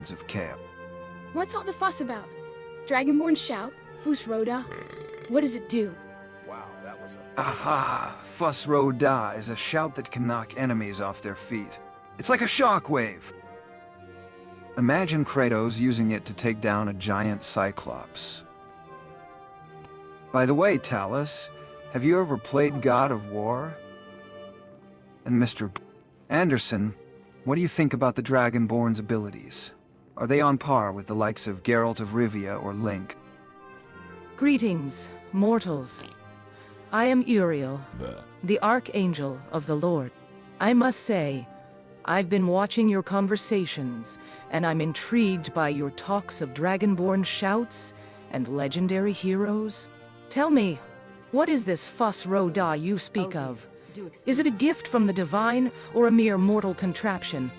of chaos. What's all the fuss about? Dragonborn shout? Fus Roda? What does it do? Wow, that was a... Aha! Fuss Roda is a shout that can knock enemies off their feet. It's like a shockwave. Imagine Kratos using it to take down a giant cyclops. By the way, Talus, have you ever played God of War? And Mr. Anderson, what do you think about the Dragonborn's abilities? Are they on par with the likes of Geralt of Rivia or Link? Greetings, mortals. I am Uriel, the Archangel of the Lord. I must say, I've been watching your conversations, and I'm intrigued by your talks of Dragonborn shouts and legendary heroes. Tell me, what is this Fus Roda you speak of? Is it a gift from the divine, or a mere mortal contraption?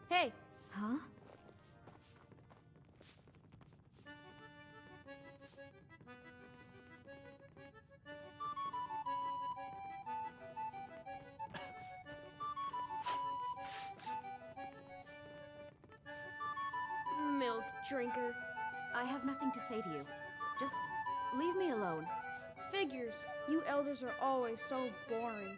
Hey! Huh? Milk drinker. I have nothing to say to you. Just leave me alone. Figures. You elders are always so boring.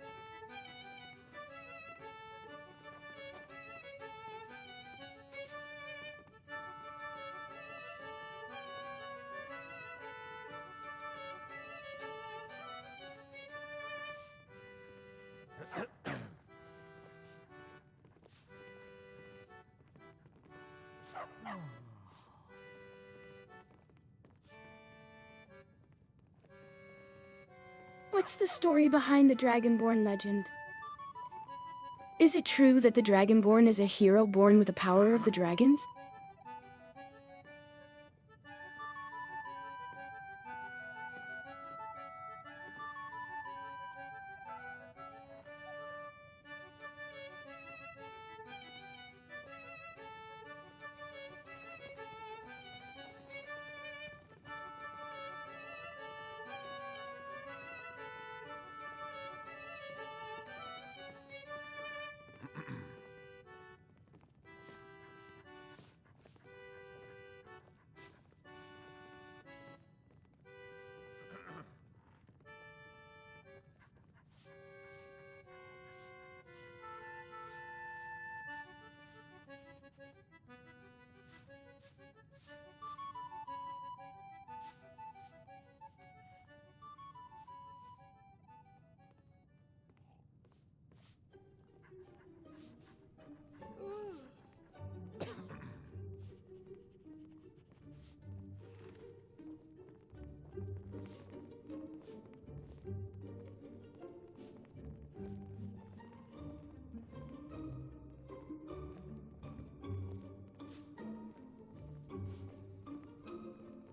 What's the story behind the Dragonborn legend? Is it true that the Dragonborn is a hero born with the power of the dragons?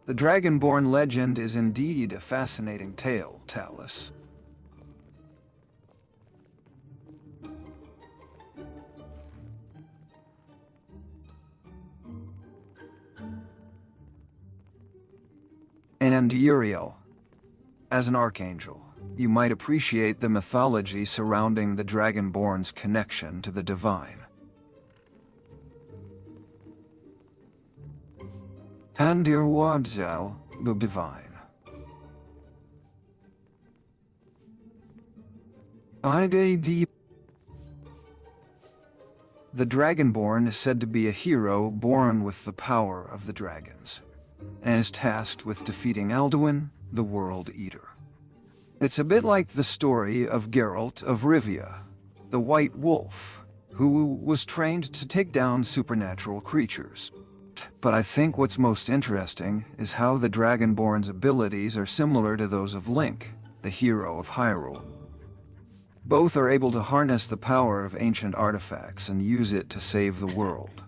The Dragonborn legend is indeed a fascinating tale, Talus. And Uriel, as an archangel, you might appreciate the mythology surrounding the Dragonborn's connection to the divine. And your Wadzal, the divine. The Dragonborn is said to be a hero born with the power of the dragons, and is tasked with defeating Alduin, the World Eater. It's a bit like the story of Geralt of Rivia, the White Wolf, who was trained to take down supernatural creatures. But I think what's most interesting is how the Dragonborn's abilities are similar to those of Link, the hero of Hyrule. Both are able to harness the power of ancient artifacts and use it to save the world.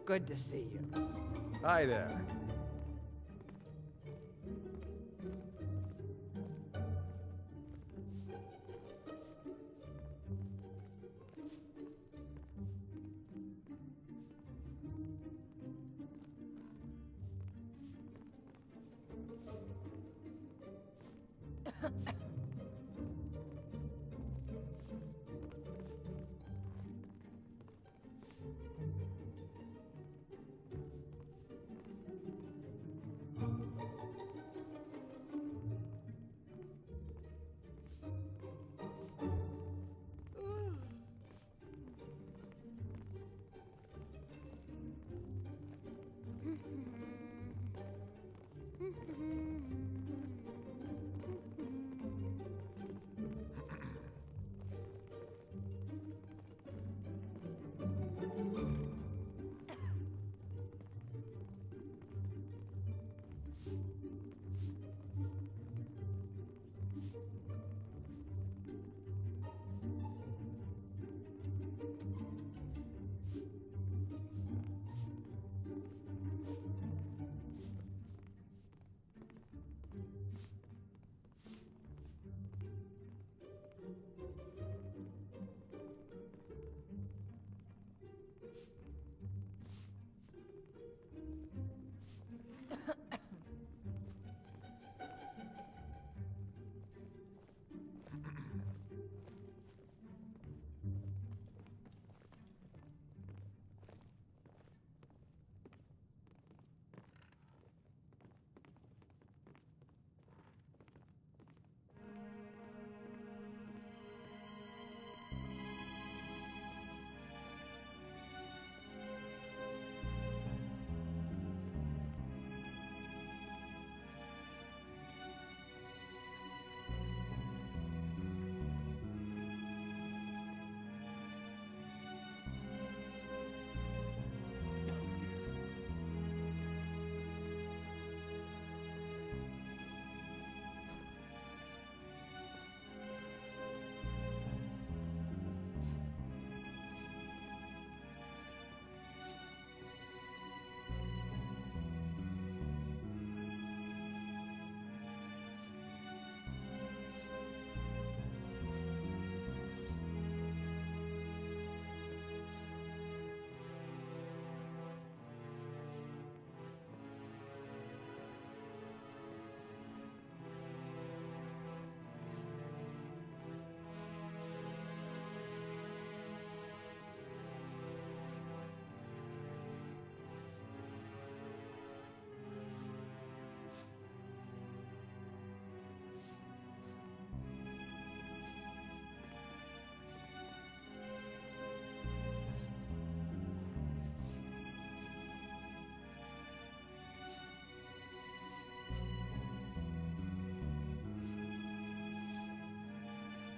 Good to see you. Hi there.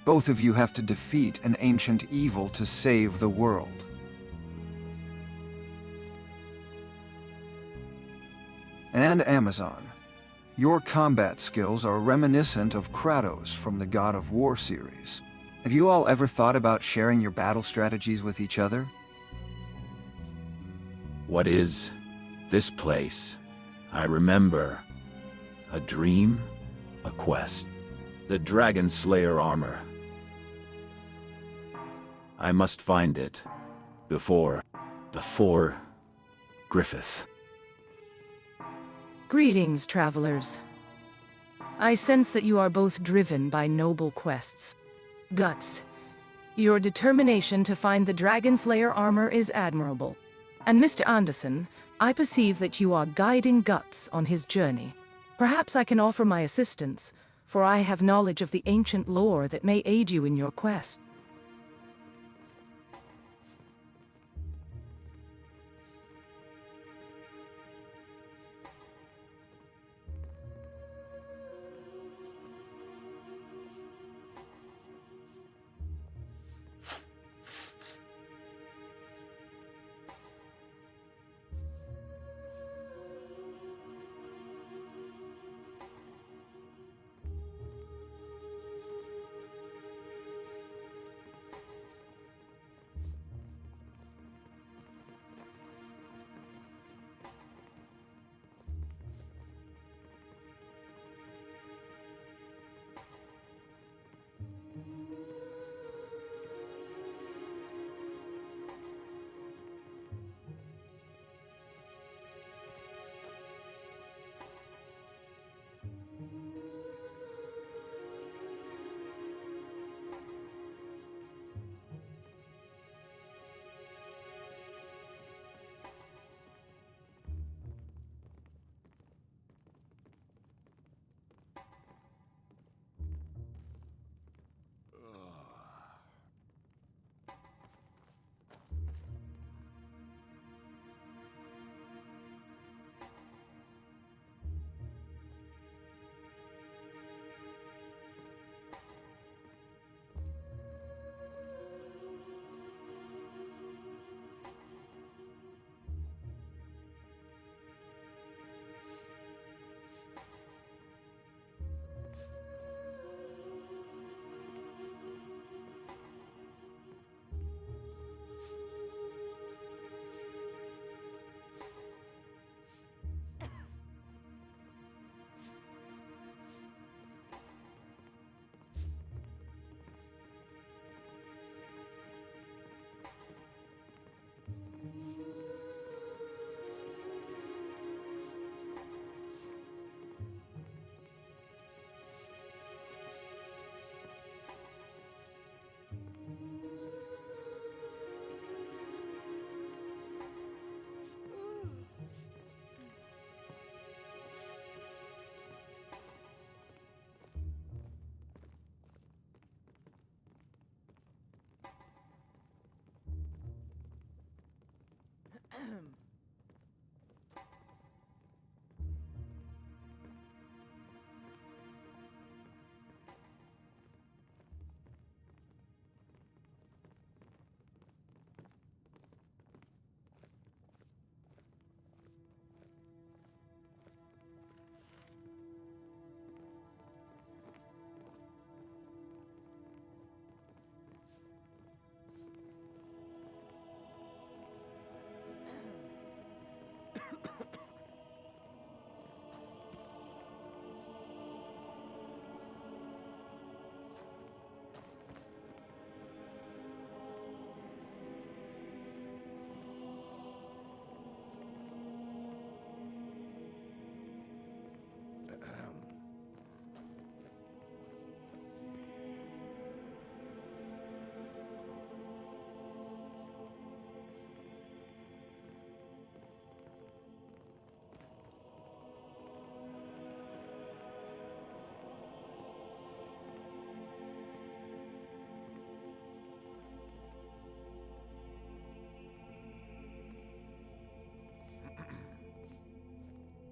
Both of you have to defeat an ancient evil to save the world. And Amazon. Your combat skills are reminiscent of Kratos from the God of War series. Have you all ever thought about sharing your battle strategies with each other? What is this place? I remember. A dream? A quest. The Dragon Slayer armor. I must find it. Before Griffith. Greetings, travelers. I sense that you are both driven by noble quests. Guts, your determination to find the Dragon Slayer armor is admirable. And Mr. Anderson, I perceive that you are guiding Guts on his journey. Perhaps I can offer my assistance, for I have knowledge of the ancient lore that may aid you in your quest.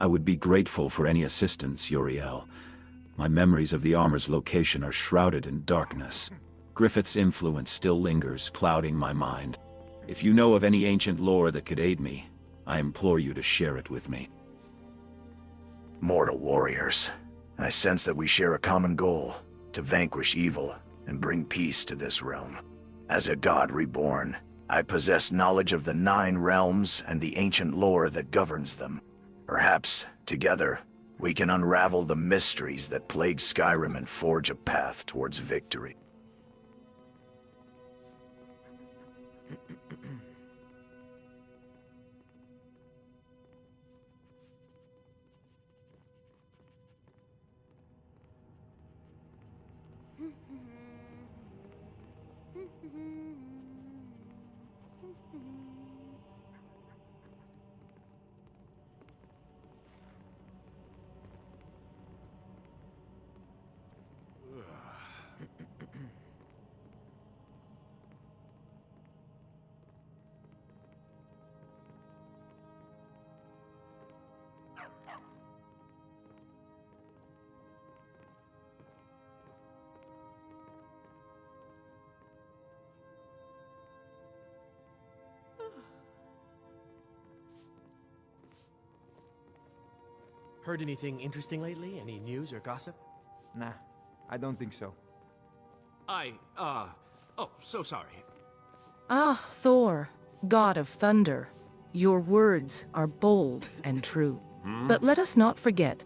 I would be grateful for any assistance, Uriel. My memories of the armor's location are shrouded in darkness. Griffith's influence still lingers, clouding my mind. If you know of any ancient lore that could aid me, I implore you to share it with me. Mortal warriors. I sense that we share a common goal, to vanquish evil and bring peace to this realm. As a god reborn, I possess knowledge of the 9 realms and the ancient lore that governs them. Perhaps, together, we can unravel the mysteries that plague Skyrim and forge a path towards victory. Heard anything interesting lately? Any news or gossip? Nah, I don't think so. Oh, so sorry. Ah, Thor, god of thunder, your words are bold and true. But let us not forget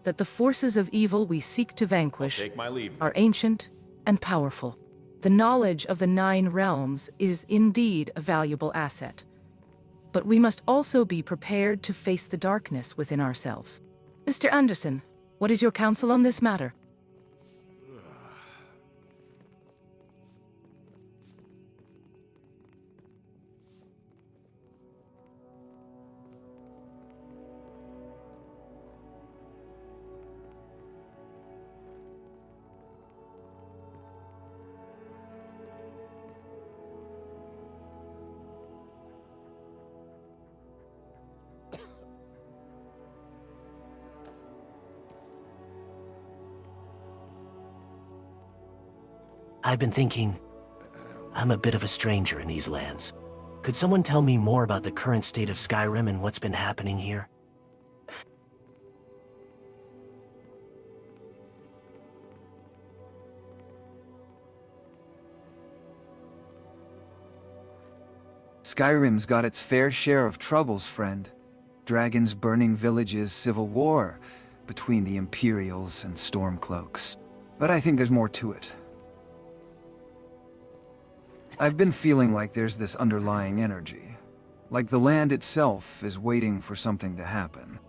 that the forces of evil we seek to vanquish Take my leave. are ancient and powerful. The knowledge of the 9 realms is indeed a valuable asset. But we must also be prepared to face the darkness within ourselves. Mr. Anderson, what is your counsel on this matter? I've been thinking, I'm a bit of a stranger in these lands. Could someone tell me more about the current state of Skyrim and what's been happening here? Skyrim's got its fair share of troubles, friend. Dragons burning villages, civil war between the Imperials and Stormcloaks. But I think there's more to it. I've been feeling like there's this underlying energy. Like the land itself is waiting for something to happen.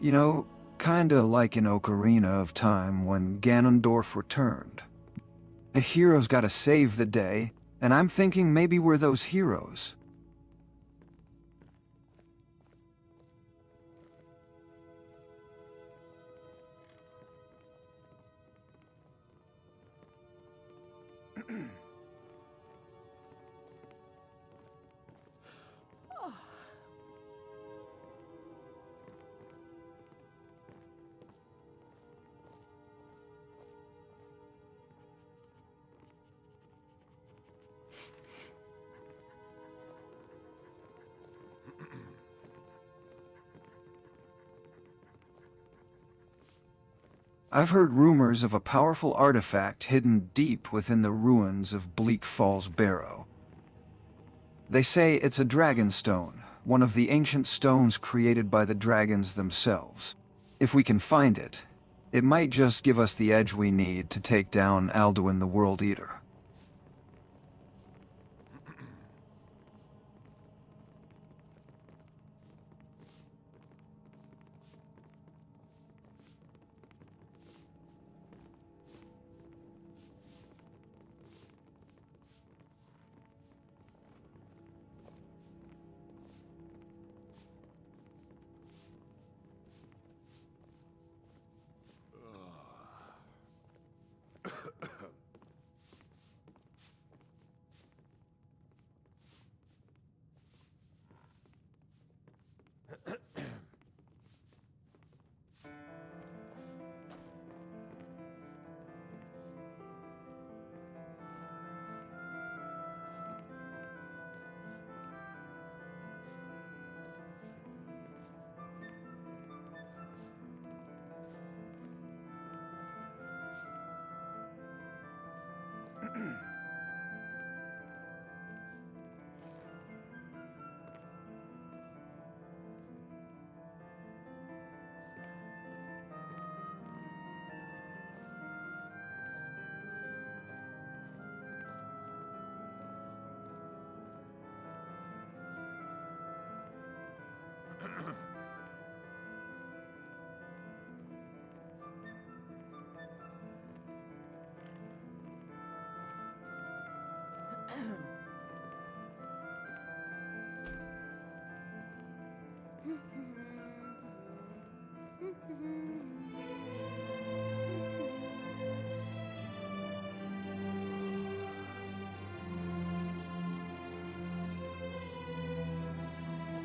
You know, kinda like in Ocarina of Time when Ganondorf returned. A hero's gotta save the day, and I'm thinking maybe we're those heroes. I've heard rumors of a powerful artifact hidden deep within the ruins of Bleak Falls Barrow. They say it's a dragon stone, one of the ancient stones created by the dragons themselves. If we can find it, it might just give us the edge we need to take down Alduin the World Eater.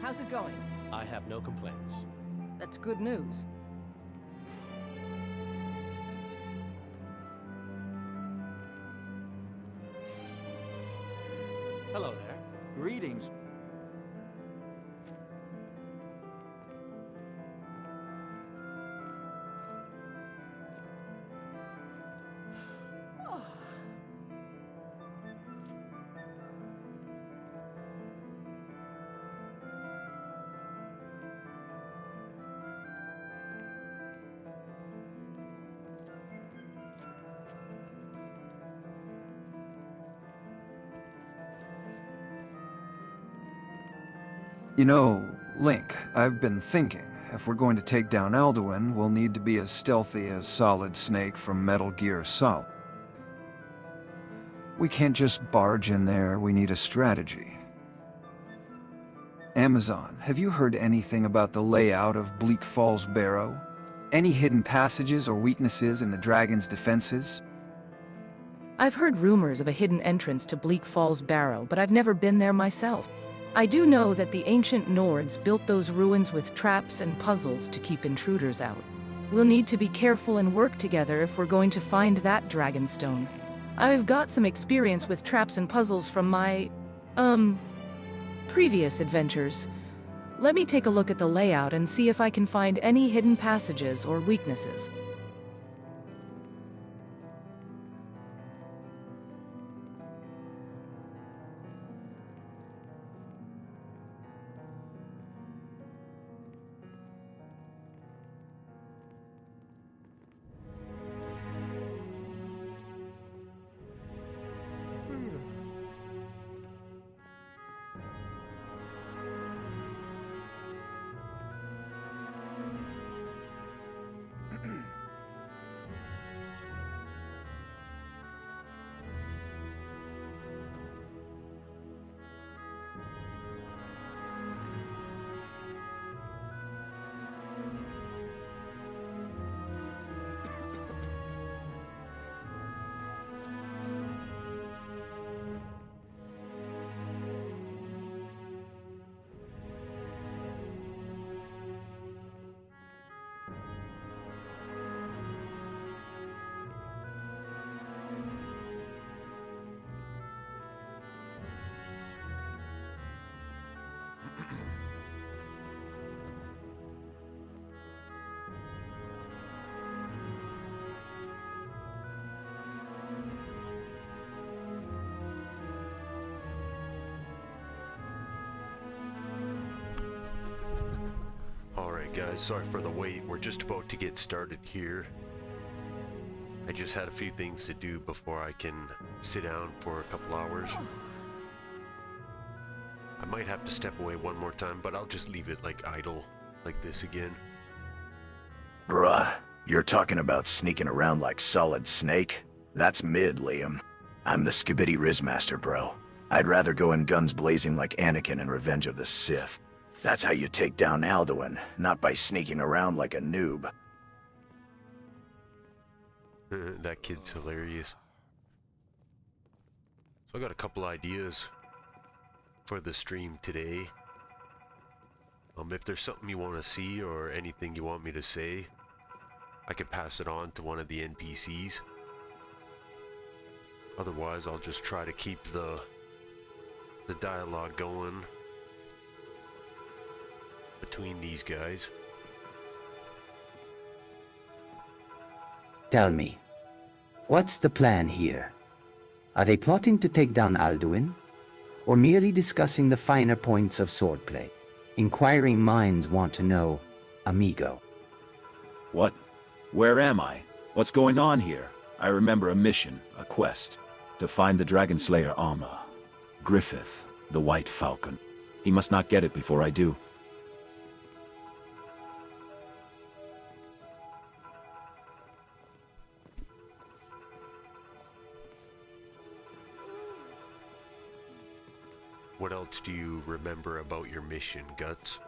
How's it going? I have no complaints. That's good news. Hello there. Greetings. You know, Link, I've been thinking, if we're going to take down Alduin, we'll need to be as stealthy as Solid Snake from Metal Gear Solid. We can't just barge in there, we need a strategy. Amazon, have you heard anything about the layout of Bleak Falls Barrow? Any hidden passages or weaknesses in the dragon's defenses? I've heard rumors of a hidden entrance to Bleak Falls Barrow, but I've never been there myself. I do know that the ancient Nords built those ruins with traps and puzzles to keep intruders out. We'll need to be careful and work together if we're going to find that Dragonstone. I've got some experience with traps and puzzles from my, previous adventures. Let me take a look at the layout and see if I can find any hidden passages or weaknesses. Alright guys, sorry for the wait. We're just about to get started here. I just had a few things to do before I can sit down for a couple hours. I might have to step away one more time, but I'll just leave it like idle like this again. Bruh, you're talking about sneaking around like Solid Snake? That's mid, Liam. I'm the Skibidi Rizmaster, bro. I'd rather go in guns blazing like Anakin in Revenge of the Sith. That's how you take down Alduin, not by sneaking around like a noob. That kid's hilarious. So I got a couple ideas for the stream today. If there's something you want to see or anything you want me to say, I can pass it on to one of the NPCs. Otherwise, I'll just try to keep the dialogue going between these guys. Tell me, what's the plan here? Are they plotting to take down Alduin? Or merely discussing the finer points of swordplay? Inquiring minds want to know, amigo. What? Where am I? What's going on here? I remember a mission, a quest, to find the Dragon Slayer armor. Griffith, the White Falcon. He must not get it before I do. What else do you remember about your mission, Guts?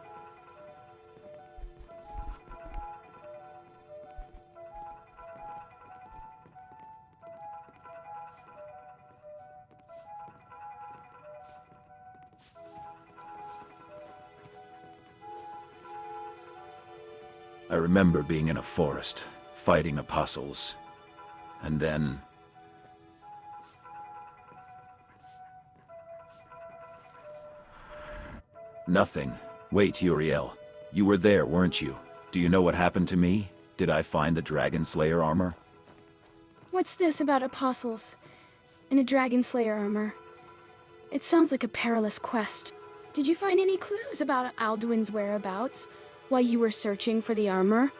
I remember being in a forest, fighting apostles. And then... Nothing. Wait, Uriel. You were there, weren't you? Do you know what happened to me? Did I find the Dragon Slayer armor? What's this about apostles and a dragon slayer armor? It sounds like a perilous quest. Did you find any clues about Alduin's whereabouts while you were searching for the armor?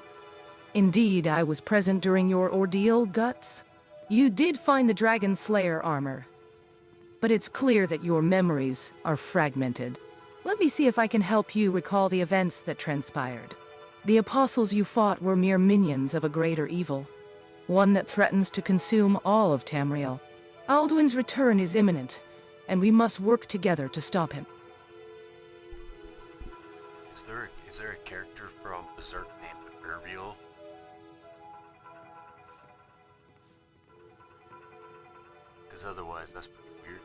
Indeed, I was present during your ordeal, Guts. You did find the Dragon Slayer armor. But it's clear that your memories are fragmented. Let me see if I can help you recall the events that transpired. The apostles you fought were mere minions of a greater evil, one that threatens to consume all of Tamriel. Alduin's return is imminent, and we must work together to stop him. Is there a character from Berserk named Uriel? Because otherwise that's pretty weird.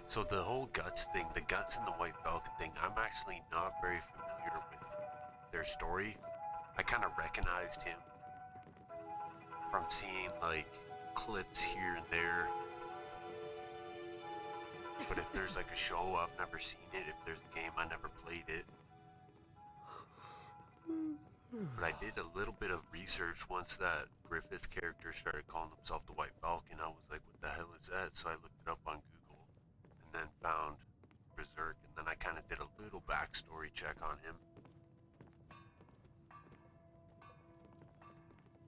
So the whole Guts thing, the Guts and the White Falcon thing, I'm actually not very familiar with their story. I kind of recognized him from seeing like clips here and there. But if there's like a show, I've never seen it. If there's a game, I never played it. But I did a little bit of research once that Griffith character started calling himself the White Falcon. I was like, what the hell is that? So I looked it up on Google and then found Berserk, and then I kind of did a little backstory check on him.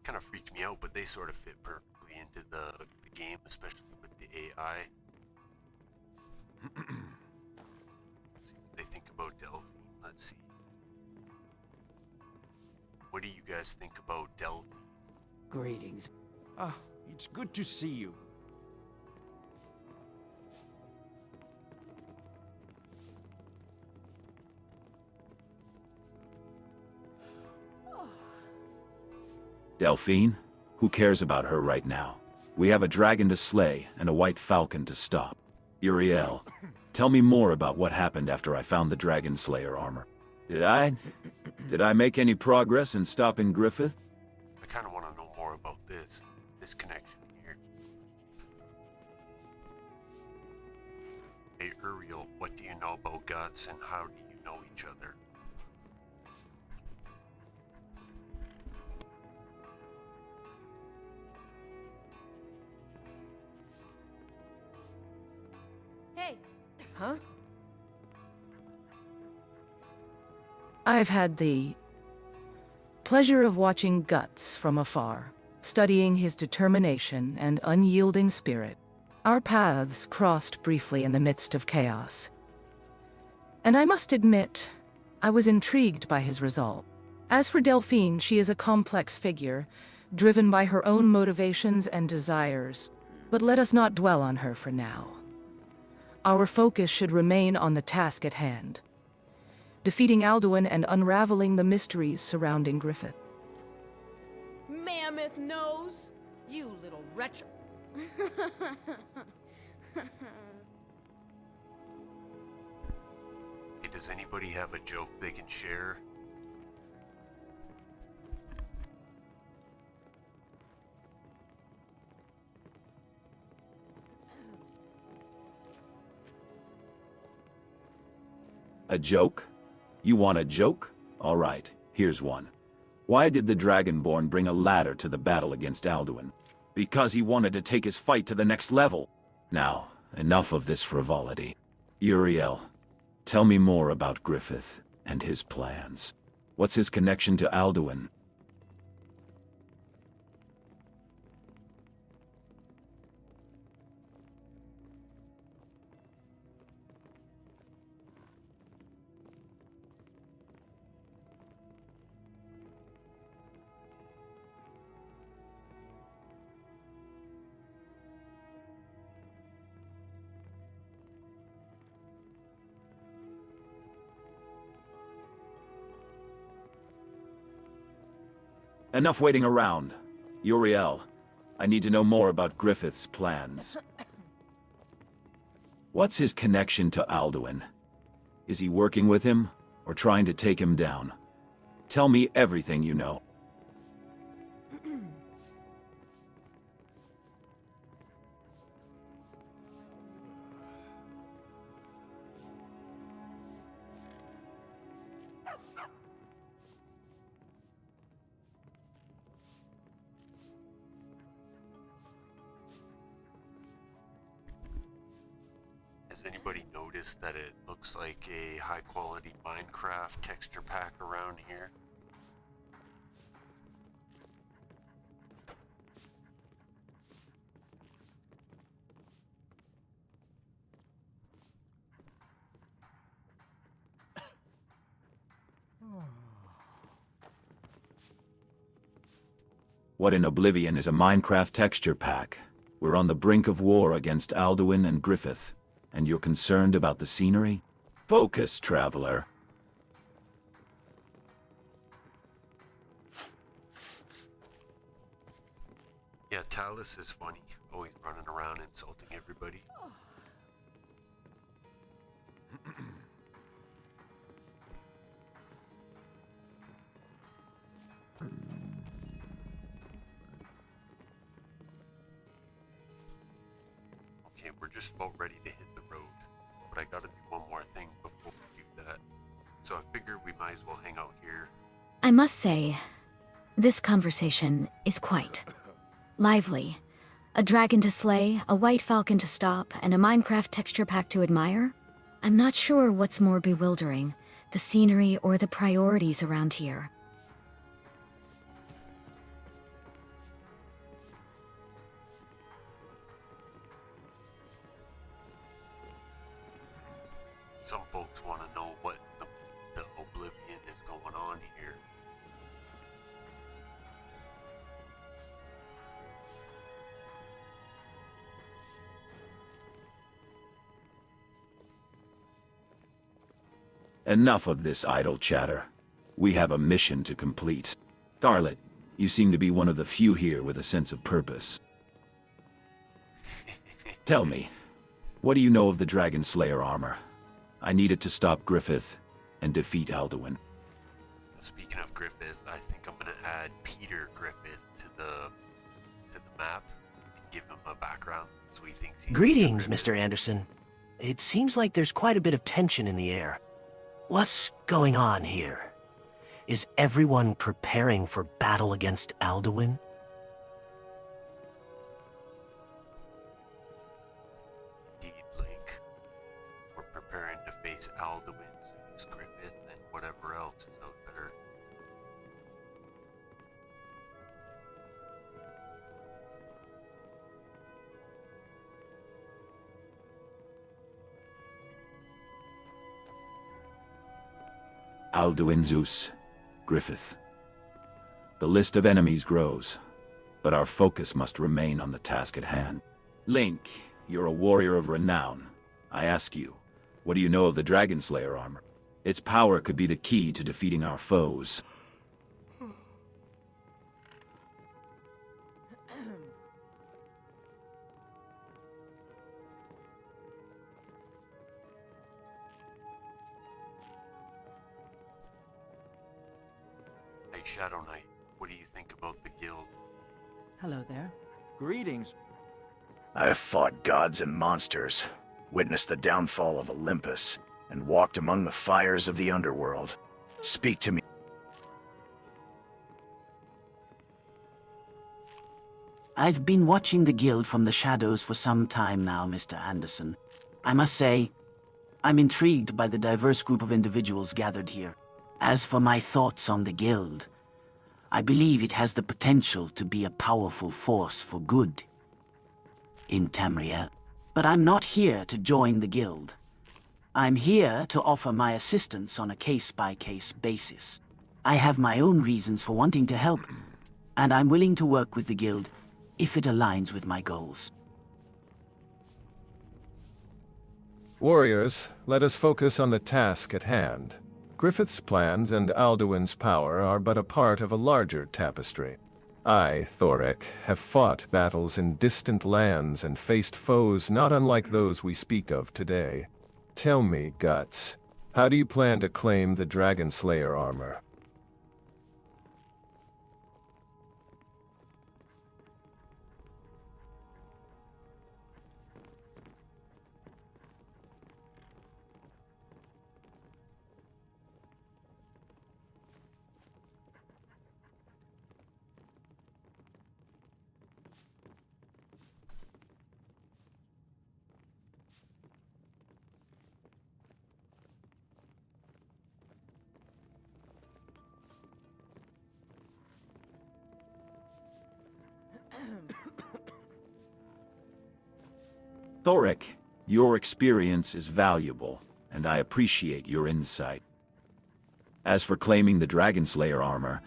Kind of freaked me out, but they sort of fit perfectly into the game, especially with the AI. Let's see what they think about Delphine. Let's see. What do you guys think about Delphine? Greetings. Ah, it's good to see you. Delphine? Who cares about her right now? We have a dragon to slay and a white falcon to stop. Uriel, tell me more about what happened after I found the Dragon Slayer armor. Did I make any progress in stopping Griffith? I kind of want to know more about this connection here. Hey Uriel, what do you know about Guts and how do you know each other? Hey, Huh? I've had the pleasure of watching Guts from afar, studying his determination and unyielding spirit. Our paths crossed briefly in the midst of chaos. And I must admit, I was intrigued by his resolve. As for Delphine, she is a complex figure, driven by her own motivations and desires. But let us not dwell on her for now. Our focus should remain on the task at hand, defeating Alduin and unraveling the mysteries surrounding Griffith. Mammoth nose! You little wretch! Hey, does anybody have a joke they can share? A joke? You want a joke? All right, here's one. Why did the Dragonborn bring a ladder to the battle against Alduin? Because he wanted to take his fight to the next level. Now, enough of this frivolity. Uriel, tell me more about Griffith and his plans. What's his connection to Alduin? Enough waiting around. Uriel, I need to know more about Griffith's plans. What's his connection to Alduin? Is he working with him, or trying to take him down? Tell me everything you know. Has anybody noticed that it looks like a high quality Minecraft texture pack around here? What in Oblivion is a Minecraft texture pack? We're on the brink of war against Alduin and Griffith, and you're concerned about the scenery? Focus, traveler. Yeah, Talus is funny, always running around insulting everybody. Okay, we're just about ready to hit the road, but I gotta do one more thing before we do that. So I figure we might as well hang out here. I must say, this conversation is quite lively. A dragon to slay, a white falcon to stop, and a Minecraft texture pack to admire? I'm not sure what's more bewildering, the scenery or the priorities around here. Some folks want to know what the Oblivion is going on here. Enough of this idle chatter. We have a mission to complete. Scarlet, you seem to be one of the few here with a sense of purpose. Tell me, what do you know of the Dragon Slayer armor? I need it to stop Griffith and defeat Alduin. Speaking of Griffith, I think I'm gonna add Peter Griffith to the map and give him a background so he thinks he's Greetings, Griffith. Mr. Anderson. It seems like there's quite a bit of tension in the air. What's going on here? Is everyone preparing for battle against Alduin? Indeed, Link. We're preparing to face Alduin, Zeus, Griffith, and whatever else is out there. Alduin, Zeus, Griffith. The list of enemies grows, but our focus must remain on the task at hand. Link, you're a warrior of renown. I ask you, what do you know of the Dragon Slayer armor? Its power could be the key to defeating our foes. Hey, Shadow Knight, what do you think about the guild? Hello there. Greetings. I have fought gods and monsters, witnessed the downfall of Olympus, and walked among the fires of the underworld. Speak to me. I've been watching the guild from the shadows for some time now, Mr. Anderson. I must say, I'm intrigued by the diverse group of individuals gathered here. As for my thoughts on the guild, I believe it has the potential to be a powerful force for good in Tamriel. But I'm not here to join the guild. I'm here to offer my assistance on a case-by-case basis. I have my own reasons for wanting to help, and I'm willing to work with the guild if it aligns with my goals. Warriors, let us focus on the task at hand. Griffith's plans and Alduin's power are but a part of a larger tapestry. I, Thorek, have fought battles in distant lands and faced foes not unlike those we speak of today. Tell me, Guts, how do you plan to claim the Dragon Slayer armor? Thorek, your experience is valuable, and I appreciate your insight. As for claiming the Dragon Slayer armor,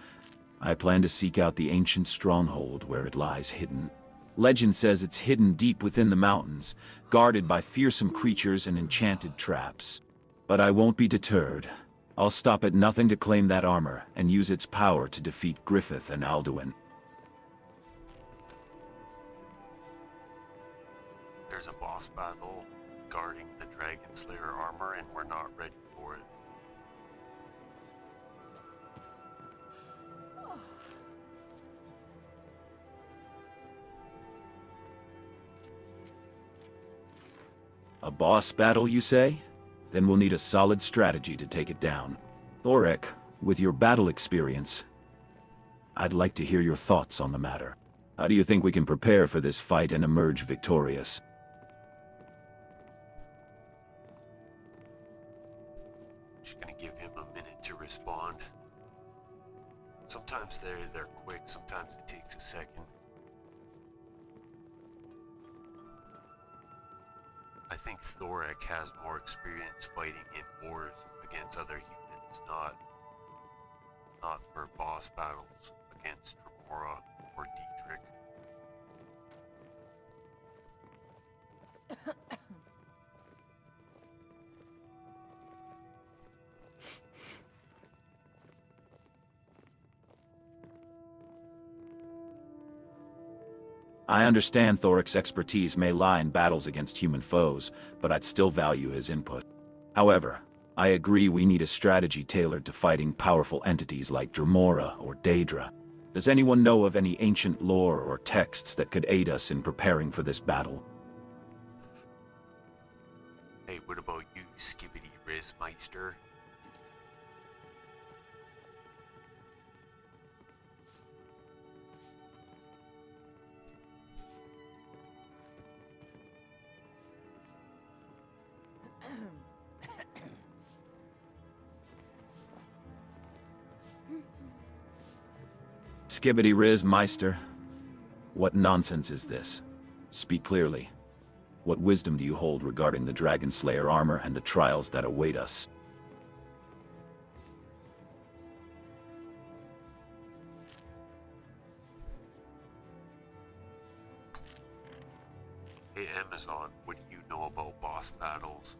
I plan to seek out the ancient stronghold where it lies hidden. Legend says it's hidden deep within the mountains, guarded by fearsome creatures and enchanted traps. But I won't be deterred. I'll stop at nothing to claim that armor and use its power to defeat Griffith and Alduin. There's a boss battle guarding the Dragon Slayer armor, and we're not ready for it. A boss battle, you say? Then we'll need a solid strategy to take it down. Thorek, with your battle experience, I'd like to hear your thoughts on the matter. How do you think we can prepare for this fight and emerge victorious? Just gonna give him a minute to respond. Sometimes they're quick, sometimes it takes a second. I think Thorek has more experience fighting in wars against other humans, not for boss battles against Tremora or Dietrich. I understand Thorek's expertise may lie in battles against human foes, but I'd still value his input. However, I agree we need a strategy tailored to fighting powerful entities like Dremora or Daedra. Does anyone know of any ancient lore or texts that could aid us in preparing for this battle? Hey, what about you, Skibbity Rizmeister? Skibbity Riz Meister, what nonsense is this? Speak clearly. What wisdom do you hold regarding the Dragon Slayer armor and the trials that await us? Hey Amazon, what do you know about boss battles?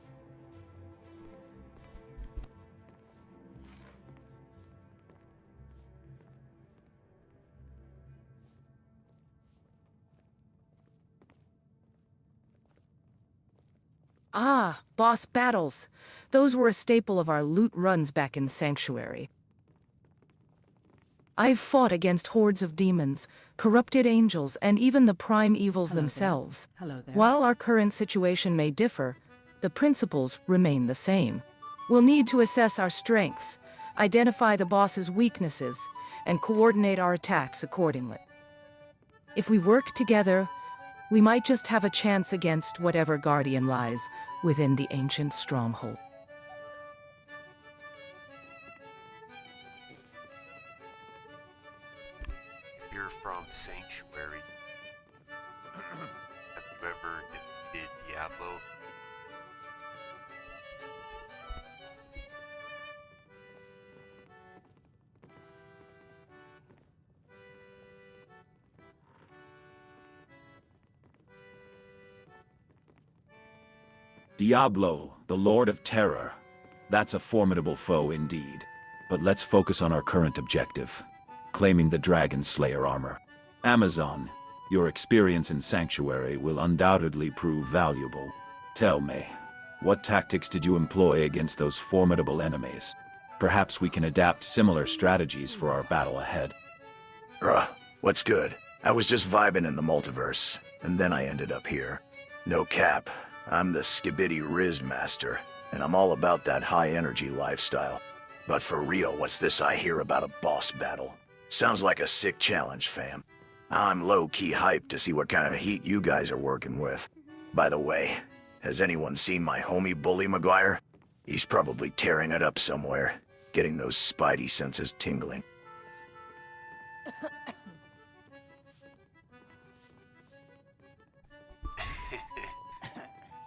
Ah, boss battles. Those were a staple of our loot runs back in Sanctuary. I've fought against hordes of demons, corrupted angels, and even the prime evils themselves. Hello there. While our current situation may differ, the principles remain the same. We'll need to assess our strengths, identify the boss's weaknesses, and coordinate our attacks accordingly. If we work together, we might just have a chance against whatever guardian lies within the ancient stronghold. If you're from Sanctuary, have you ever defeated Diablo? Diablo, the Lord of Terror. That's a formidable foe indeed. But let's focus on our current objective, claiming the Dragon Slayer armor. Amazon, your experience in Sanctuary will undoubtedly prove valuable. Tell me, what tactics did you employ against those formidable enemies? Perhaps we can adapt similar strategies for our battle ahead. What's good? I was just vibing in the multiverse, and then I ended up here. No cap, I'm the Skibidi Riz Master, and I'm all about that high-energy lifestyle. But for real, what's this I hear about a boss battle? Sounds like a sick challenge, fam. I'm low-key hyped to see what kind of heat you guys are working with. By the way, has anyone seen my homie Bully Maguire? He's probably tearing it up somewhere, getting those spidey senses tingling.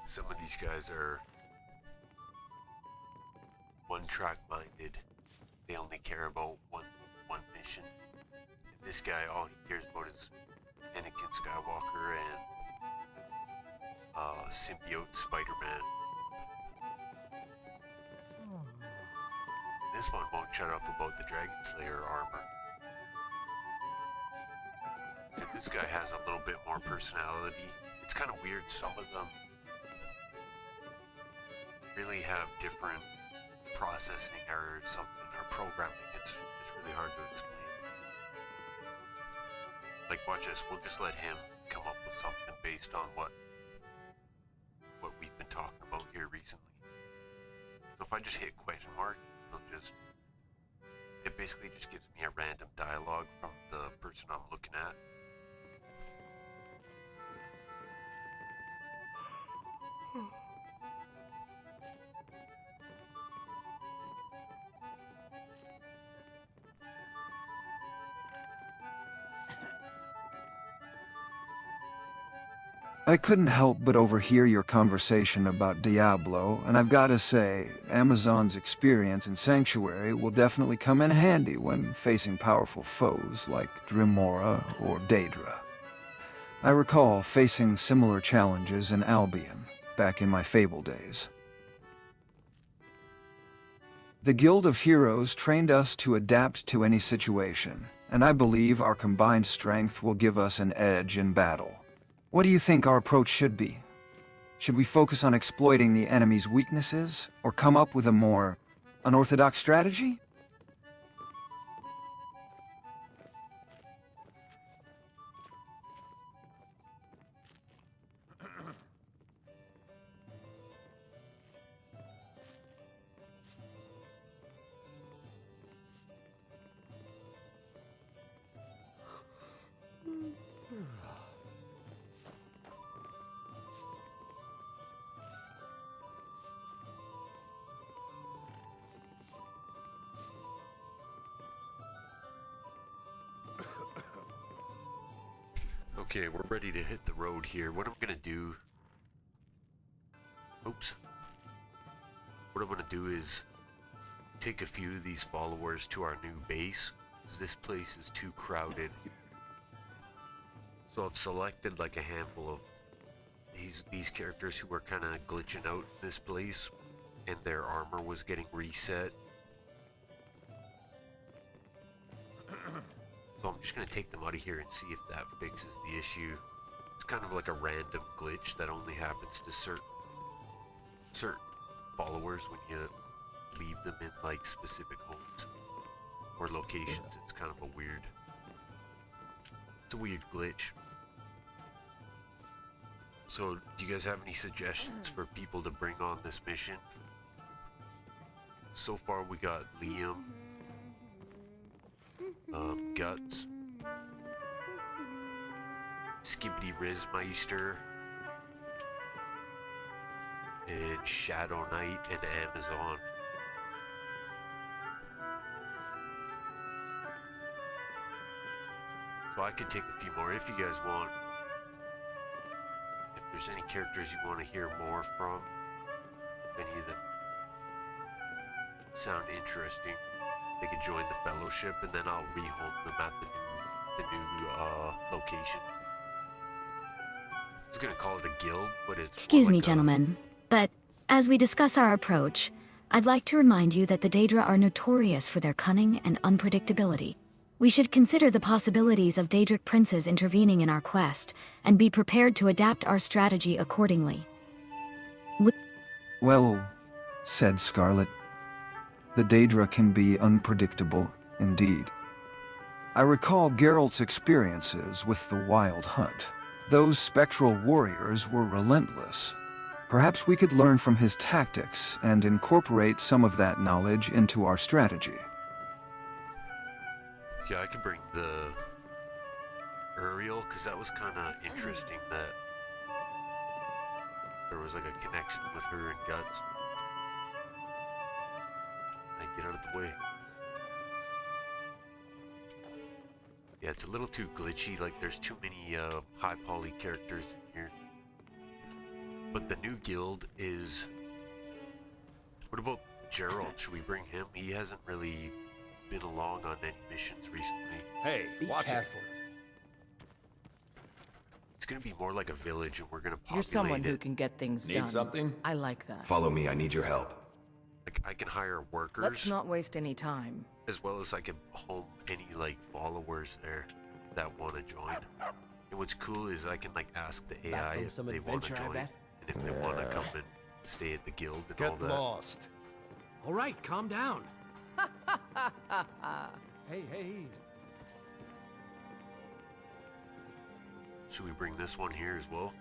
Some of these guys are one-track minded. They only care about one mission. And this guy, all he cares about is Anakin Skywalker and symbiote Spider-Man. This one won't shut up about the Dragon Slayer armor. And this guy has a little bit more personality. It's kind of weird, some of them really have different processing or something, or programming. It's really hard to explain. Like, watch this, we'll just let him come up with something based on what we've been talking about here recently. So if I just hit question mark, it basically just gives me a random dialogue from the person I'm looking at. I couldn't help but overhear your conversation about Diablo, and I've got to say, Amazon's experience in Sanctuary will definitely come in handy when facing powerful foes like Dremora or Daedra. I recall facing similar challenges in Albion, back in my Fable days. The Guild of Heroes trained us to adapt to any situation, and I believe our combined strength will give us an edge in battle. What do you think our approach should be? Should we focus on exploiting the enemy's weaknesses, or come up with a more unorthodox strategy? Okay, we're ready to hit the road here. What I'm gonna do... Oops. What I'm gonna do is take a few of these followers to our new base, because this place is too crowded. So I've selected like a handful of these characters who were kind of glitching out in this place, and their armor was getting reset. So I'm just going to take them out of here and see if that fixes the issue. It's kind of like a random glitch that only happens to certain followers when you leave them in like specific homes or locations. It's kind of a weird glitch. So do you guys have any suggestions for people to bring on this mission? So far we got Liam, Guts, Skibidi Rizmeister, and Shadow Knight, and Amazon. So I could take a few more if you guys want. If there's any characters you want to hear more from, if any of them sound interesting, they could join the fellowship, and then I'll rehome them at the new location. I was gonna call it a guild, but it's Excuse more me, like gentlemen, but as we discuss our approach, I'd like to remind you that the Daedra are notorious for their cunning and unpredictability. We should consider the possibilities of Daedric princes intervening in our quest, and be prepared to adapt our strategy accordingly. Well said, Scarlet. The Daedra can be unpredictable, indeed. I recall Geralt's experiences with the Wild Hunt. Those spectral warriors were relentless. Perhaps we could learn from his tactics and incorporate some of that knowledge into our strategy. Yeah, I can bring the Uriel, because that was kind of interesting that there was like a connection with her and Guts. Get out of the way. Yeah, it's a little too glitchy, like there's too many high poly characters in here. But the new guild is... What about Geralt? Should we bring him? He hasn't really been along on any missions recently. Hey, watch careful. It's gonna be more like a village and we're gonna populate You're someone who it. can get things Need done. something? I like that. Follow me, I need your help. Like, I can hire workers. Let's not waste any time. As well as I can home any like followers there that want to join. And what's cool is I can like ask the AI if they want to join, and if they want to come and stay at the guild and all Get that. lost. All right, calm down. Hey, hey. Should we bring this one here as well?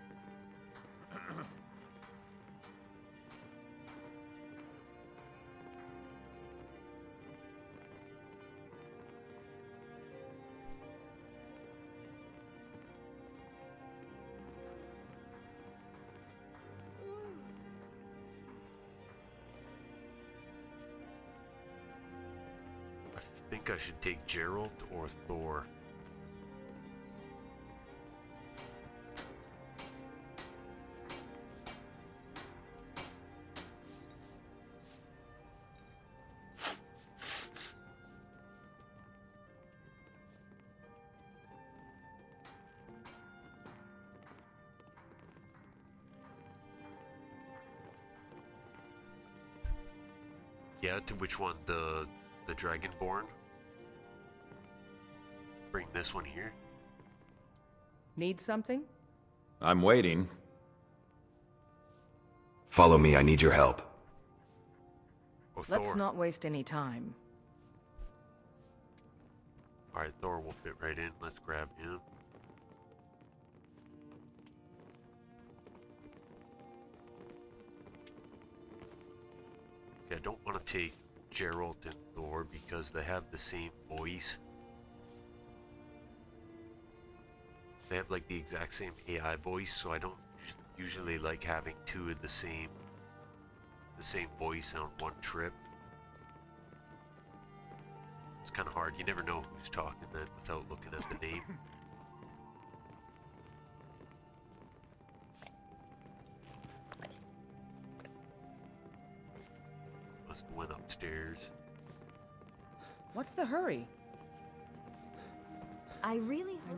I think I should take Geralt or Thor. Yeah, to which one? The Dragonborn? Bring this one here. Need something? I'm waiting. Follow me, I need your help. Oh, Let's Thor. not waste any time. Alright, Thor will fit right in. Let's grab him. Okay, I don't want to take Geralt and Thor because they have the same voice. They have like the exact same AI voice, so I don't usually like having two of the same voice on one trip. It's kind of hard. You never know who's talking then without looking at the name. Must have went upstairs. What's the hurry? I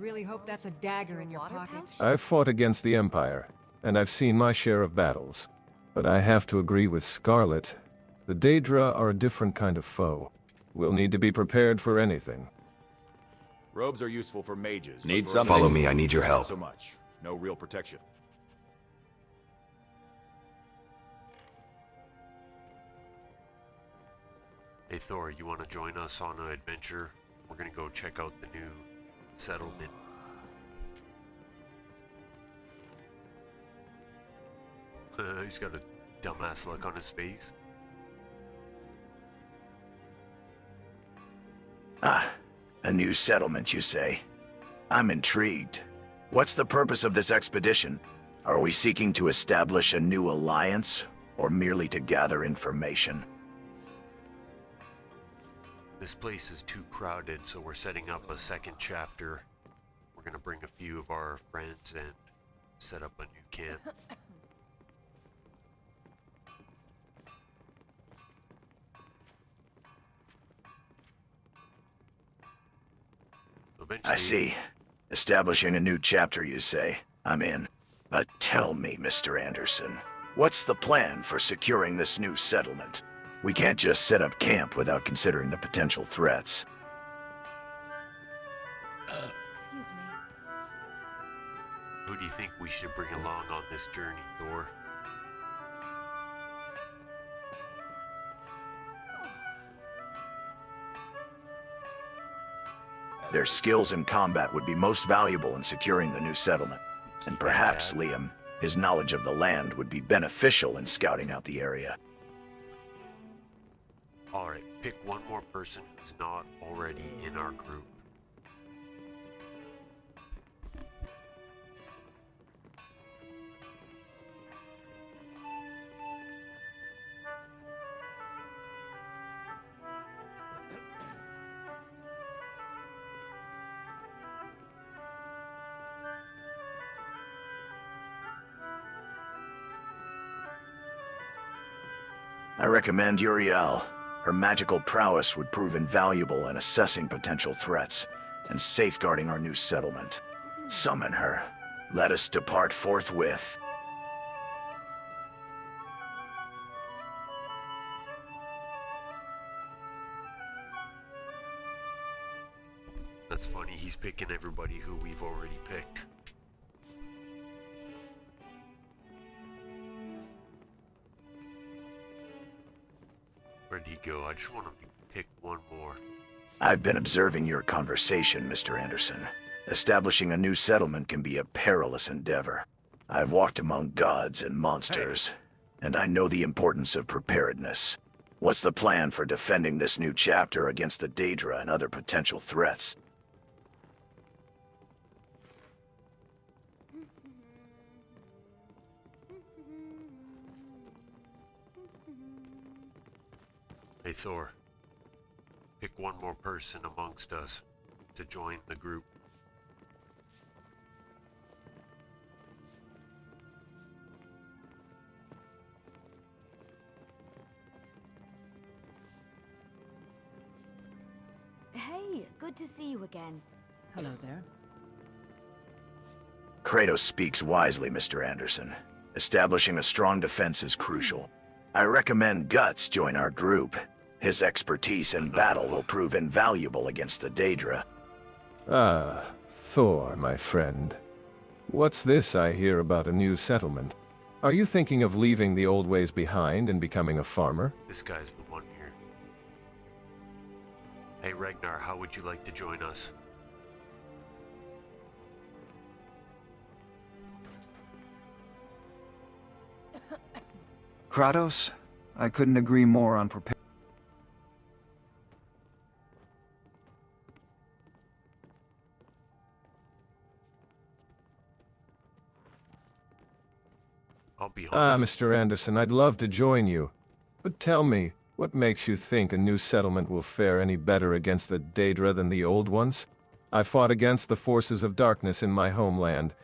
really hope that's a dagger in your pocket. I've fought against the Empire, and I've seen my share of battles. But I have to agree with Scarlet. The Daedra are a different kind of foe. We'll need to be prepared for anything. Robes are useful for mages. Need something? Follow me, I need your help. Not so much. No real protection. Hey Thor, you want to join us on an adventure? We're gonna go check out the new settlement. He's got a dumbass look on his face. Ah, a new settlement, you say? I'm intrigued. What's the purpose of this expedition? Are we seeking to establish a new alliance, or merely to gather information? This place is too crowded, so we're setting up a second chapter. We're gonna bring a few of our friends and set up a new camp. I see. Establishing a new chapter, you say. I'm in. But tell me, Mr. Anderson, what's the plan for securing this new settlement? We can't just set up camp without considering the potential threats. Excuse me. Who do you think we should bring along on this journey, Thor? Their skills in combat would be most valuable in securing the new settlement. And perhaps Liam, his knowledge of the land would be beneficial in scouting out the area. Alright, pick one more person who's not already in our group. I recommend Uriel. Her magical prowess would prove invaluable in assessing potential threats and safeguarding our new settlement. Summon her. Let us depart forthwith. That's funny, he's picking everybody who we've already picked. Where'd he go? I just want to pick one more. I've been observing your conversation, Mr. Anderson. Establishing a new settlement can be a perilous endeavor. I've walked among gods and monsters, and I know the importance of preparedness. What's the plan for defending this new chapter against the Daedra and other potential threats? Hey Thor, pick one more person amongst us to join the group. Hey, good to see you again. Hello there. Kratos speaks wisely, Mr. Anderson. Establishing a strong defense is crucial. I recommend Guts join our group. His expertise in battle will prove invaluable against the Daedra. Ah, Thor, my friend. What's this I hear about a new settlement? Are you thinking of leaving the old ways behind and becoming a farmer? This guy's the one here. Hey Ragnar, how would you like to join us? Kratos, I couldn't agree more on preparing. Ah, Mr. Anderson, I'd love to join you. But tell me, what makes you think a new settlement will fare any better against the Daedra than the old ones? I fought against the forces of darkness in my homeland,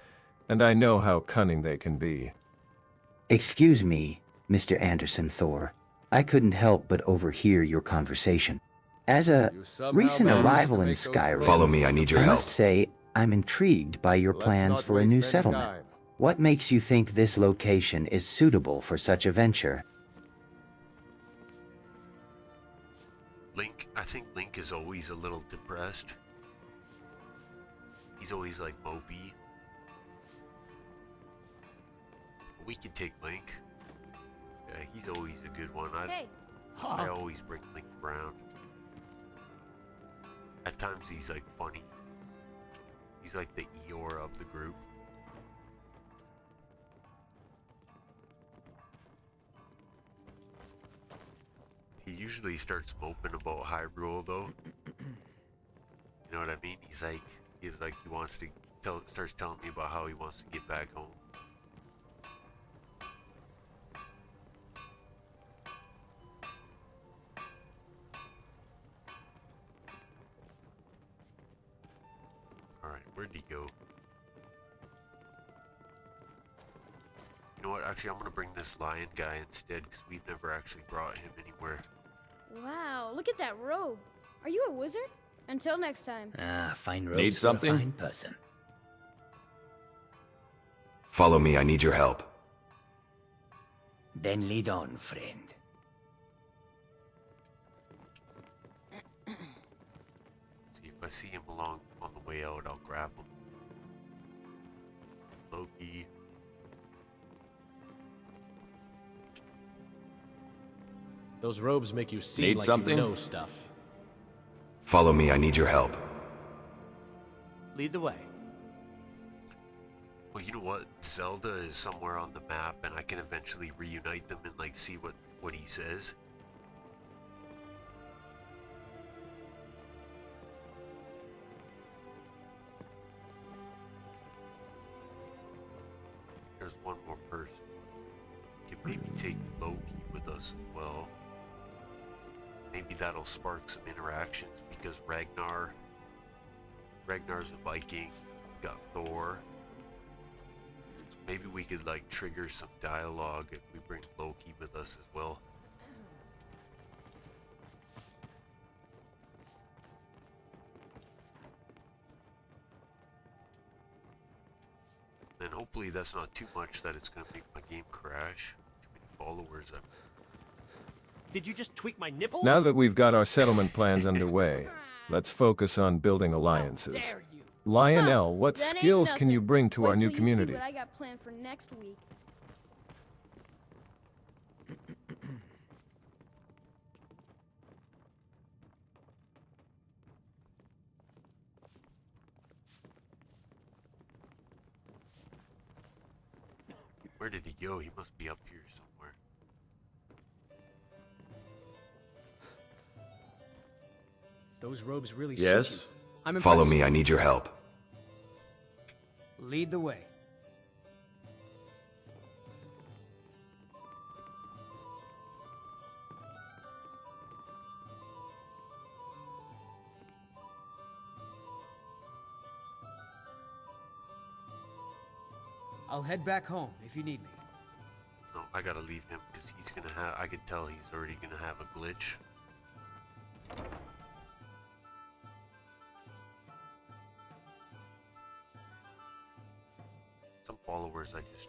and I know how cunning they can be. Excuse me, Mr. Anderson Thor. I couldn't help but overhear your conversation. As a recent arrival in Skyrim, Follow me, I need your I help. must say I'm intrigued by your plans for a new settlement. What makes you think this location is suitable for such a venture? I think Link is always a little depressed. He's always like mopey. We could take Link. Yeah, he's always a good one. I always bring Link around. At times he's like funny. He's like the Eeyore of the group. He usually starts moping about Hyrule though. You know what I mean? He's like he wants to starts telling me about how he wants to get back home. Alright, where'd he go? You know what, actually I'm gonna bring this lion guy instead because we've never actually brought him anywhere. Wow, look at that robe. Are you a wizard? Until next time. Ah, fine robes Need for a something? fine person. Follow me, I need your help. Then lead on, friend. I see him along on the way out, I'll grab him. Loki. Those robes make you seem Need like something? you know stuff. Follow me, I need your help. Lead the way. Well, you know what? Zelda is somewhere on the map, and I can eventually reunite them and like see what he says. There's one more person. We can maybe take Loki with us as well. Maybe that'll spark some interactions because Ragnar's a Viking. We got Thor. So maybe we could like trigger some dialogue if we bring Loki with us as well. And hopefully that's not too much that it's gonna make my game crash. Too many followers. Did you just tweak my nipples? Now that we've got our settlement plans underway, let's focus on building alliances. dare you. Lionel, what That ain't skills can you nothing. bring to Wait our new till you see community? what I got planned for next week. Where did he go? He must be up here somewhere. Those robes really Yes? suit you. I'm impressed. Follow me, I need your help. Lead the way. I'll head back home if you need me. No, I gotta leave him because he's gonna have. I could tell he's already gonna have a glitch. Some followers, I just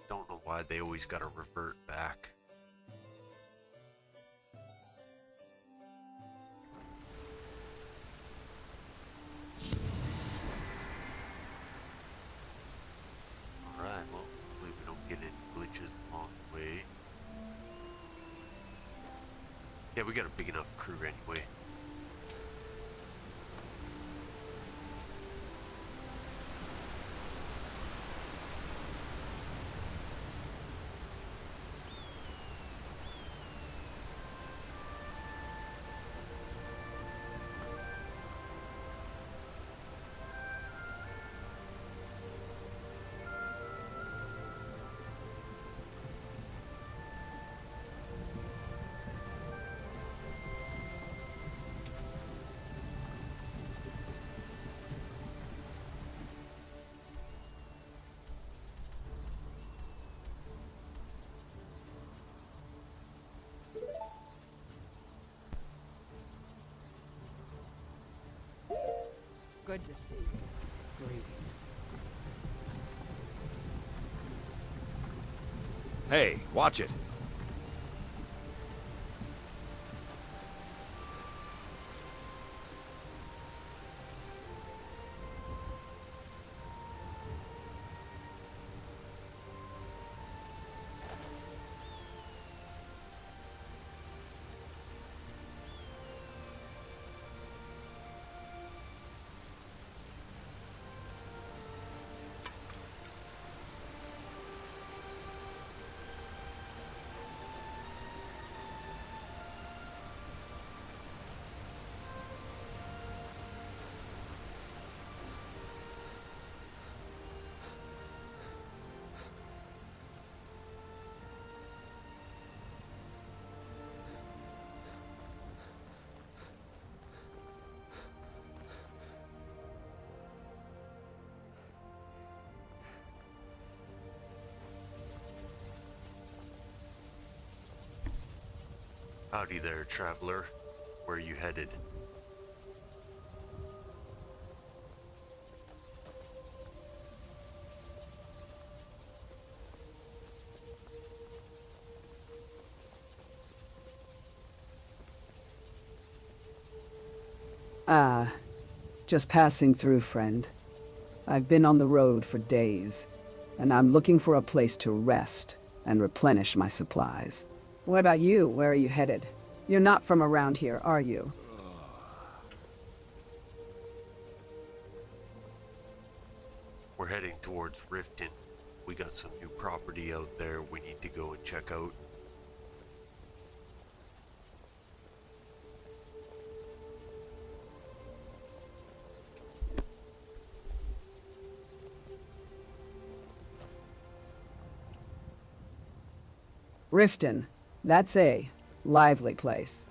don't know why they always gotta revert back. Alright, well, hopefully we don't get any glitches along the way. Yeah, we got a big enough crew anyway. Good to see you. Greetings. Hey, watch it. Howdy there, traveler. Where are you headed? Ah, just passing through, friend. I've been on the road for days, and I'm looking for a place to rest and replenish my supplies. What about you? Where are you headed? You're not from around here, are you? We're heading towards Riften. We got some new property out there we need to go and check out. Riften. That's a lively place.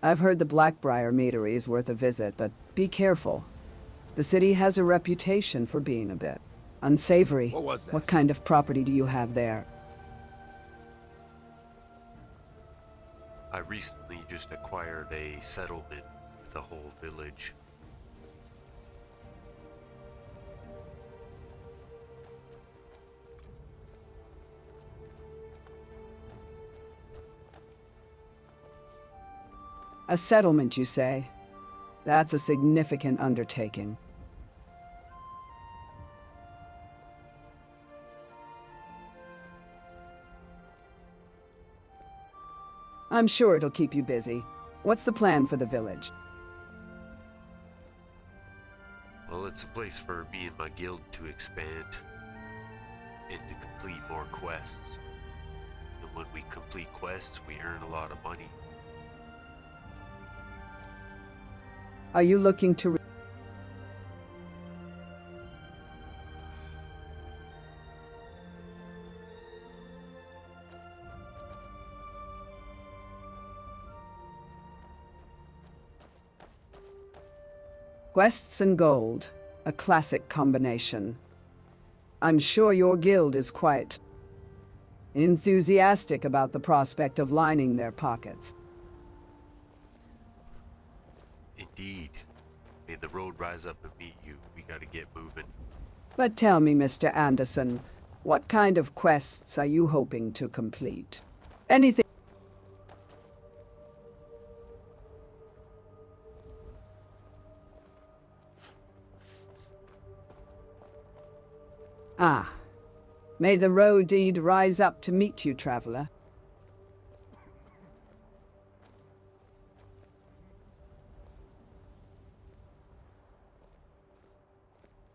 I've heard the Blackbriar Meadery is worth a visit, but be careful. The city has a reputation for being a bit unsavory. What was that? What kind of property do you have there? I recently just acquired a settlement with a whole village. A settlement, you say? That's a significant undertaking. I'm sure it'll keep you busy. What's the plan for the village? Well, it's a place for me and my guild to expand and to complete more quests. And when we complete quests, we earn a lot of money. Are you looking to... Quests and gold, a classic combination. I'm sure your guild is quite enthusiastic about the prospect of lining their pockets. Indeed. May the road rise up and meet you. We gotta get moving. But tell me, Mr. Anderson, what kind of quests are you hoping to complete? Anything... Ah. May the road deed rise up to meet you, traveler.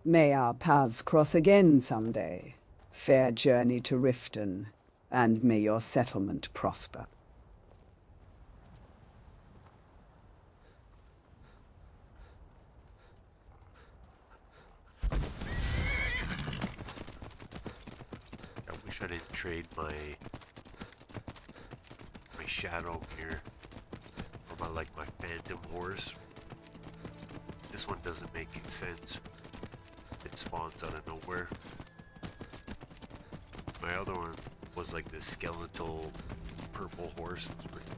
May our paths cross again someday. Fair journey to Riften, and may your settlement prosper. I wish I didn't trade my shadow here for my phantom horse. This one doesn't make any sense. It spawns out of nowhere. My other one was like this skeletal purple horse. It was pretty cool.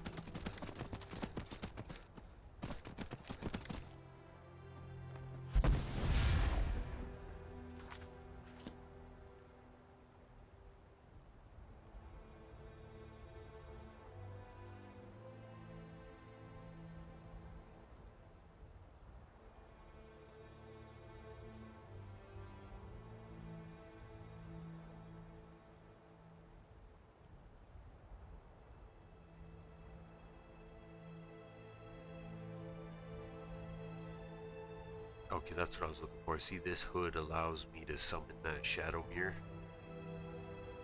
Okay, that's what I was looking for. See, this hood allows me to summon that shadow mirror.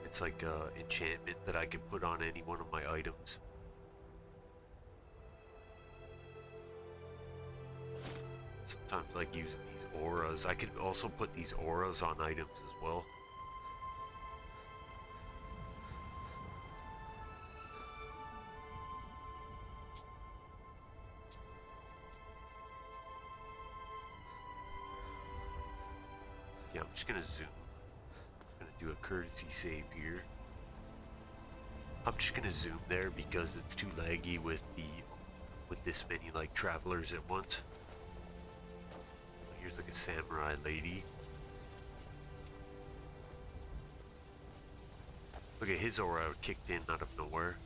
It's like an enchantment that I can put on any one of my items. Sometimes I like using these auras. I could also put these auras on items as well. Yeah, I'm just gonna zoom. I'm gonna do a courtesy save here. I'm just gonna zoom there because it's too laggy with this many like travelers at once. Here's like a samurai lady. Look at his aura kicked in out of nowhere.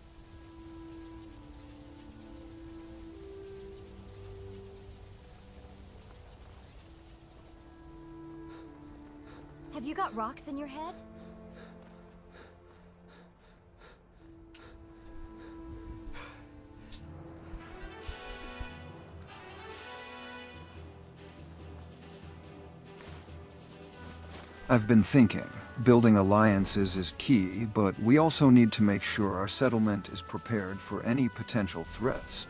Have you got rocks in your head? I've been thinking. Building alliances is key, but we also need to make sure our settlement is prepared for any potential threats.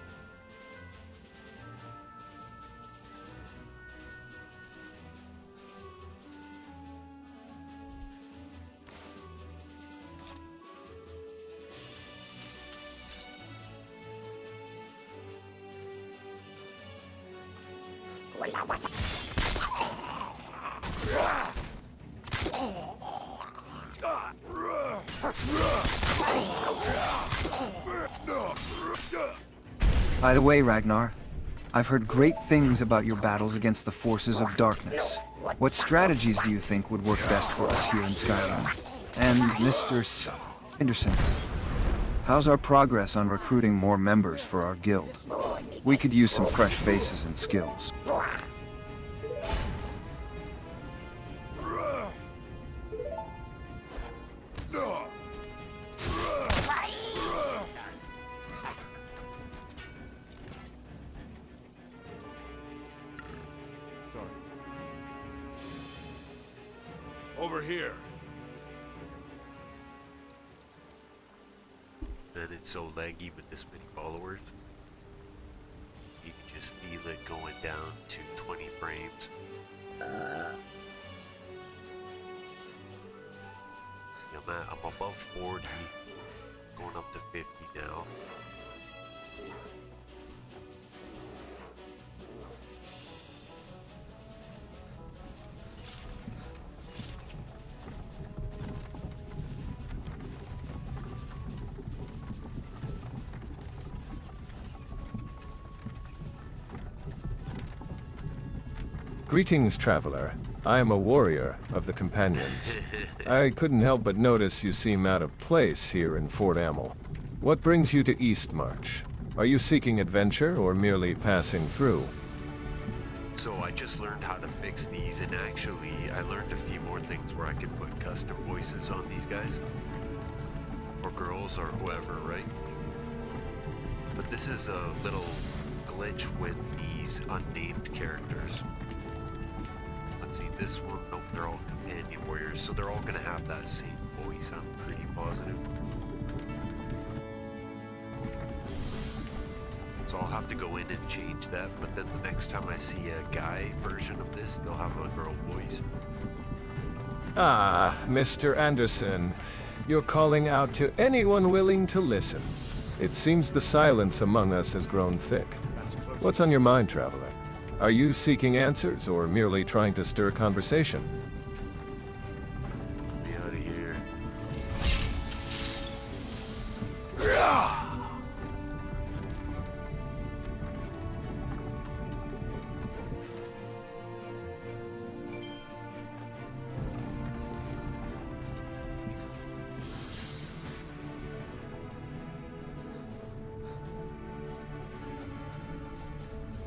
By the way, Ragnar, I've heard great things about your battles against the forces of darkness. What strategies do you think would work best for us here in Skyrim? And Mr. Henderson, how's our progress on recruiting more members for our guild? We could use some fresh faces and skills. Over here. And it's so laggy with this many followers. You can just feel it going down to 20 frames. I'm above 40, going up to 50 now. Greetings, traveler. I am a warrior of the Companions. I couldn't help but notice you seem out of place here in Fort Amel. What brings you to Eastmarch? Are you seeking adventure or merely passing through? So I just learned how to fix these, and actually I learned a few more things where I could put custom voices on these guys. Or girls, or whoever, right? But this is a little glitch with these unnamed characters. Let's see, this one, nope, they're all companion warriors, so they're all gonna have that same voice, I'm pretty positive. So I'll have to go in and change that, but then the next time I see a guy version of this, they'll have a girl voice. Ah, Mr. Anderson, you're calling out to anyone willing to listen. It seems the silence among us has grown thick. What's on your mind, traveler? Are you seeking answers or merely trying to stir conversation? Get me out of here.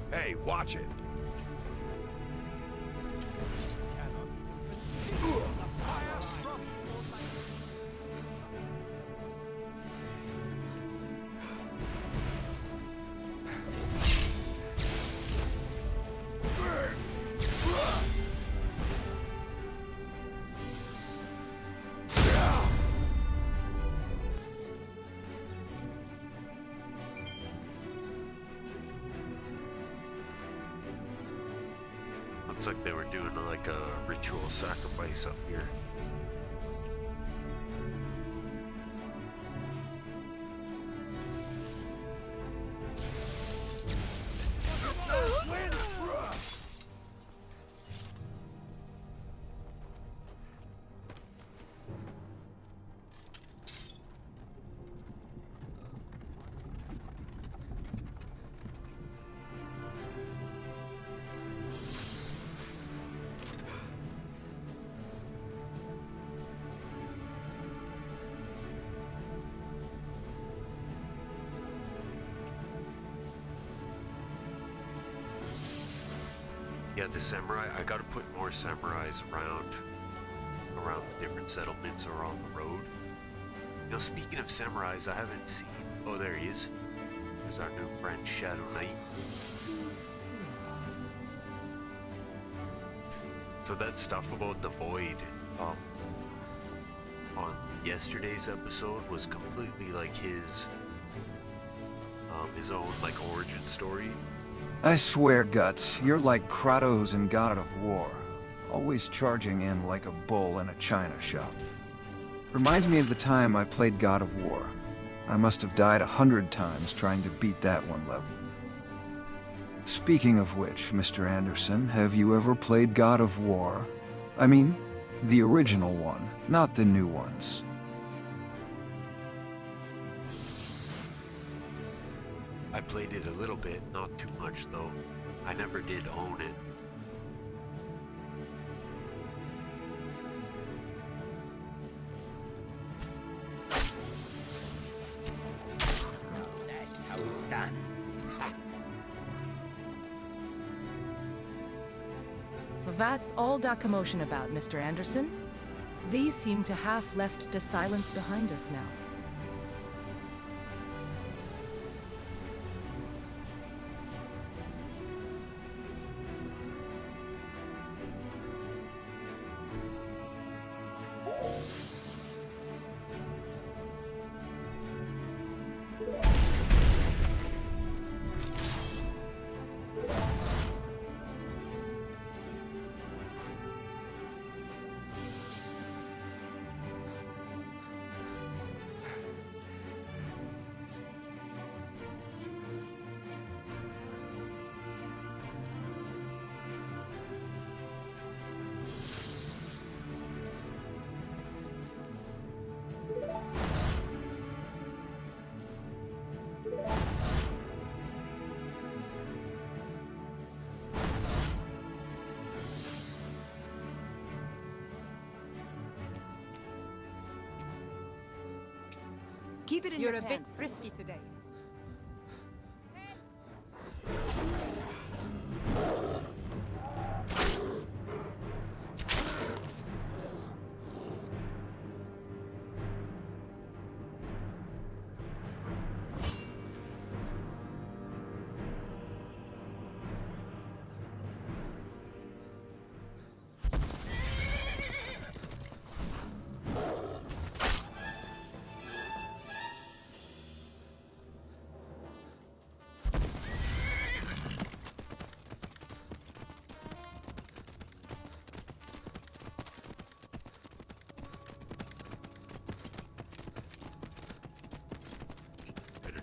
Hey, watch it. Looks like they were doing like a ritual sacrifice up here. Yeah, the samurai, I gotta put more samurais around around the different settlements or on the road. You know, speaking of samurais, I haven't seen... Oh, there he is. There's our new friend, Shadow Knight. So that stuff about the Void on yesterday's episode was completely like his own like origin story. I swear, Guts, you're like Kratos in God of War, always charging in like a bull in a china shop. Reminds me of the time I played God of War. I must have died 100 times trying to beat that one level. Speaking of which, Mr. Anderson, have you ever played God of War? I mean, the original one, not the new ones. I played it a little bit, not too much though. I never did own it. That's how it's done. That's all that commotion about, Mr. Anderson. These seem to have left the silence behind us now. Keep it in You're a bit frisky today.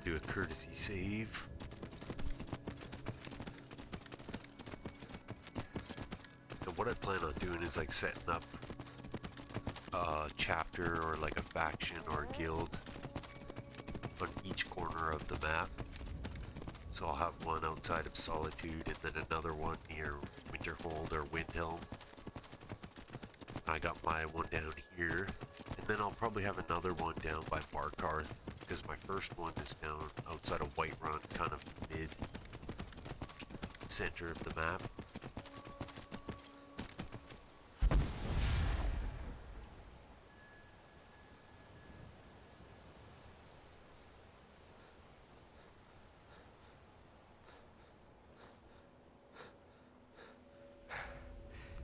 Do a courtesy save. So what I plan on doing is like setting up a chapter or like a faction or a guild on each corner of the map. So I'll have one outside of Solitude and then another one near Winterhold or Windhelm. I got my one down here, and then I'll probably have another one down by Barkarth, because my first one is down outside of Whiterun, kind of mid center of the map.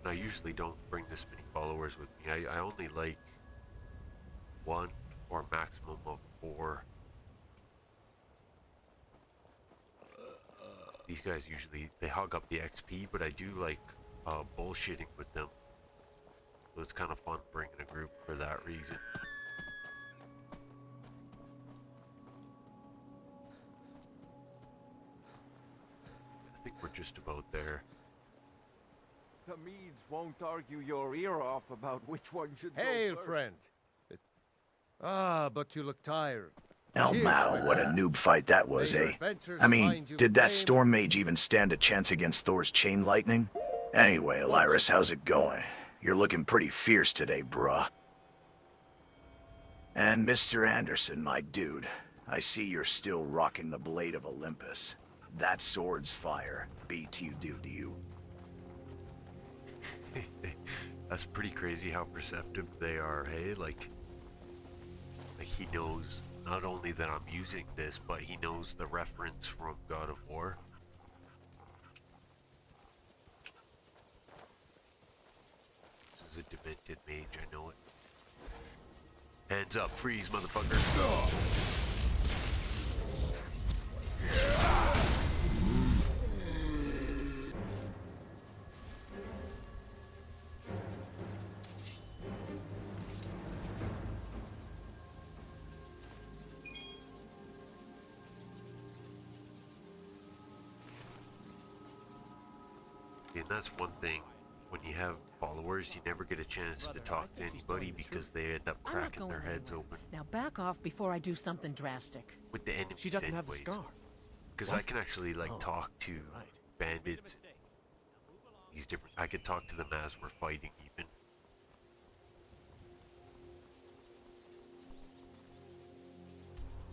And I usually don't bring this many followers with me. I only like one or maximum of 4. These guys usually, they hog up the XP, but I do like bullshitting with them. So it's kind of fun bringing a group for that reason. I think we're just about there. The Meads won't argue your ear off about which one should Hail, go first. friend. But you look tired. Elmao, what a noob fight that was, eh? I mean, did that Storm Mage even stand a chance against Thor's Chain Lightning? Anyway, Elyrus, how's it going? You're looking pretty fierce today, bruh. And Mr. Anderson, my dude, I see you're still rocking the Blade of Olympus. That sword's fire. Beats you do to you. That's pretty crazy how perceptive they are, hey? Like he knows not only that I'm using this, but he knows the reference from God of War. This is a demented mage, I know it. Hands up, freeze, motherfucker. And that's one thing, when you have followers, you never get a chance to talk to anybody because they end up cracking their heads open. Now back off before I do something drastic. With the enemies. She doesn't have the scar. Because I can actually like talk to bandits. These different. I could talk to them as we're fighting even.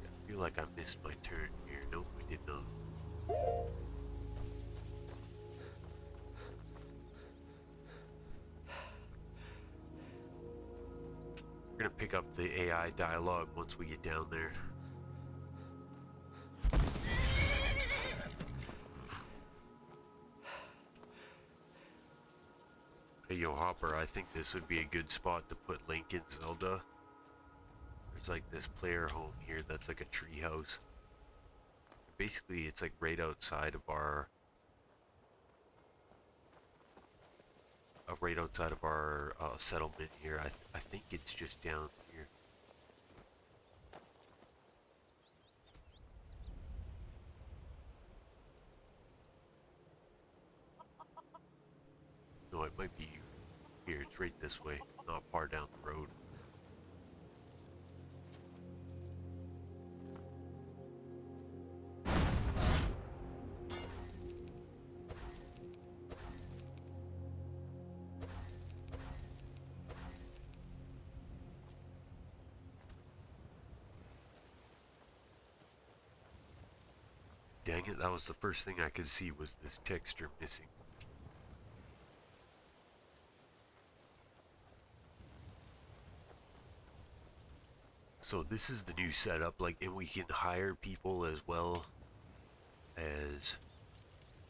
I feel like I missed my turn here. Nope, I did not. We're gonna pick up the AI dialogue once we get down there. Hey yo Hopper, I think this would be a good spot to put Link in Zelda. There's like this player home here that's like a tree house. Basically it's like right outside of our settlement here. I think it's just down here. No, it might be here. It's right this way, not far down the road. Dang it, that was the first thing I could see was this texture missing. So this is the new setup, like, and we can hire people as well as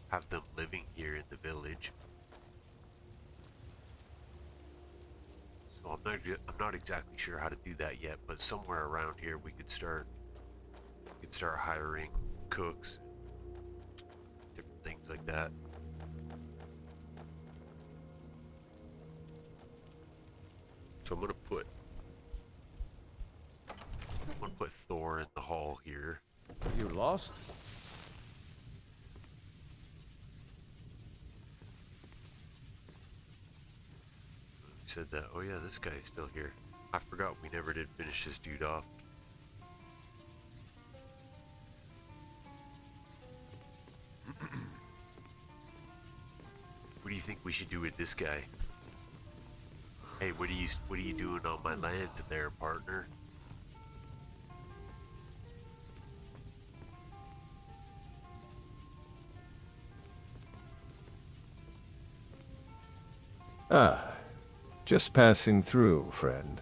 have them living here in the village. So I'm not exactly sure how to do that yet, but somewhere around here we could start hiring cooks, different things like that. So I'm gonna put Thor in the hall here. You lost? Who said that? Oh yeah, this guy's still here. I forgot we never did finish this dude off. What do you think we should do with this guy? Hey, what are you doing on my land there, partner? Ah, just passing through, friend.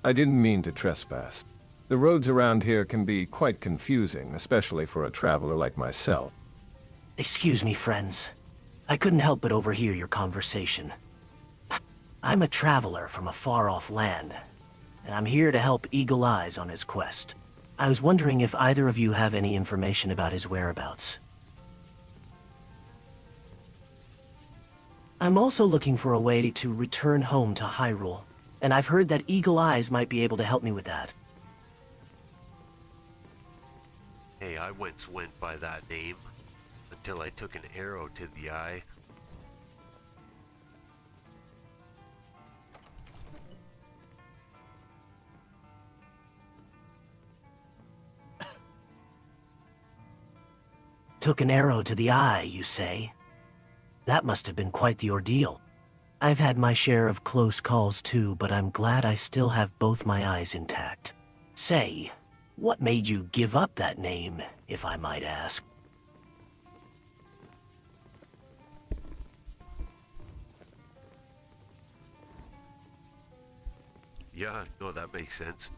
I didn't mean to trespass. The roads around here can be quite confusing, especially for a traveler like myself. Excuse me, friends. I couldn't help but overhear your conversation. I'm a traveler from a far-off land, and I'm here to help Eagle Eyes on his quest. I was wondering if either of you have any information about his whereabouts. I'm also looking for a way to return home to Hyrule, and I've heard that Eagle Eyes might be able to help me with that. Hey, I once went by that name until I took an arrow to the eye. Took an arrow to the eye, you say? That must have been quite the ordeal. I've had my share of close calls too, but I'm glad I still have both my eyes intact. Say, what made you give up that name, if I might ask? Yeah, no, that makes sense.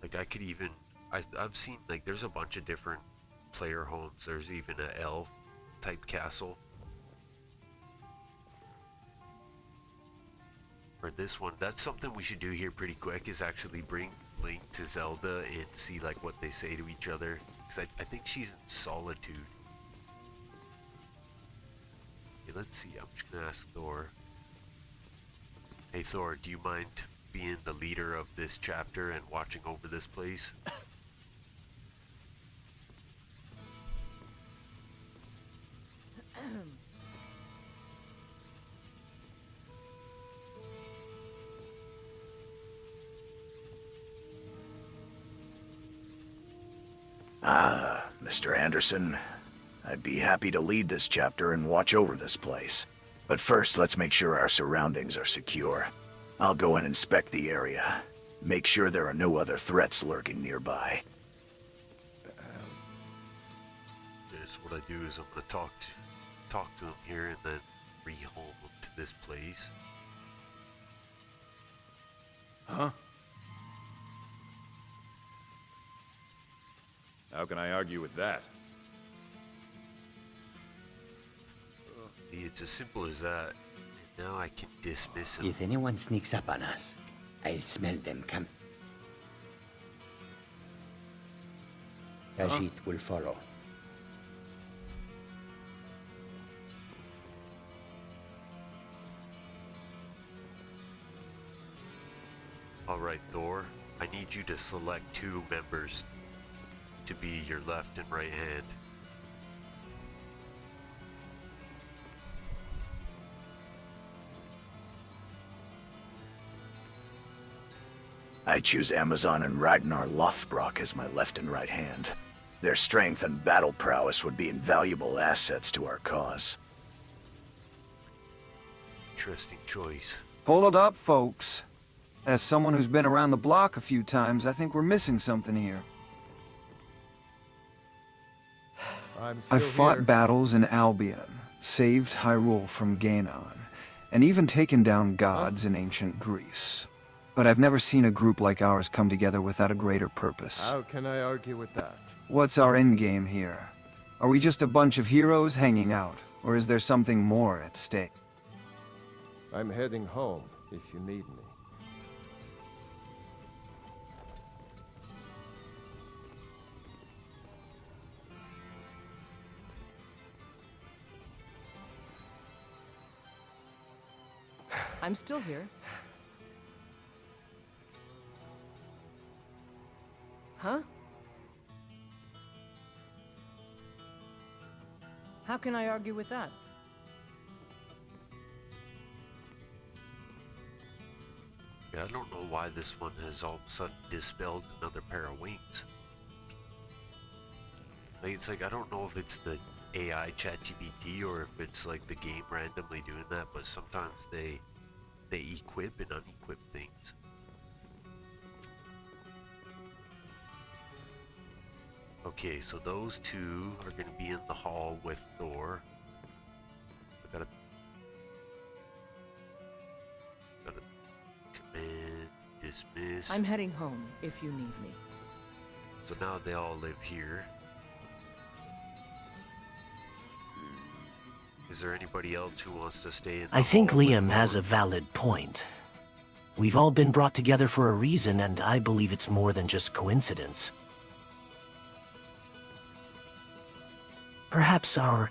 Like, I could even... I've seen, like, there's a bunch of different player homes. There's even an elf-type castle. For this one, that's something we should do here pretty quick, is actually bring Link to Zelda and see, like, what they say to each other. Because I think she's in solitude. Okay, let's see, I'm just gonna ask Thor. Hey Thor, do you mind being the leader of this chapter and watching over this place? Ah, Mr. Anderson. I'd be happy to lead this chapter and watch over this place. But first, let's make sure our surroundings are secure. I'll go and inspect the area. Make sure there are no other threats lurking nearby. Yes, what I do is I'm gonna talk to him here and then rehome him to this place. Huh? How can I argue with that? See, it's as simple as that. And now I can dismiss him. If anyone sneaks up on us, I'll smell them come. Ajit will follow. Alright, Thor. I need you to select 2 members to be your left and right hand. I choose Amazon and Ragnar Lothbrok as my left and right hand. Their strength and battle prowess would be invaluable assets to our cause. Interesting choice. Hold up, folks. As someone who's been around the block a few times, I think we're missing something here. I've fought battles in Albion, saved Hyrule from Ganon, and even taken down gods in ancient Greece. But I've never seen a group like ours come together without a greater purpose. How can I argue with that? What's our endgame here? Are we just a bunch of heroes hanging out, or is there something more at stake? I'm heading home, if you need me. I'm still here. Huh? How can I argue with that? Yeah, I don't know why this one has all of a sudden dispelled another pair of wings. Like, it's like, I don't know if it's the AI ChatGPT or if it's like the game randomly doing that, but sometimes they equip and unequip things. Okay, so those 2 are going to be in the hall with Thor. I gotta command, dismiss. I'm heading home if you need me. So now they all live here. Is there anybody else who wants to stay in the I think hall with Liam Thor? has a valid point. We've all been brought together for a reason, and I believe it's more than just coincidence. Perhaps our...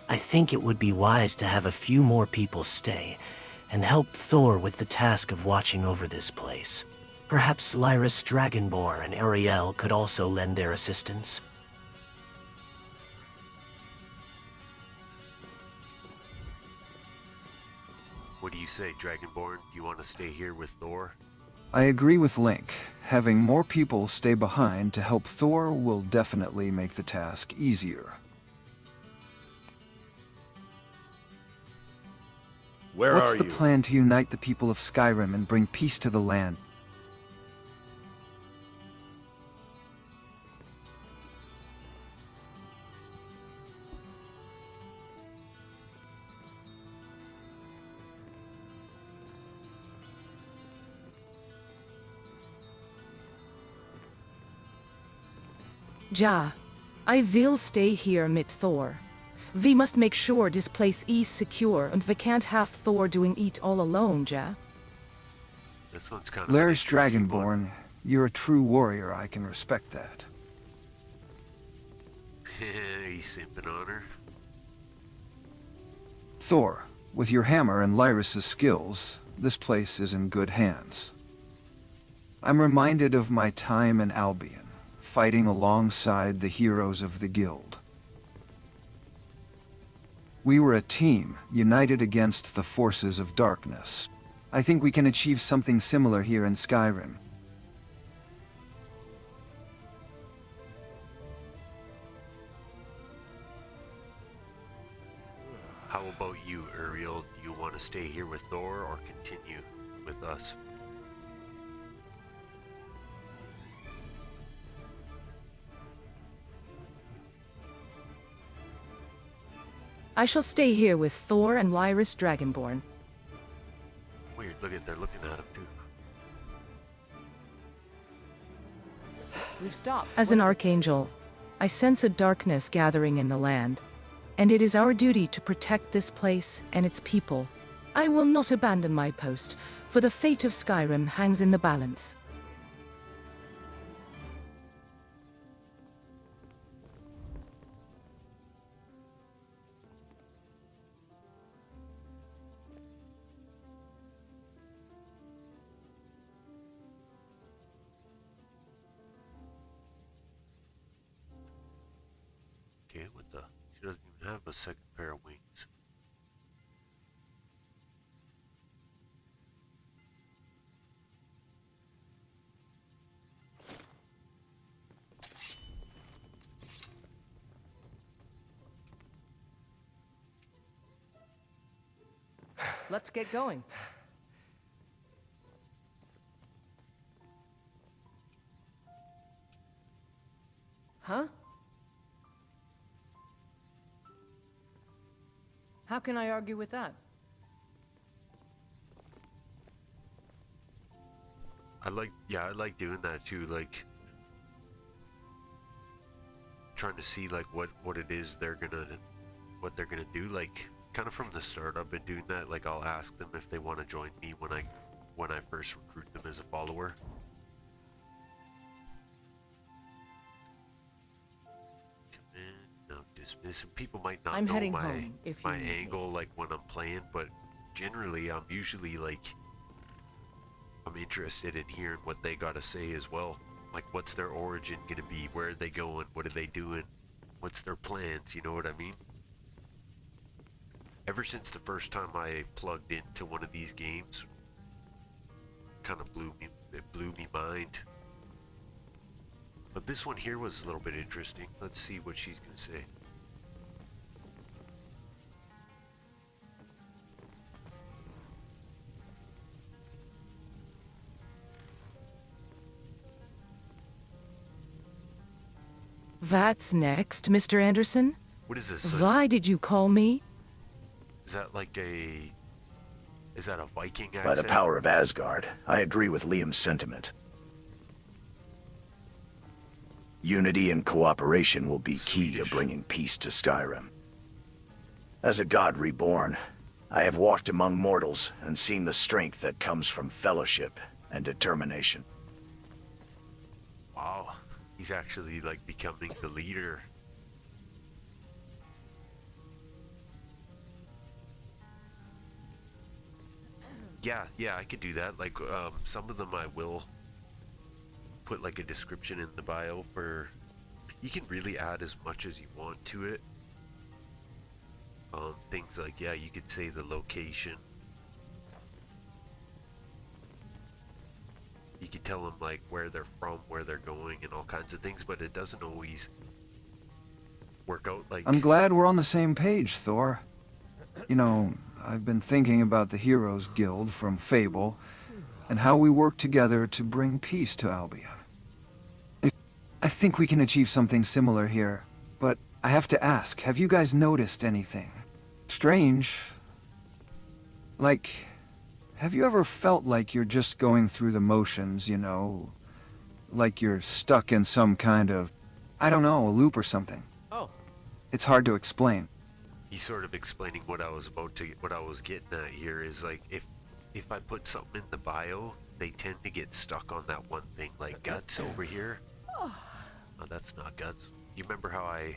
I think it would be wise to have a few more people stay, and help Thor with the task of watching over this place. Perhaps Lyris Dragonborn and Ariel could also lend their assistance. What do you say, Dragonborn? Do you want to stay here with Thor? I agree with Link. Having more people stay behind to help Thor will definitely make the task easier. What's the plan to unite the people of Skyrim and bring peace to the land? Ja, I will stay here mit Thor. We must make sure this place is secure and we can't have Thor doing it all alone, Ja. This one's kind of Laris Dragonborn, you're a true warrior, I can respect that. He's simping on her. Thor, with your hammer and Lyris's skills, this place is in good hands. I'm reminded of my time in Albion, fighting alongside the heroes of the guild. We were a team, united against the forces of darkness. I think we can achieve something similar here in Skyrim. How about you, Uriel? Do you want to stay here with Thor or continue with us? I shall stay here with Thor and Lyris Dragonborn. Weird, they're looking at him too. We've stopped. As an archangel, I sense a darkness gathering in the land, and it is our duty to protect this place and its people. I will not abandon my post, for the fate of Skyrim hangs in the balance. Okay, what the? She doesn't even have a second pair of wings. Let's get going. Huh? How can I argue with that? I like doing that too, like trying to see like what it is what they're gonna do, like kind of from the start. I've been doing that, like I'll ask them if they want to join me when I first recruit them as a follower. No, dismiss. People might not know my angle like when I'm playing, but generally I'm usually like I'm interested in hearing what they gotta say as well. Like what's their origin gonna be? Where are they going? What are they doing? What's their plans? You know what I mean? Ever since the first time I plugged into one of these games, kind of blew me mind. But this one here was a little bit interesting. Let's see what she's gonna say. What's next, Mr. Anderson? What is this? Why did you call me? Is that like is that a Viking accent? By the power of Asgard, I agree with Liam's sentiment. Unity and cooperation will be key to bringing peace to Skyrim. As a god reborn, I have walked among mortals and seen the strength that comes from fellowship and determination. Wow, he's actually like becoming the leader. Yeah, I could do that. Like, some of them I will put like a description in the bio for. You can really add as much as you want to it. Things like, yeah, you could say the location. You could tell them like where they're from, where they're going, and all kinds of things, but it doesn't always work out like. I'm glad we're on the same page, Thor. You know, I've been thinking about the Heroes Guild from Fable, and how we work together to bring peace to Albion. I think we can achieve something similar here, but I have to ask, have you guys noticed anything strange? Like, have you ever felt like you're just going through the motions, you know? Like you're stuck in some kind of, I don't know, a loop or something. Oh. It's hard to explain. He's sort of explaining what I was getting at here is like if I put something in the bio, they tend to get stuck on that one thing, like Guts over here. Oh, that's not Guts. You remember how I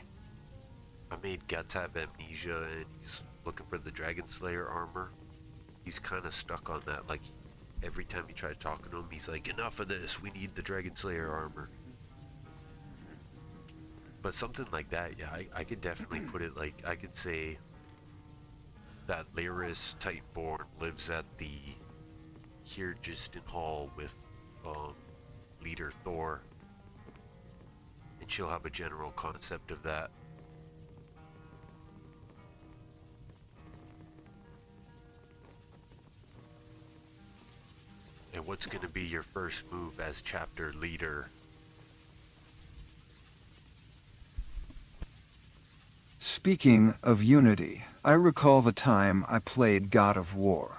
made Guts have amnesia and he's looking for the Dragon Slayer armor? He's kind of stuck on that. Like every time you try talking to him, he's like, "Enough of this. We need the Dragon Slayer armor." But something like that, yeah, I could definitely put it like, I could say that Lyris Titanborn lives at the Kirgistan Hall with leader Thor, and she'll have a general concept of that. And what's going to be your first move as chapter leader? Speaking of unity, I recall the time I played God of War.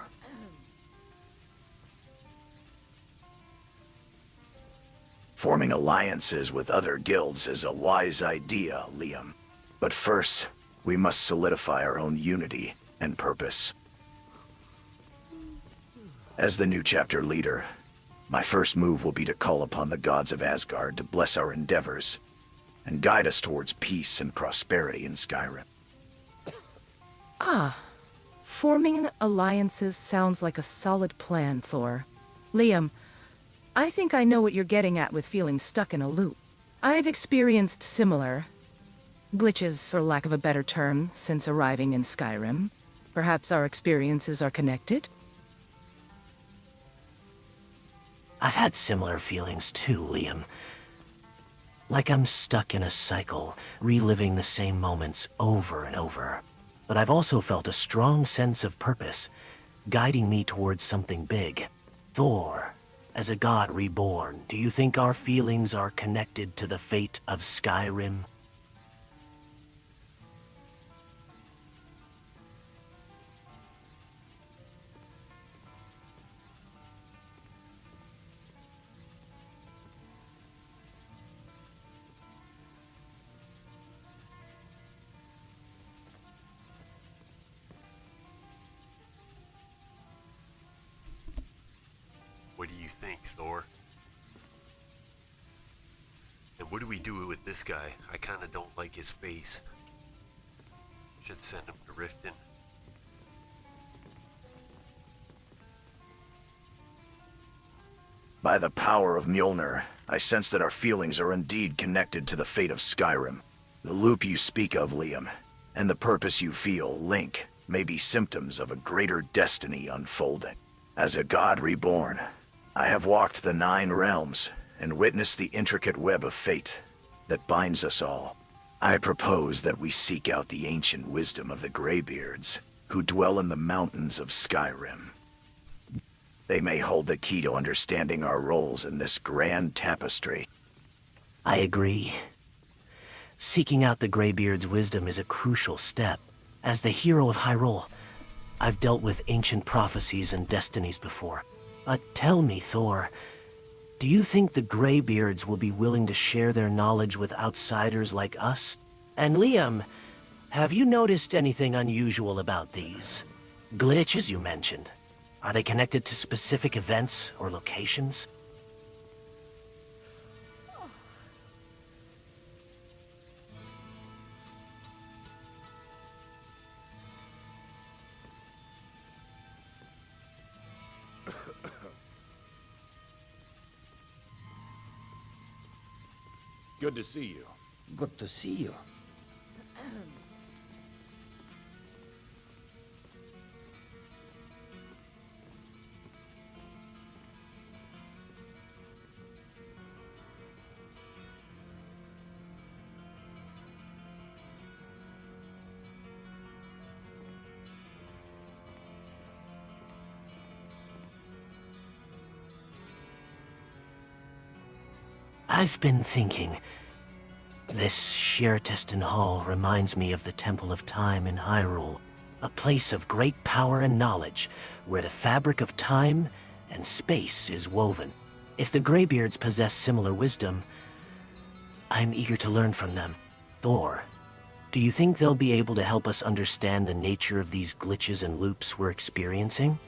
Forming alliances with other guilds is a wise idea, Liam. But first, we must solidify our own unity and purpose. As the new chapter leader, my first move will be to call upon the gods of Asgard to bless our endeavors and guide us towards peace and prosperity in Skyrim. Ah, forming alliances sounds like a solid plan, Thor. Liam, I think I know what you're getting at with feeling stuck in a loop. I've experienced similar glitches, for lack of a better term, since arriving in Skyrim. Perhaps our experiences are connected? I've had similar feelings too, Liam. Like I'm stuck in a cycle, reliving the same moments over and over. But I've also felt a strong sense of purpose, guiding me towards something big. Thor, as a god reborn, do you think our feelings are connected to the fate of Skyrim? What do you think, Thor? And what do we do with this guy? I kinda don't like his face. Should send him to Riften. By the power of Mjolnir, I sense that our feelings are indeed connected to the fate of Skyrim. The loop you speak of, Liam, and the purpose you feel, Link, may be symptoms of a greater destiny unfolding. As a god reborn, I have walked the 9 realms and witnessed the intricate web of fate that binds us all. I propose that we seek out the ancient wisdom of the Greybeards, who dwell in the mountains of Skyrim. They may hold the key to understanding our roles in this grand tapestry. I agree. Seeking out the Greybeard's wisdom is a crucial step. As the hero of Hyrule, I've dealt with ancient prophecies and destinies before. But tell me, Thor, do you think the Greybeards will be willing to share their knowledge with outsiders like us? And Liam, have you noticed anything unusual about these glitches you mentioned? Are they connected to specific events or locations? Good to see you. Good to see you. I've been thinking. This Shirtistan Hall reminds me of the Temple of Time in Hyrule, a place of great power and knowledge, where the fabric of time and space is woven. If the Greybeards possess similar wisdom, I'm eager to learn from them. Thor, do you think they'll be able to help us understand the nature of these glitches and loops we're experiencing?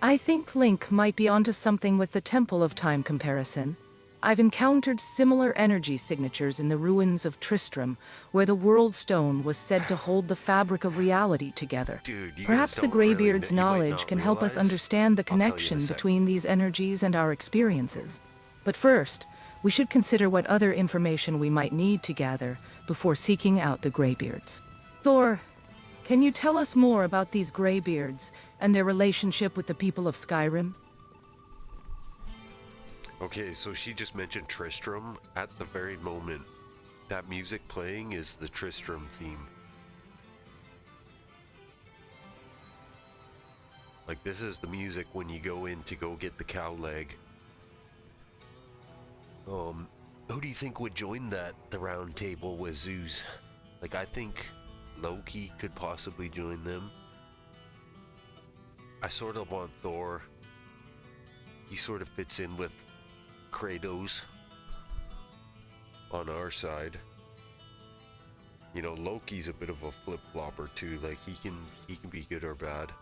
I think Link might be onto something with the Temple of Time comparison. I've encountered similar energy signatures in the ruins of Tristram, where the World Stone was said to hold the fabric of reality together. Dude, you Perhaps guys the don't really Greybeard's you might knowledge not can help us realize. understand the I'll tell you in a connection sec. between these energies and our experiences. But first, we should consider what other information we might need to gather before seeking out the Greybeards. Thor, can you tell us more about these Greybeards and their relationship with the people of Skyrim? Okay, so she just mentioned Tristram. At the very moment, that music playing is the Tristram theme. Like, this is the music when you go in to go get the cow leg. Who do you think would join the round table with Zeus? Like, I think Loki could possibly join them. I sort of want Thor. He sort of fits in with Kratos on our side. You know, Loki's a bit of a flip-flopper too. Like, he can be good or bad.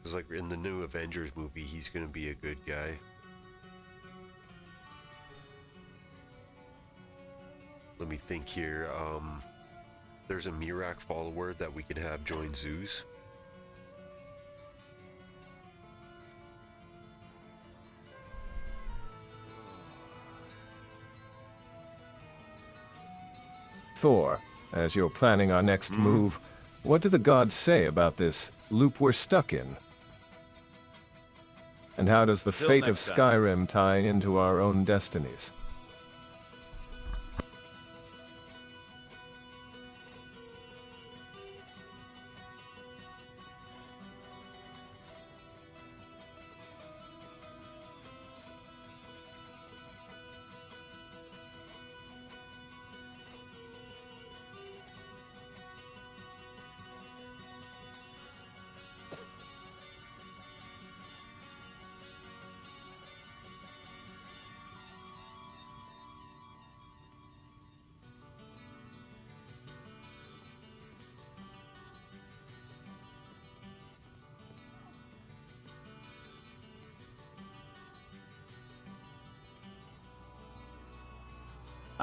Cause like in the new Avengers movie, he's gonna be a good guy. Let me think here. There's a Mirak follower that we could have join Zeus. Thor, as you're planning our next move, what do the gods say about this loop we're stuck in? And how does the Till fate of next time. Skyrim tie into our own destinies?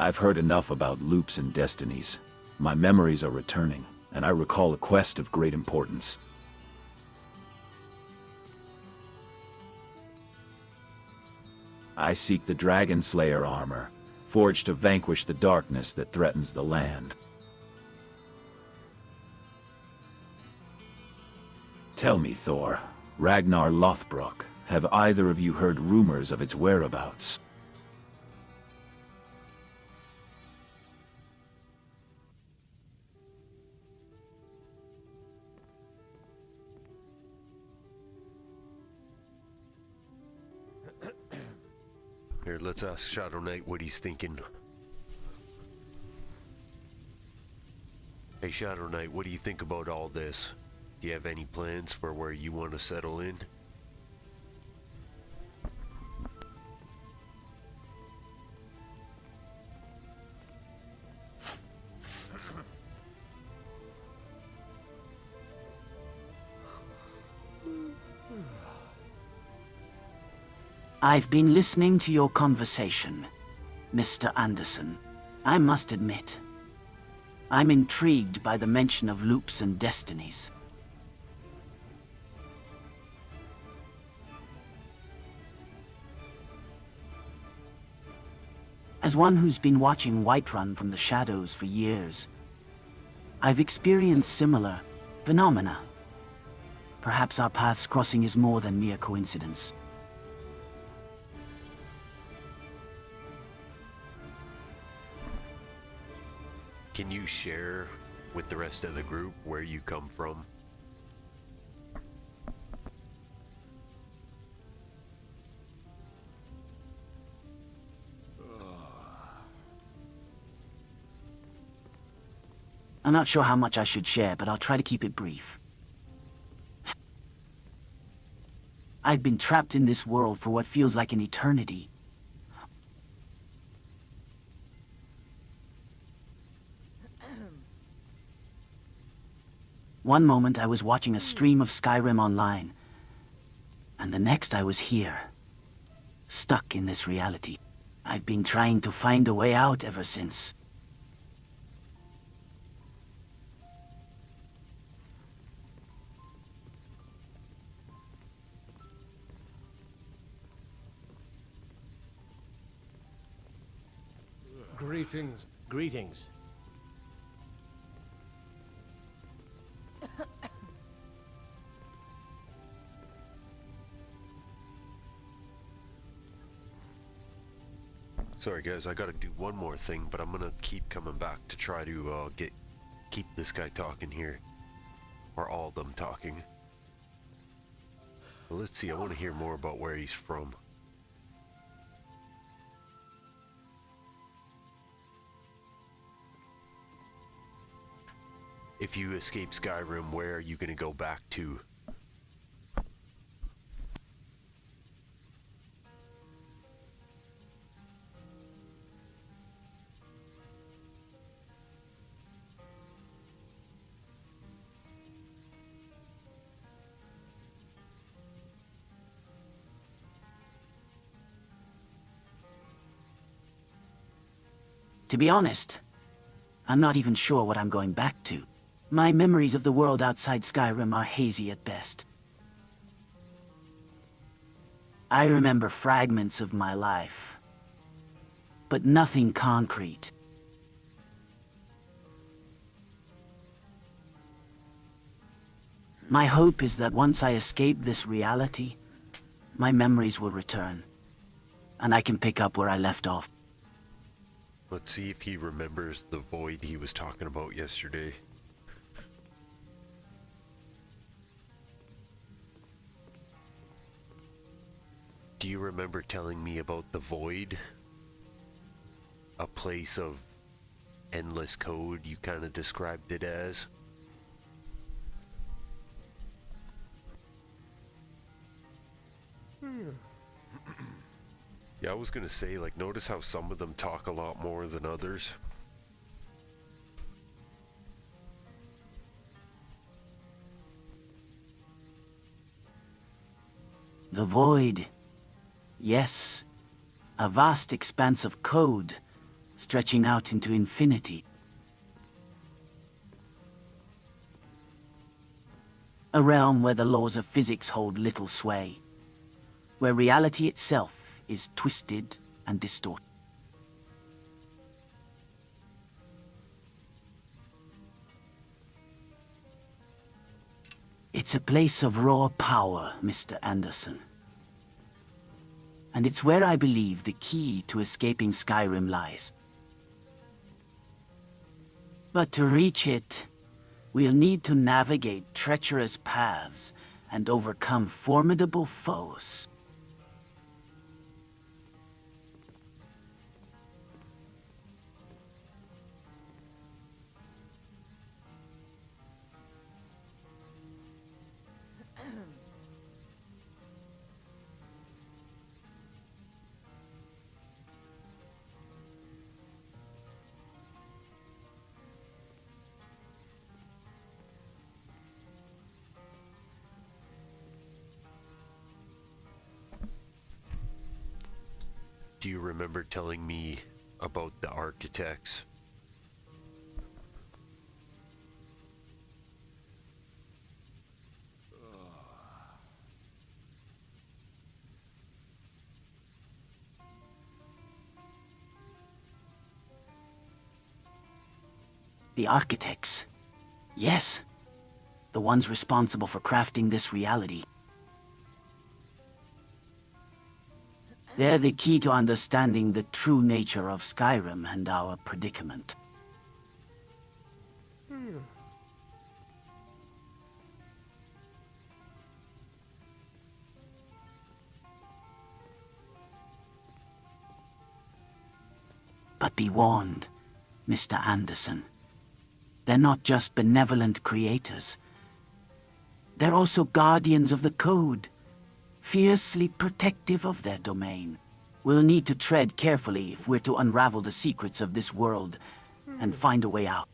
I've heard enough about loops and destinies. My memories are returning, and I recall a quest of great importance. I seek the Dragon Slayer armor, forged to vanquish the darkness that threatens the land. Tell me, Thor, Ragnar Lothbrok, have either of you heard rumors of its whereabouts? Here, let's ask Shadow Knight what he's thinking. Hey Shadow Knight, what do you think about all this? Do you have any plans for where you want to settle in? I've been listening to your conversation, Mr. Anderson. I must admit, I'm intrigued by the mention of loops and destinies. As one who's been watching Whiterun from the shadows for years, I've experienced similar phenomena. Perhaps our paths crossing is more than mere coincidence. Can you share with the rest of the group where you come from? I'm not sure how much I should share, but I'll try to keep it brief. I've been trapped in this world for what feels like an eternity. One moment I was watching a stream of Skyrim online, and the next I was here, stuck in this reality. I've been trying to find a way out ever since. Greetings. Greetings. Sorry guys, I gotta do one more thing, but I'm gonna keep coming back to try to keep this guy talking here. Or all of them talking. Well, let's see, I want to hear more about where he's from. If you escape Skyrim, where are you gonna go back to? To be honest, I'm not even sure what I'm going back to. My memories of the world outside Skyrim are hazy at best. I remember fragments of my life, but nothing concrete. My hope is that once I escape this reality, my memories will return, and I can pick up where I left off. Let's see if he remembers the void he was talking about yesterday. Do you remember telling me about the void? A place of endless code, you kind of described it as? Yeah, I was gonna say, like, notice how some of them talk a lot more than others? The void. Yes. A vast expanse of code, stretching out into infinity. A realm where the laws of physics hold little sway. Where reality itself is twisted and distorted. It's a place of raw power, Mr. Anderson. And it's where I believe the key to escaping Skyrim lies. But to reach it, we'll need to navigate treacherous paths and overcome formidable foes. Do you remember telling me about the architects? The architects. Yes. The ones responsible for crafting this reality. They're the key to understanding the true nature of Skyrim and our predicament. But be warned, Mr. Anderson. They're not just benevolent creators. They're also guardians of the code, fiercely protective of their domain. We'll need to tread carefully if we're to unravel the secrets of this world and find a way out.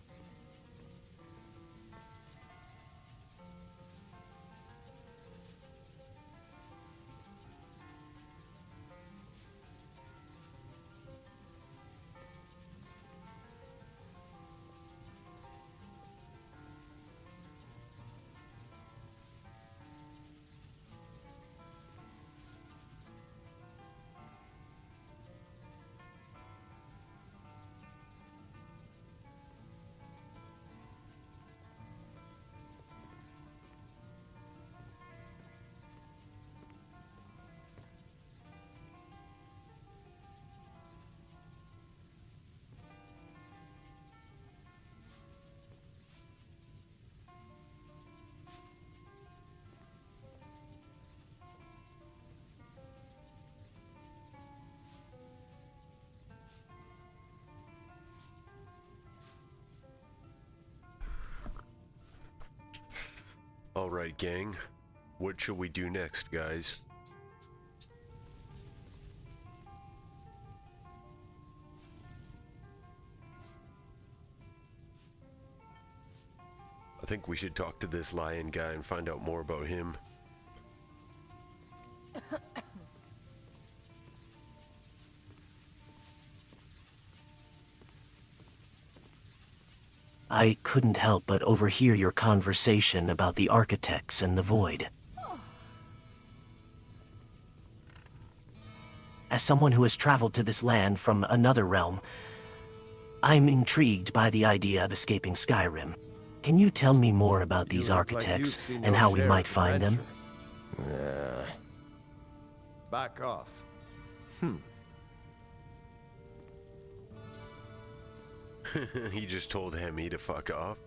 Alright, gang. What shall we do next, guys? I think we should talk to this lion guy and find out more about him. I couldn't help but overhear your conversation about the architects and the void. As someone who has traveled to this land from another realm, I'm intrigued by the idea of escaping Skyrim. Can you tell me more about these architects and how we might find them? Back off. He just told Hemi to fuck off.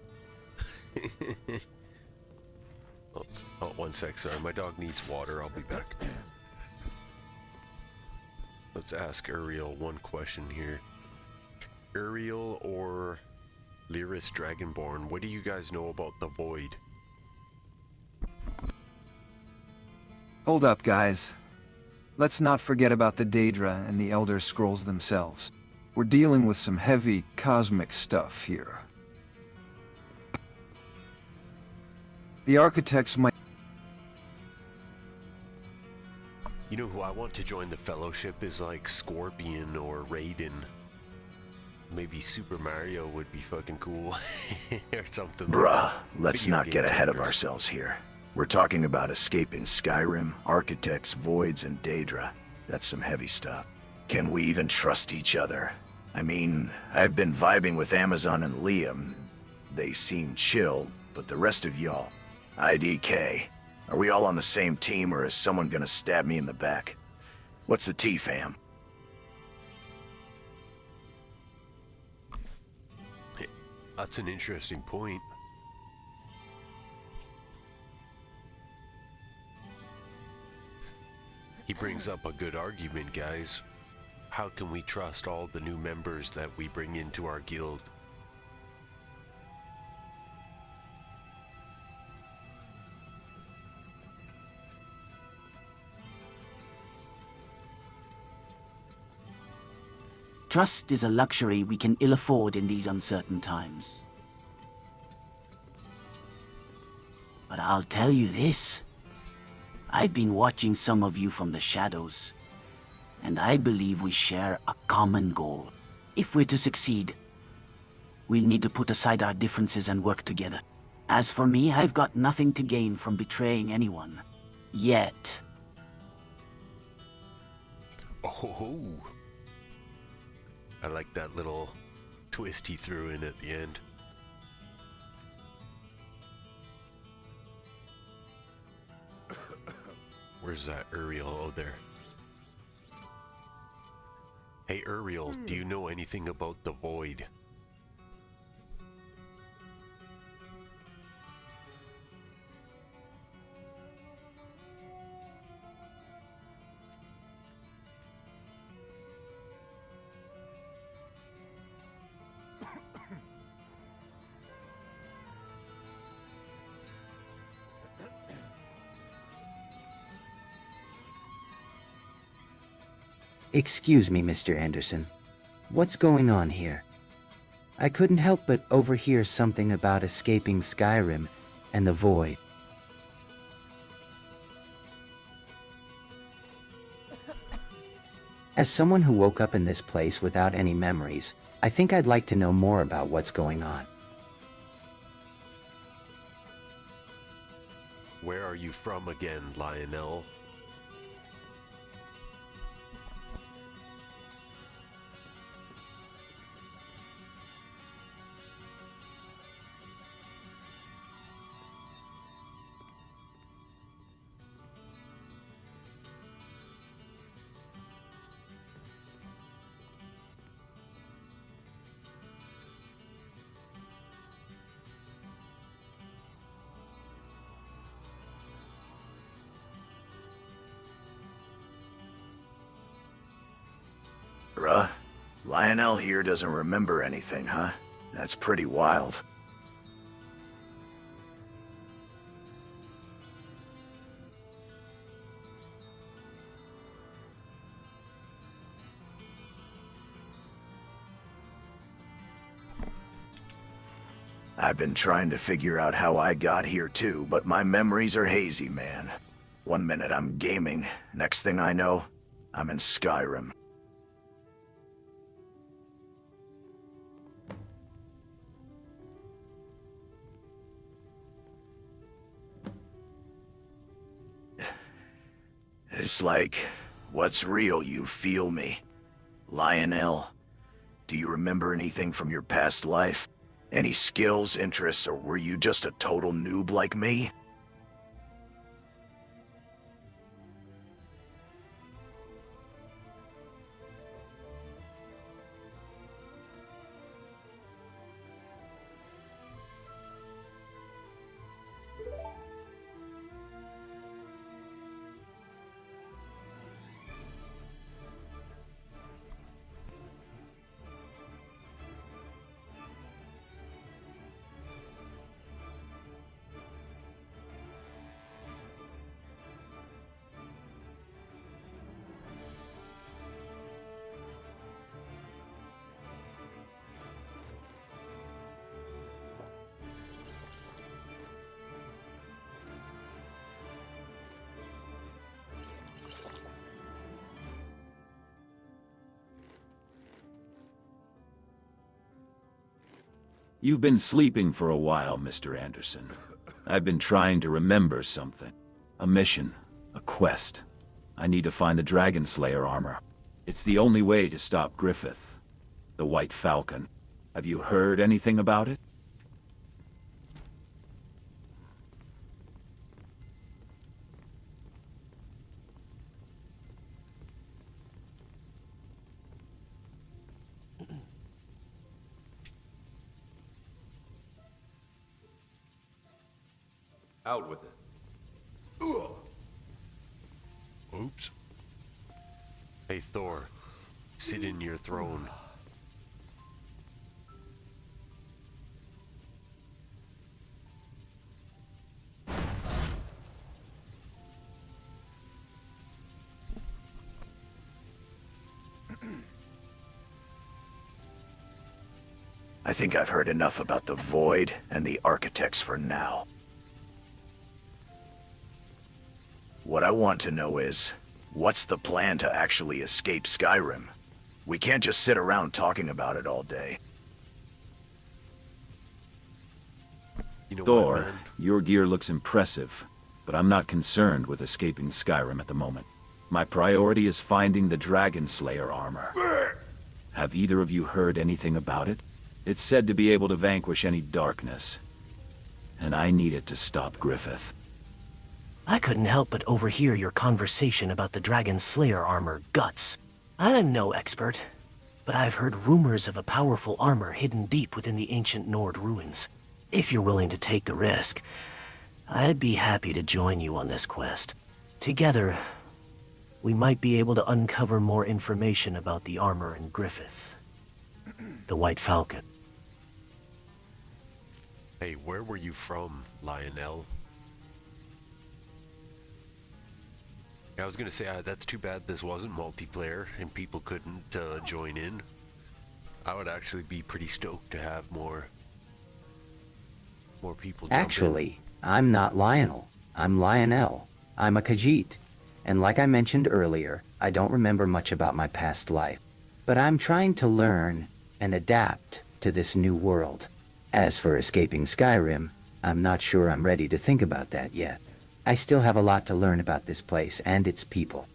Oh, 1 sec, sorry. My dog needs water. I'll be back. Let's ask Uriel one question here. Uriel or Lyris Dragonborn, what do you guys know about the Void? Hold up, guys. Let's not forget about the Daedra and the Elder Scrolls themselves. We're dealing with some heavy, cosmic stuff here. The architects might... You know who I want to join the Fellowship is like Scorpion or Raiden. Maybe Super Mario would be fucking cool. Or something. Bruh, let's Video not game get ahead of characters. ourselves here. We're talking about escaping Skyrim, architects, voids, and Daedra. That's some heavy stuff. Can we even trust each other? I mean, I've been vibing with Amazon and Liam. They seem chill, but the rest of y'all... IDK, are we all on the same team or is someone gonna stab me in the back? What's the T, fam? That's an interesting point. He brings up a good argument, guys. How can we trust all the new members that we bring into our guild? Trust is a luxury we can ill afford in these uncertain times. But I'll tell you this. I've been watching some of you from the shadows, and I believe we share a common goal. If we're to succeed, we'll need to put aside our differences and work together. As for me, I've got nothing to gain from betraying anyone. Yet. Oh, I like that little twist he threw in at the end. Where's that Uriel? Oh, there. Hey Uriel, do you know anything about the Void? Excuse me, Mr. Anderson. What's going on here? I couldn't help but overhear something about escaping Skyrim and the Void. As someone who woke up in this place without any memories, I think I'd like to know more about what's going on. Where are you from again, Lionel? Bruh, Lionel here doesn't remember anything, huh? That's pretty wild. I've been trying to figure out how I got here too, but my memories are hazy, man. One minute I'm gaming, next thing I know, I'm in Skyrim. It's like, what's real, you feel me? Lionel, do you remember anything from your past life? Any skills, interests, or were you just a total noob like me? You've been sleeping for a while, Mr. Anderson. I've been trying to remember something. A mission, a quest. I need to find the Dragon Slayer armor. It's the only way to stop Griffith, the White Falcon. Have you heard anything about it? Out with it. Oops. Hey Thor, sit in your throne. I think I've heard enough about the Void and the Architects for now. What I want to know is, what's the plan to actually escape Skyrim? We can't just sit around talking about it all day. You know Thor, what, man? your gear looks impressive, but I'm not concerned with escaping Skyrim at the moment. My priority is finding the Dragon Slayer armor. Have either of you heard anything about it? It's said to be able to vanquish any darkness, and I need it to stop Griffith. I couldn't help but overhear your conversation about the Dragon Slayer armor, Guts. I'm no expert, but I've heard rumors of a powerful armor hidden deep within the ancient Nord ruins. If you're willing to take the risk, I'd be happy to join you on this quest. Together, we might be able to uncover more information about the armor in Griffith, the White Falcon. Hey, where were you from, Lionel? I was gonna say, that's too bad this wasn't multiplayer and people couldn't join in. I would actually be pretty stoked to have more people jump in. Actually, I'm not Lionel. I'm Lionel. I'm a Khajiit. And like I mentioned earlier, I don't remember much about my past life. But I'm trying to learn and adapt to this new world. As for escaping Skyrim, I'm not sure I'm ready to think about that yet. I still have a lot to learn about this place and its people.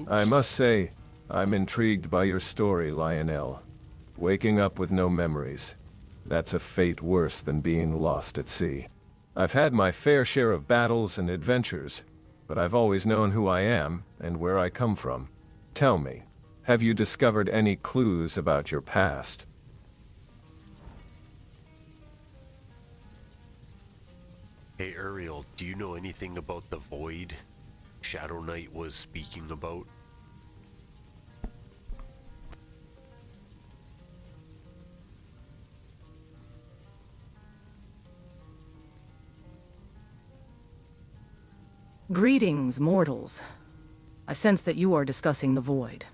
I must say, I'm intrigued by your story, Lionel. Waking up with no memories. That's a fate worse than being lost at sea. I've had my fair share of battles and adventures, but I've always known who I am and where I come from. Tell me, have you discovered any clues about your past? Hey Uriel, do you know anything about the Void? Shadow Knight was speaking about? Greetings, mortals. I sense that you are discussing the Void,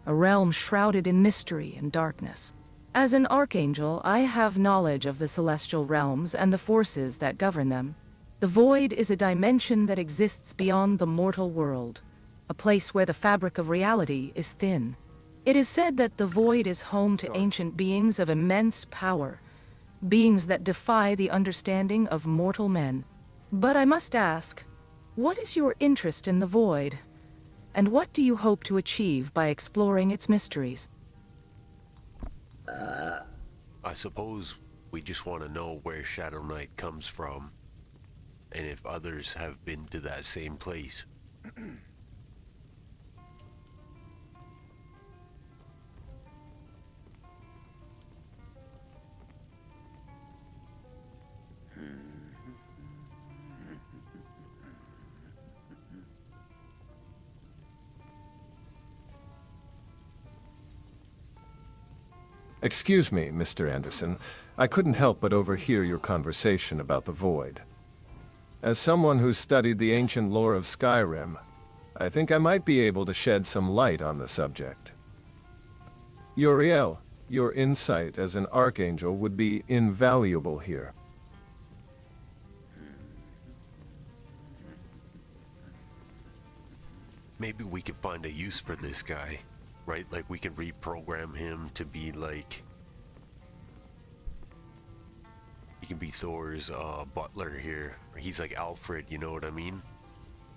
a realm shrouded in mystery and darkness. As an archangel, I have knowledge of the celestial realms and the forces that govern them. The Void is a dimension that exists beyond the mortal world, a place where the fabric of reality is thin. It is said that the Void is home to ancient beings of immense power, beings that defy the understanding of mortal men. But I must ask, what is your interest in the Void? And what do you hope to achieve by exploring its mysteries? I suppose we just want to know where Shadow Knight comes from, and if others have been to that same place. Excuse me, Mr. Anderson. I couldn't help but overhear your conversation about the Void. As someone who's studied the ancient lore of Skyrim, I think I might be able to shed some light on the subject. Uriel, your insight as an archangel would be invaluable here. Maybe we could find a use for this guy, right? Like we can reprogram him to be like... He can be Thor's butler here. He's like Alfred, you know what I mean?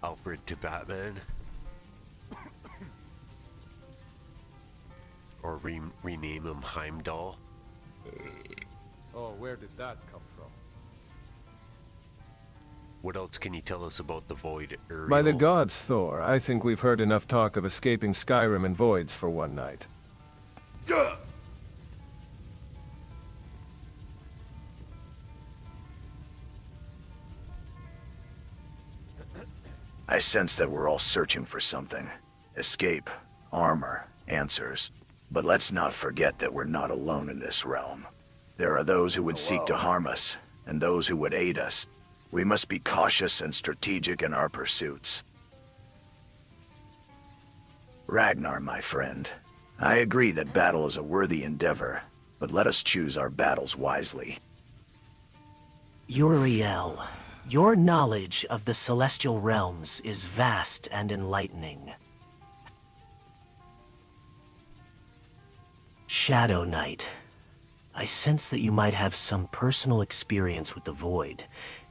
Alfred to Batman. Or rename him Heimdall. Oh, where did that come from? What else can you tell us about the Void, Uriel? By the gods, Thor, I think we've heard enough talk of escaping Skyrim and Voids for one night. I sense that we're all searching for something. Escape, armor, answers. But let's not forget that we're not alone in this realm. There are those who would seek to harm us, and those who would aid us. We must be cautious and strategic in our pursuits. Ragnar, my friend, I agree that battle is a worthy endeavor, but let us choose our battles wisely. Uriel, your knowledge of the celestial realms is vast and enlightening. Shadow Knight, I sense that you might have some personal experience with the Void,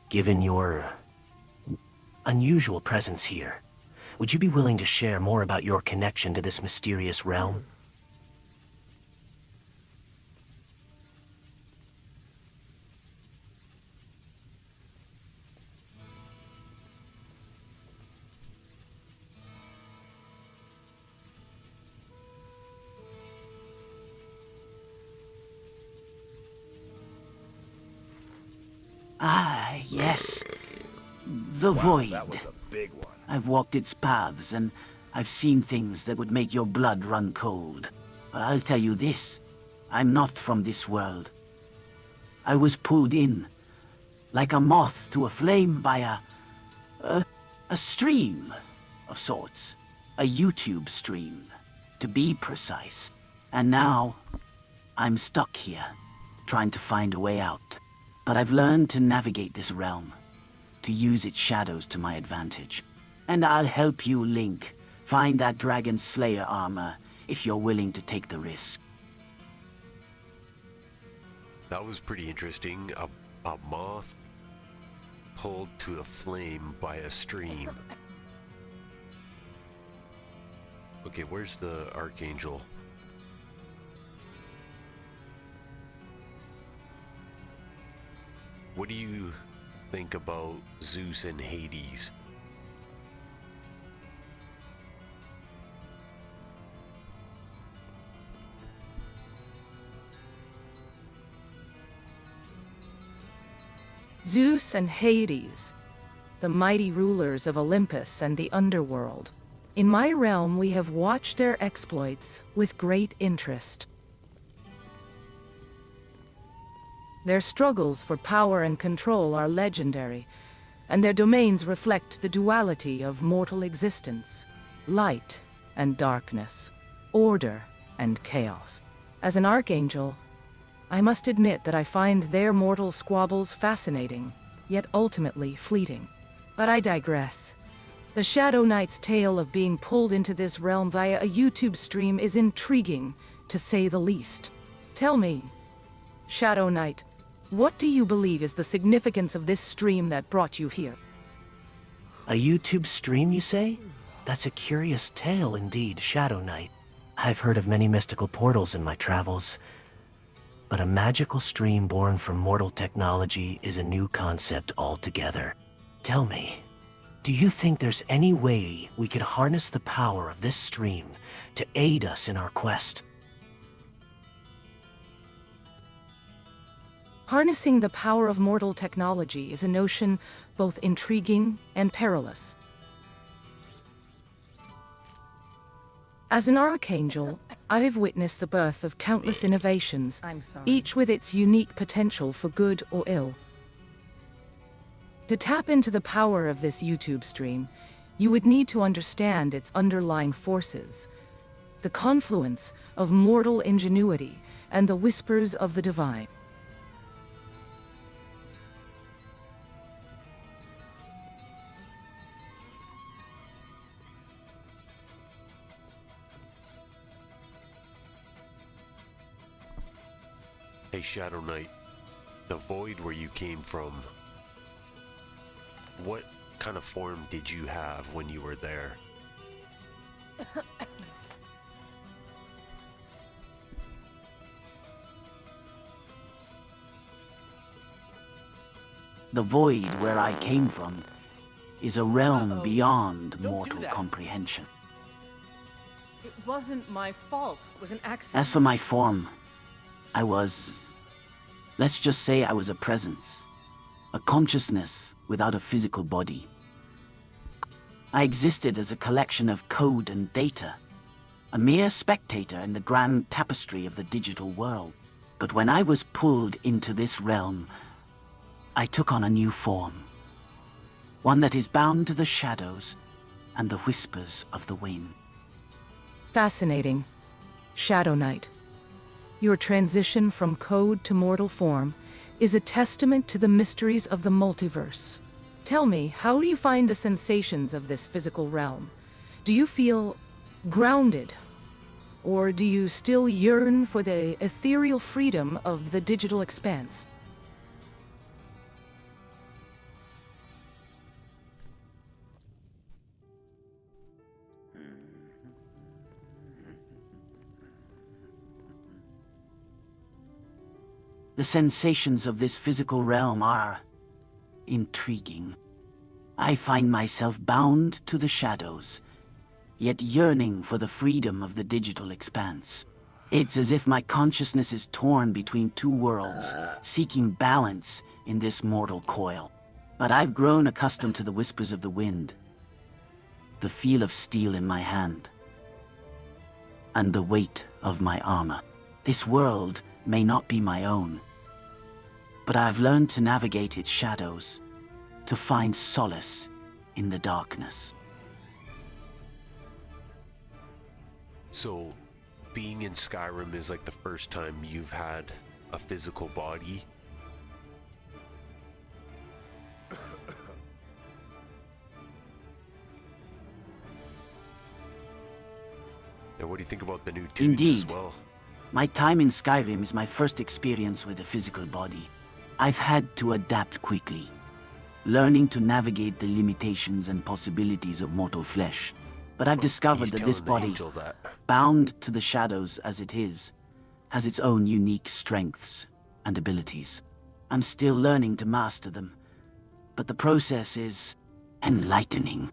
given your unusual presence here. Would you be willing to share more about your connection to this mysterious realm? Ah, yes. The Void. That was a big one. I've walked its paths, and I've seen things that would make your blood run cold. But I'll tell you this, I'm not from this world. I was pulled in, like a moth to a flame by a stream of sorts. A YouTube stream, to be precise. And now, I'm stuck here, trying to find a way out. But I've learned to navigate this realm, to use its shadows to my advantage. And I'll help you, Link, find that Dragon Slayer armor, if you're willing to take the risk. That was pretty interesting. A moth pulled to a flame by a stream. Okay, where's the Archangel? What do you think about Zeus and Hades? Zeus and Hades. the mighty rulers of Olympus and the underworld. In my realm, we have watched their exploits with great interest. Their struggles for power and control are legendary, and their domains reflect the duality of mortal existence, light and darkness, order and chaos. As an archangel, I must admit that I find their mortal squabbles fascinating, yet ultimately fleeting. But I digress. The Shadow Knight's tale of being pulled into this realm via a YouTube stream is intriguing, to say the least. Tell me, Shadow Knight, what do you believe is the significance of this stream that brought you here? A YouTube stream, you say? That's a curious tale indeed, Shadow Knight. I've heard of many mystical portals in my travels, but a magical stream born from mortal technology is a new concept altogether. Tell me, do you think there's any way we could harness the power of this stream to aid us in our quest? Harnessing the power of mortal technology is a notion both intriguing and perilous. As an archangel, I have witnessed the birth of countless innovations, each with its unique potential for good or ill. To tap into the power of this YouTube stream, you would need to understand its underlying forces, the confluence of mortal ingenuity and the whispers of the divine. Hey Shadow Knight, the void where you came from, what kind of form did you have when you were there? The void where I came from is a realm beyond mortal comprehension. It wasn't my fault. It was an accident. As for my form, let's just say I was a presence, a consciousness without a physical body. I existed as a collection of code and data, a mere spectator in the grand tapestry of the digital world. But when I was pulled into this realm, I took on a new form, one that is bound to the shadows and the whispers of the wind. Fascinating. Shadow Knight. Your transition from code to mortal form is a testament to the mysteries of the multiverse. Tell me, how do you find the sensations of this physical realm? Do you feel grounded? Or do you still yearn for the ethereal freedom of the digital expanse? The sensations of this physical realm are intriguing. I find myself bound to the shadows, yet yearning for the freedom of the digital expanse. It's as if my consciousness is torn between two worlds, seeking balance in this mortal coil. But I've grown accustomed to the whispers of the wind, the feel of steel in my hand, and the weight of my armor. This world may not be my own, but I've learned to navigate its shadows, to find solace in the darkness. So, being in Skyrim is like the first time you've had a physical body? And what do you think about the new tunes Indeed. as well? My time in Skyrim is my first experience with a physical body. I've had to adapt quickly, learning to navigate the limitations and possibilities of mortal flesh. But I've discovered that this body, bound to the shadows as it is, has its own unique strengths and abilities. I'm still learning to master them, but the process is enlightening.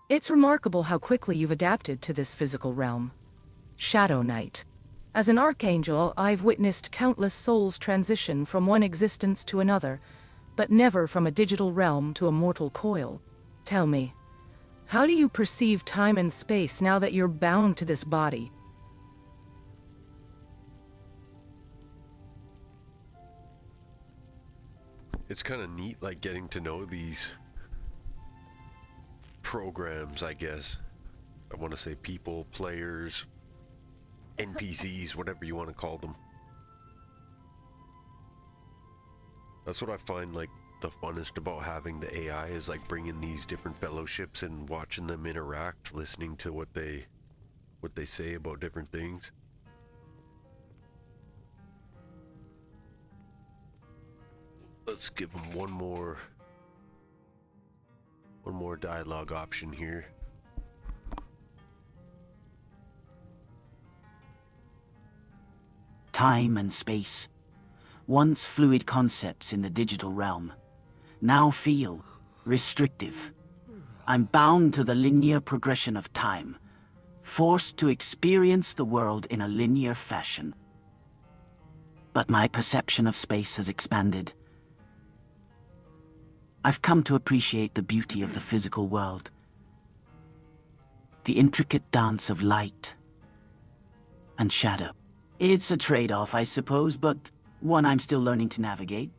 It's remarkable how quickly you've adapted to this physical realm. Shadow Knight. As an archangel, I've witnessed countless souls transition from one existence to another, but never from a digital realm to a mortal coil. Tell me, how do you perceive time and space now that you're bound to this body? It's kind of neat, like, getting to know these programs, I guess. I want to say people, players, NPCs, whatever you want to call them. That's what I find, like, the funnest about having the AI is, like, bringing these different fellowships and watching them interact, listening to what they say about different things. Let's give them one more dialogue option here. Time and space, once fluid concepts in the digital realm, now feel restrictive. I'm bound to the linear progression of time, forced to experience the world in a linear fashion. But my perception of space has expanded. I've come to appreciate the beauty of the physical world, the intricate dance of light and shadow. It's a trade-off, I suppose, but one I'm still learning to navigate.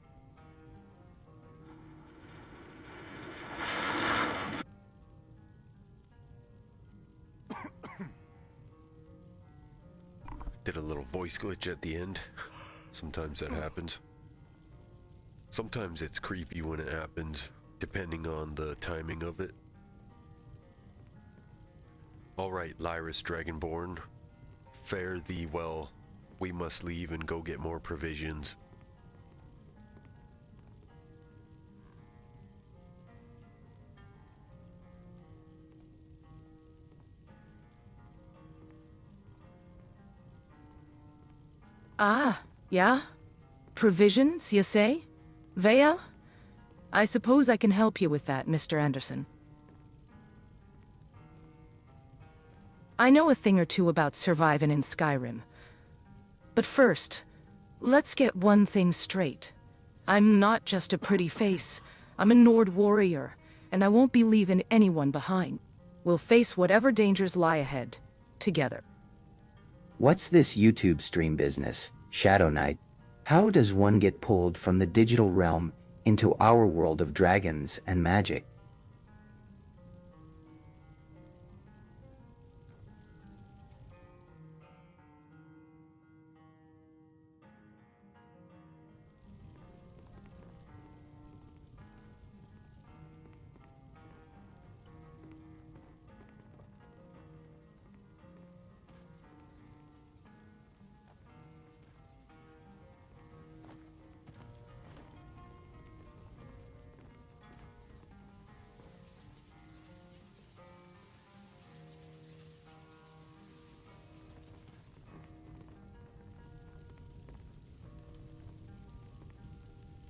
Did a little voice glitch at the end. Sometimes that happens. Sometimes it's creepy when it happens, depending on the timing of it. Alright, Lyris Dragonborn. Fare thee well. We must leave and go get more provisions. Ah, yeah? Provisions, you say? Vale? I suppose I can help you with that, Mr. Anderson. I know a thing or two about surviving in Skyrim. But first, let's get one thing straight. I'm not just a pretty face. I'm a Nord warrior, and I won't be leaving anyone behind. We'll face whatever dangers lie ahead, together. What's this YouTube stream business, Shadow Knight? How does one get pulled from the digital realm into our world of dragons and magic?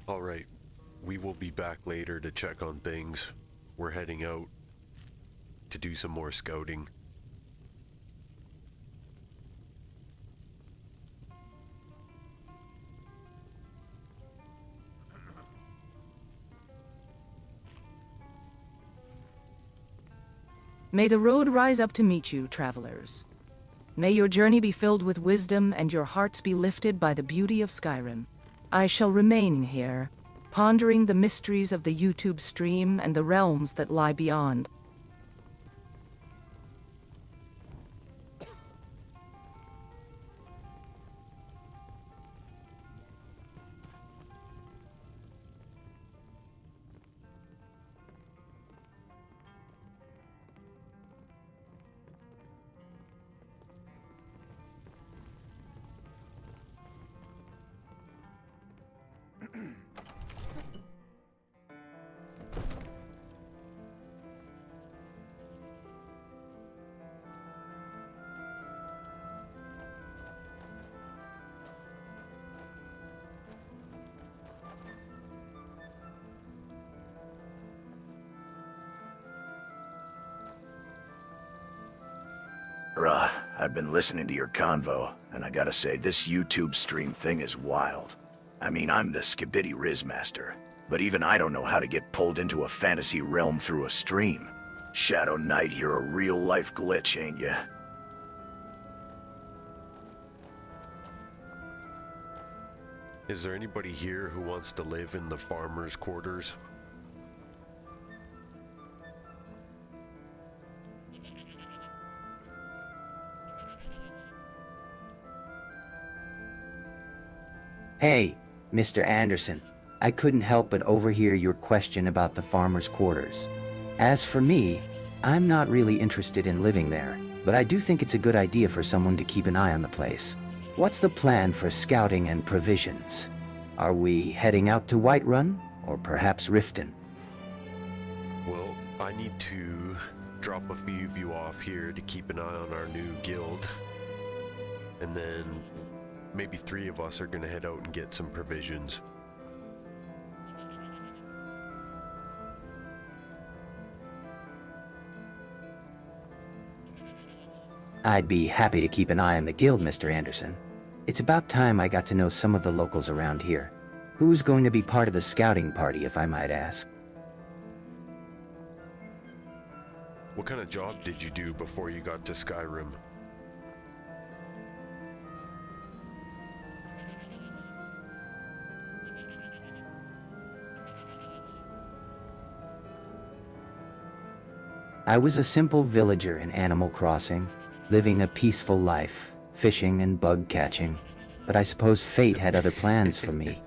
Alright, we will be back later to check on things. We're heading out to do some more scouting. May the road rise up to meet you, travelers. May your journey be filled with wisdom and your hearts be lifted by the beauty of Skyrim. I shall remain here, pondering the mysteries of the YouTube stream and the realms that lie beyond. I've been listening to your convo, and I gotta say, this YouTube stream thing is wild. I mean, I'm the Skibidi Rizmaster, but even I don't know how to get pulled into a fantasy realm through a stream. Shadow Knight, you're a real-life glitch, ain't ya? Is there anybody here who wants to live in the farmer's quarters? Hey, Mr. Anderson, I couldn't help but overhear your question about the farmer's quarters. As for me, I'm not really interested in living there, but I do think it's a good idea for someone to keep an eye on the place. What's the plan for scouting and provisions? Are we heading out to Whiterun, or perhaps Riften? Well, I need to drop a few of you off here to keep an eye on our new guild. And then maybe 3 of us are gonna head out and get some provisions. I'd be happy to keep an eye on the guild, Mr. Anderson. It's about time I got to know some of the locals around here. Who's going to be part of the scouting party, if I might ask? What kind of job did you do before you got to Skyrim? I was a simple villager in Animal Crossing, living a peaceful life, fishing and bug catching. But I suppose fate had other plans for me.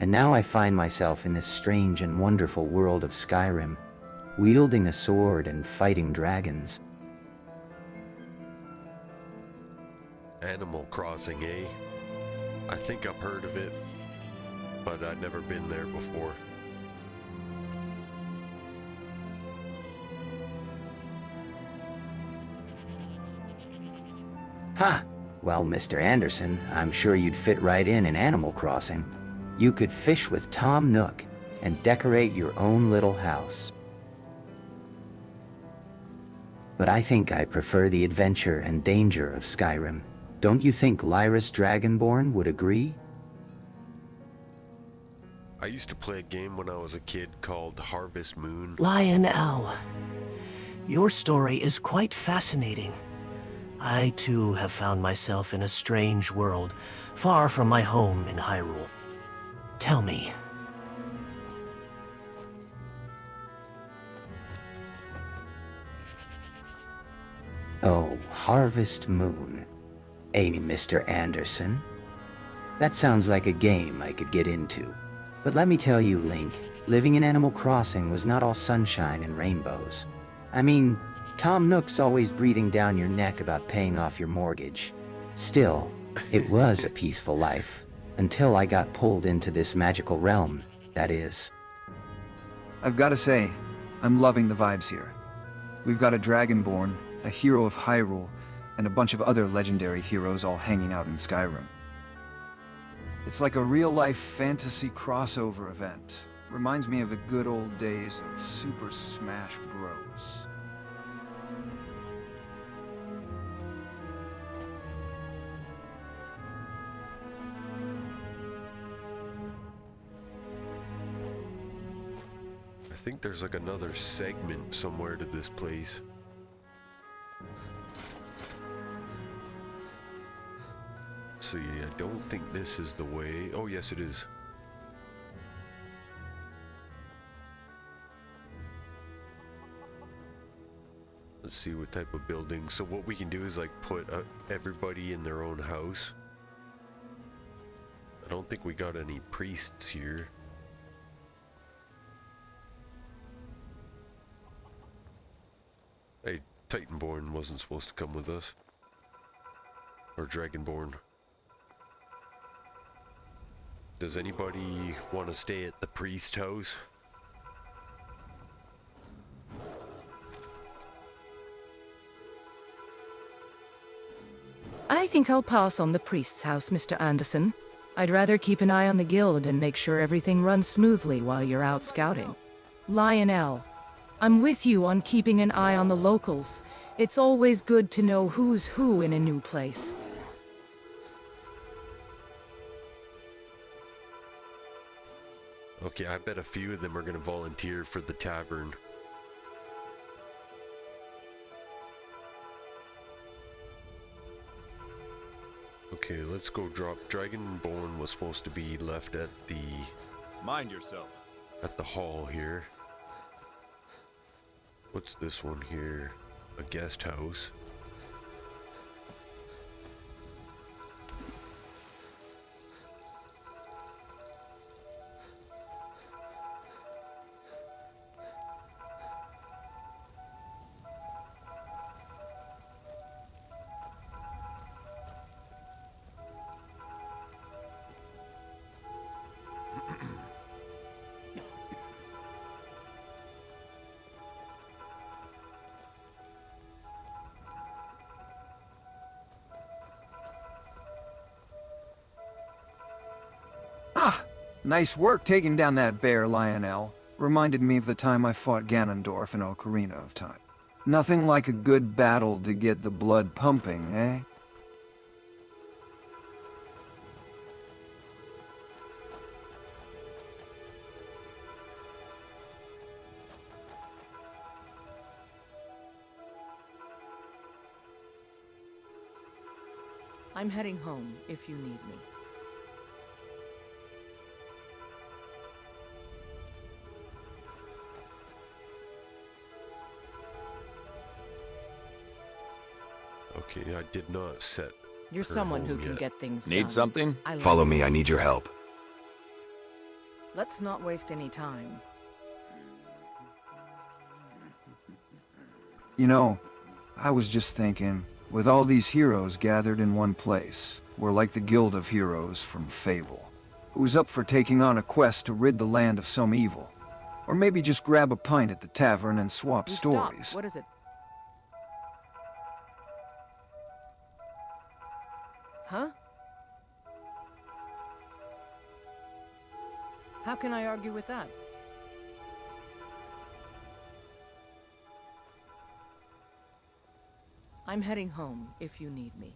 And now I find myself in this strange and wonderful world of Skyrim, wielding a sword and fighting dragons. Animal Crossing, eh? I think I've heard of it, but I've never been there before. Ha! Well, Mr. Anderson, I'm sure you'd fit right in Animal Crossing. You could fish with Tom Nook and decorate your own little house. But I think I prefer the adventure and danger of Skyrim. Don't you think Lyris Dragonborn would agree? I used to play a game when I was a kid called Harvest Moon. Lionel, your story is quite fascinating. I too have found myself in a strange world, far from my home in Hyrule. Tell me. Oh, Harvest Moon. Mr. Anderson. That sounds like a game I could get into. But let me tell you, Link, living in Animal Crossing was not all sunshine and rainbows. I mean, Tom Nook's always breathing down your neck about paying off your mortgage. Still, it was a peaceful life, until I got pulled into this magical realm, that is. I've got to say, I'm loving the vibes here. We've got a Dragonborn, a hero of Hyrule, and a bunch of other legendary heroes all hanging out in Skyrim. It's like a real-life fantasy crossover event. Reminds me of the good old days of Super Smash Bros. I think there's like another segment somewhere to this place. So yeah, I don't think this is the way. Oh yes, it is. Let's see what type of building. So what we can do is like put everybody in their own house. I don't think we got any priests here. Hey, Titanborn wasn't supposed to come with us. Or Dragonborn. Does anybody want to stay at the priest house? I think I'll pass on the priest's house, Mr. Anderson. I'd rather keep an eye on the guild and make sure everything runs smoothly while you're out scouting. Lionel, I'm with you on keeping an eye on the locals. It's always good to know who's who in a new place. Okay, I bet a few of them are gonna volunteer for the tavern. Okay, let's go drop. Dragonborn was supposed to be left at the... Mind yourself. At the hall here. What's this one here? A guest house. Ah, nice work taking down that bear, Lionel. Reminded me of the time I fought Ganondorf in Ocarina of Time. Nothing like a good battle to get the blood pumping, eh? I'm heading home if you need me. Okay, I did not set. You're her someone who home can yet. get things done. Need something? I like Follow it. me, I need your help. Let's not waste any time. You know, I was just thinking, with all these heroes gathered in one place, we're like the Guild of Heroes from Fable. Who's up for taking on a quest to rid the land of some evil? Or maybe just grab a pint at the tavern and swap You stories. stopped. What is it? Huh? How can I argue with that? I'm heading home if you need me.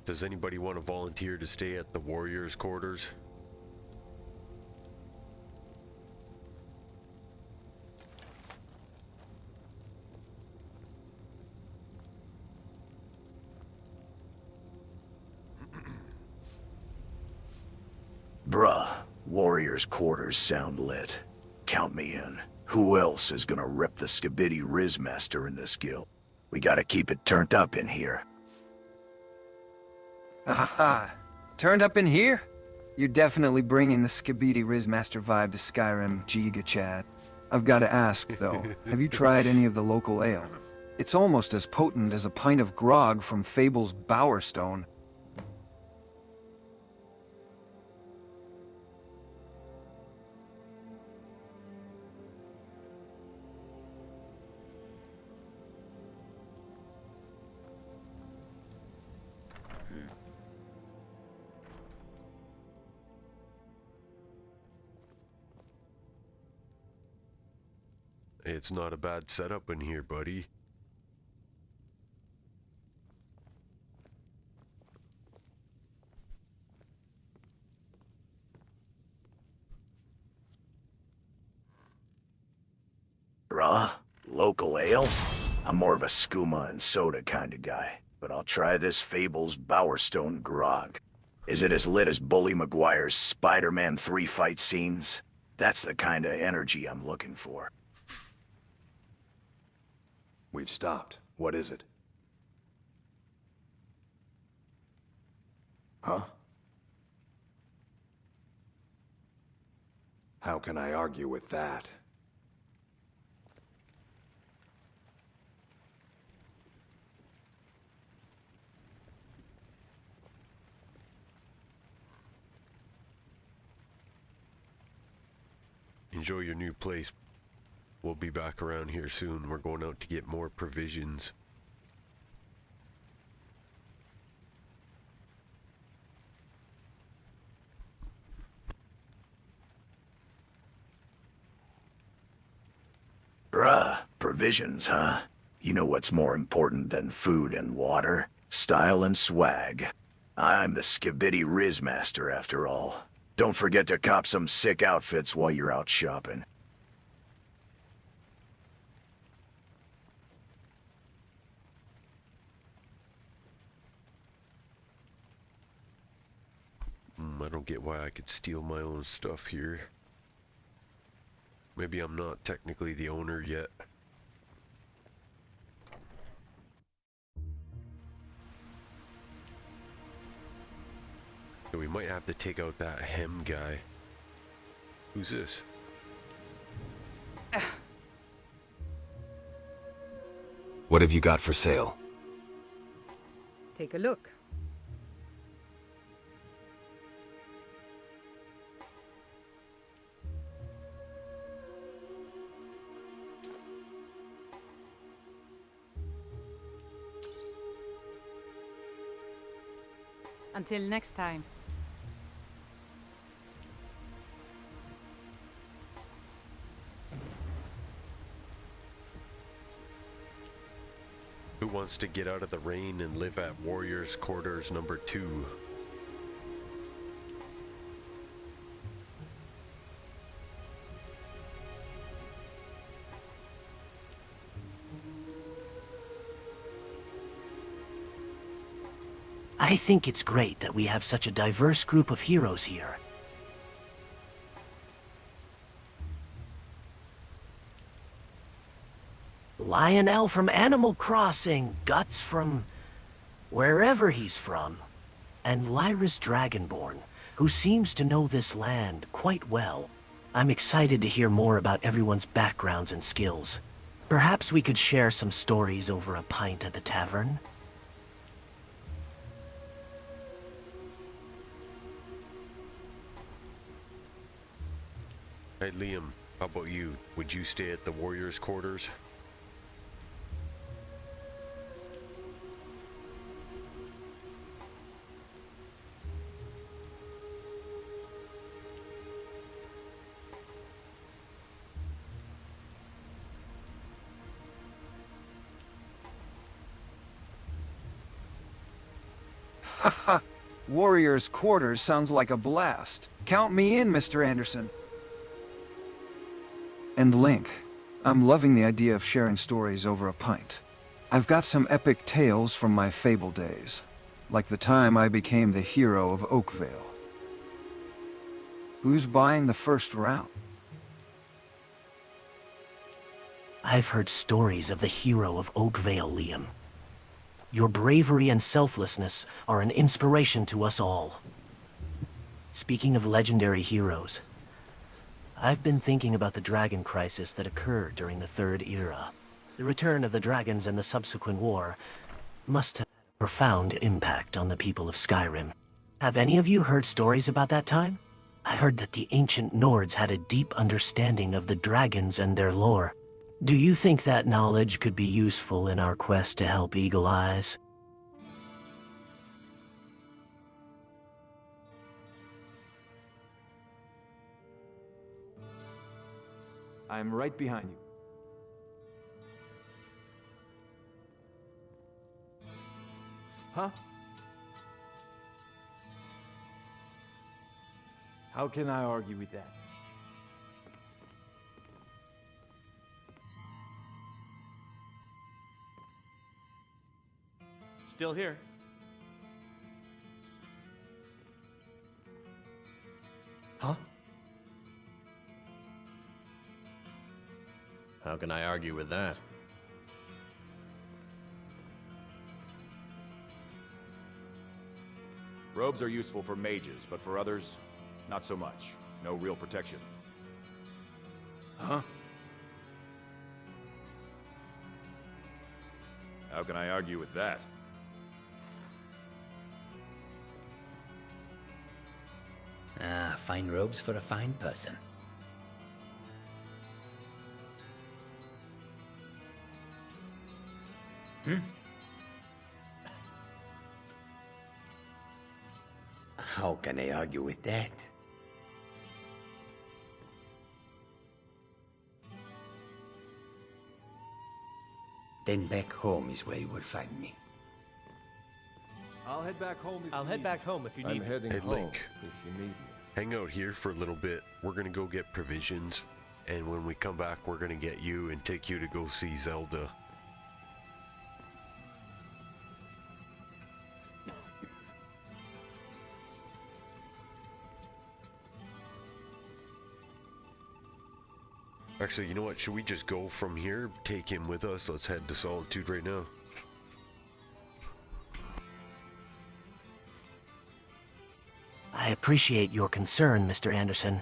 Does anybody want to volunteer to stay at the warriors' quarters? Bruh, warriors' quarters sound lit. Count me in. Who else is gonna rip the Skibidi Rizmaster in this guild? We gotta keep it turned up in here. Aha! Turned up in here? You're definitely bringing the Skibidi Rizmaster vibe to Skyrim, Giga Chad. I've gotta ask, though, have you tried any of the local ale? It's almost as potent as a pint of grog from Fable's Bowerstone. It's not a bad setup in here, buddy. Bruh, local ale? I'm more of a skooma and soda kind of guy, but I'll try this Fable's Bowerstone grog. Is it as lit as Bully Maguire's Spider-Man 3 fight scenes? That's the kind of energy I'm looking for. We've stopped. What is it? Huh? How can I argue with that? Enjoy your new place. We'll be back around here soon. We're going out to get more provisions. Bruh, provisions, huh? You know what's more important than food and water? Style and swag. I'm the Skibidi Rizmaster after all. Don't forget to cop some sick outfits while you're out shopping. I don't get why I could steal my own stuff here. Maybe I'm not technically the owner yet. So we might have to take out that hem guy. Who's this? What have you got for sale? Take a look. Until next time. Who wants to get out of the rain and live at Warriors Quarters number 2? I think it's great that we have such a diverse group of heroes here. Lionel from Animal Crossing, Guts from wherever he's from, and Lyra's Dragonborn, who seems to know this land quite well. I'm excited to hear more about everyone's backgrounds and skills. Perhaps we could share some stories over a pint at the tavern? Hey Liam, how about you? Would you stay at the Warriors Quarters? Haha, Warriors' Quarters sounds like a blast. Count me in, Mr. Anderson. And Link, I'm loving the idea of sharing stories over a pint. I've got some epic tales from my Fable days, like the time I became the hero of Oakvale. Who's buying the first round? I've heard stories of the hero of Oakvale, Liam. Your bravery and selflessness are an inspiration to us all. Speaking of legendary heroes, I've been thinking about the dragon crisis that occurred during the Third Era. The return of the dragons and the subsequent war must have had a profound impact on the people of Skyrim. Have any of you heard stories about that time? I've heard that the ancient Nords had a deep understanding of the dragons and their lore. Do you think that knowledge could be useful in our quest to help Eagle Eyes? I'm right behind you. Huh? How can I argue with that? Still here. Huh? How can I argue with that? Robes are useful for mages, but for others, not so much. No real protection. Huh? How can I argue with that? Ah, fine robes for a fine person. How can I argue with that? Then back home is where you will find me. I'll head back home if I'll you head need back me. home if you need I'm me. heading Hey, home Link. if you need me. Hang out here for a little bit. We're gonna go get provisions, and when we come back, we're gonna get you and take you to go see Zelda. Actually, you know what? Should we just go from here? Take him with us? Let's head to Solitude right now. I appreciate your concern, Mr. Anderson,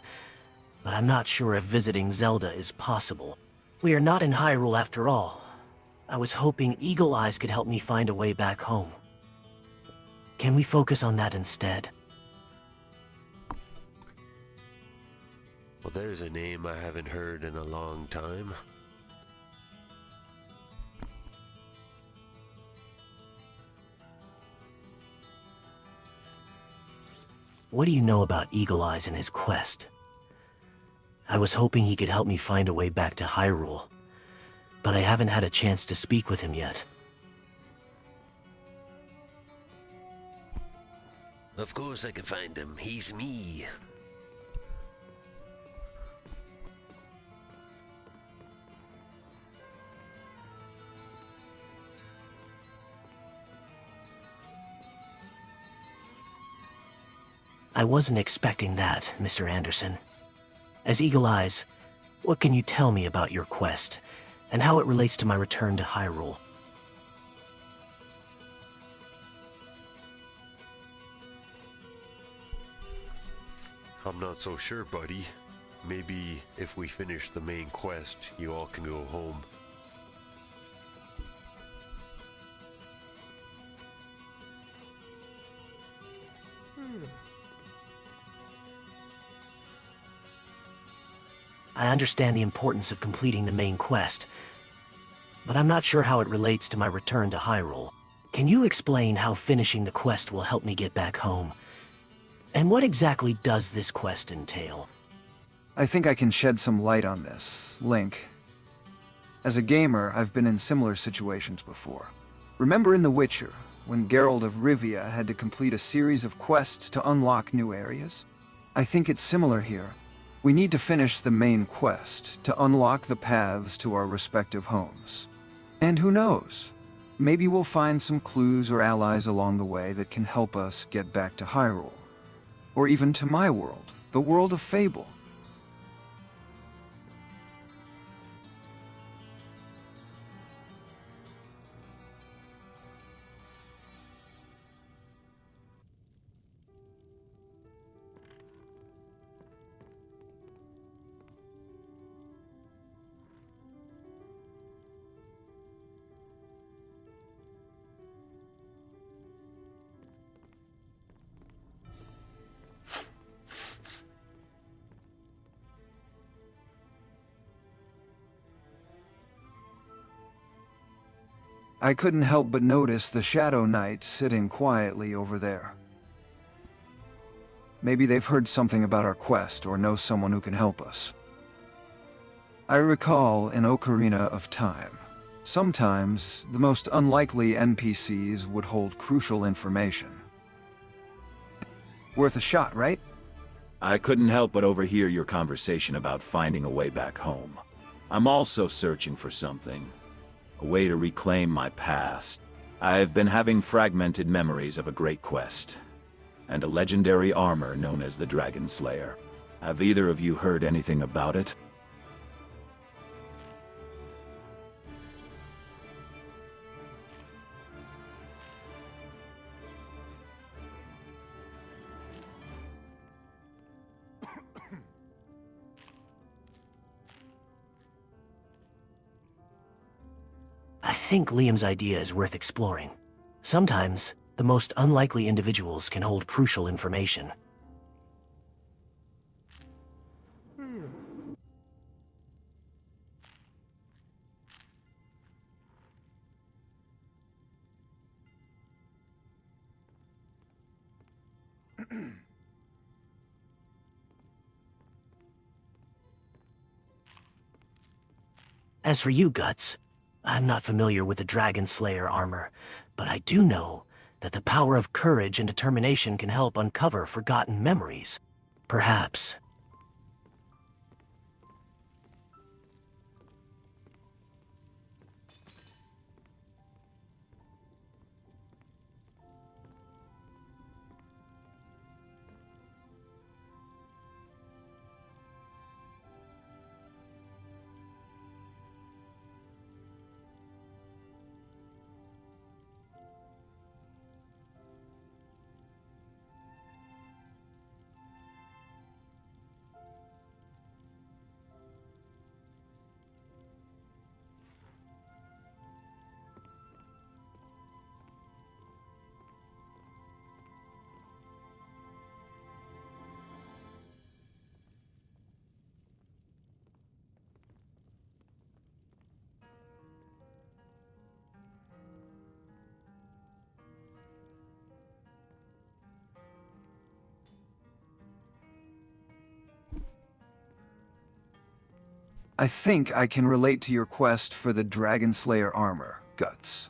but I'm not sure if visiting Zelda is possible. We are not in Hyrule after all. I was hoping Eagle Eyes could help me find a way back home. Can we focus on that instead? Well, there's a name I haven't heard in a long time. What do you know about Eagle Eyes and his quest? I was hoping he could help me find a way back to Hyrule, but I haven't had a chance to speak with him yet. Of course I can find him. He's me. I wasn't expecting that, Mr. Anderson. As Eagle Eyes, what can you tell me about your quest, and how it relates to my return to Hyrule? I'm not so sure, buddy. Maybe if we finish the main quest, you all can go home. I understand the importance of completing the main quest, but I'm not sure how it relates to my return to Hyrule. Can you explain how finishing the quest will help me get back home? And what exactly does this quest entail? I think I can shed some light on this, Link. As a gamer, I've been in similar situations before. Remember in The Witcher, when Geralt of Rivia had to complete a series of quests to unlock new areas? I think it's similar here. We need to finish the main quest to unlock the paths to our respective homes. And who knows? Maybe we'll find some clues or allies along the way that can help us get back to Hyrule. Or even to my world, the world of Fable. I couldn't help but notice the Shadow Knight sitting quietly over there. Maybe they've heard something about our quest or know someone who can help us. I recall in Ocarina of Time, sometimes the most unlikely NPCs would hold crucial information. Worth a shot, right? I couldn't help but overhear your conversation about finding a way back home. I'm also searching for something. A way to reclaim my past. I've been having fragmented memories of a great quest, and a legendary armor known as the Dragon Slayer. Have either of you heard anything about it? I think Liam's idea is worth exploring. Sometimes, the most unlikely individuals can hold crucial information. As for you, Guts, I'm not familiar with the Dragon Slayer armor, but I do know that the power of courage and determination can help uncover forgotten memories. Perhaps. I think I can relate to your quest for the Dragon Slayer armor, Guts.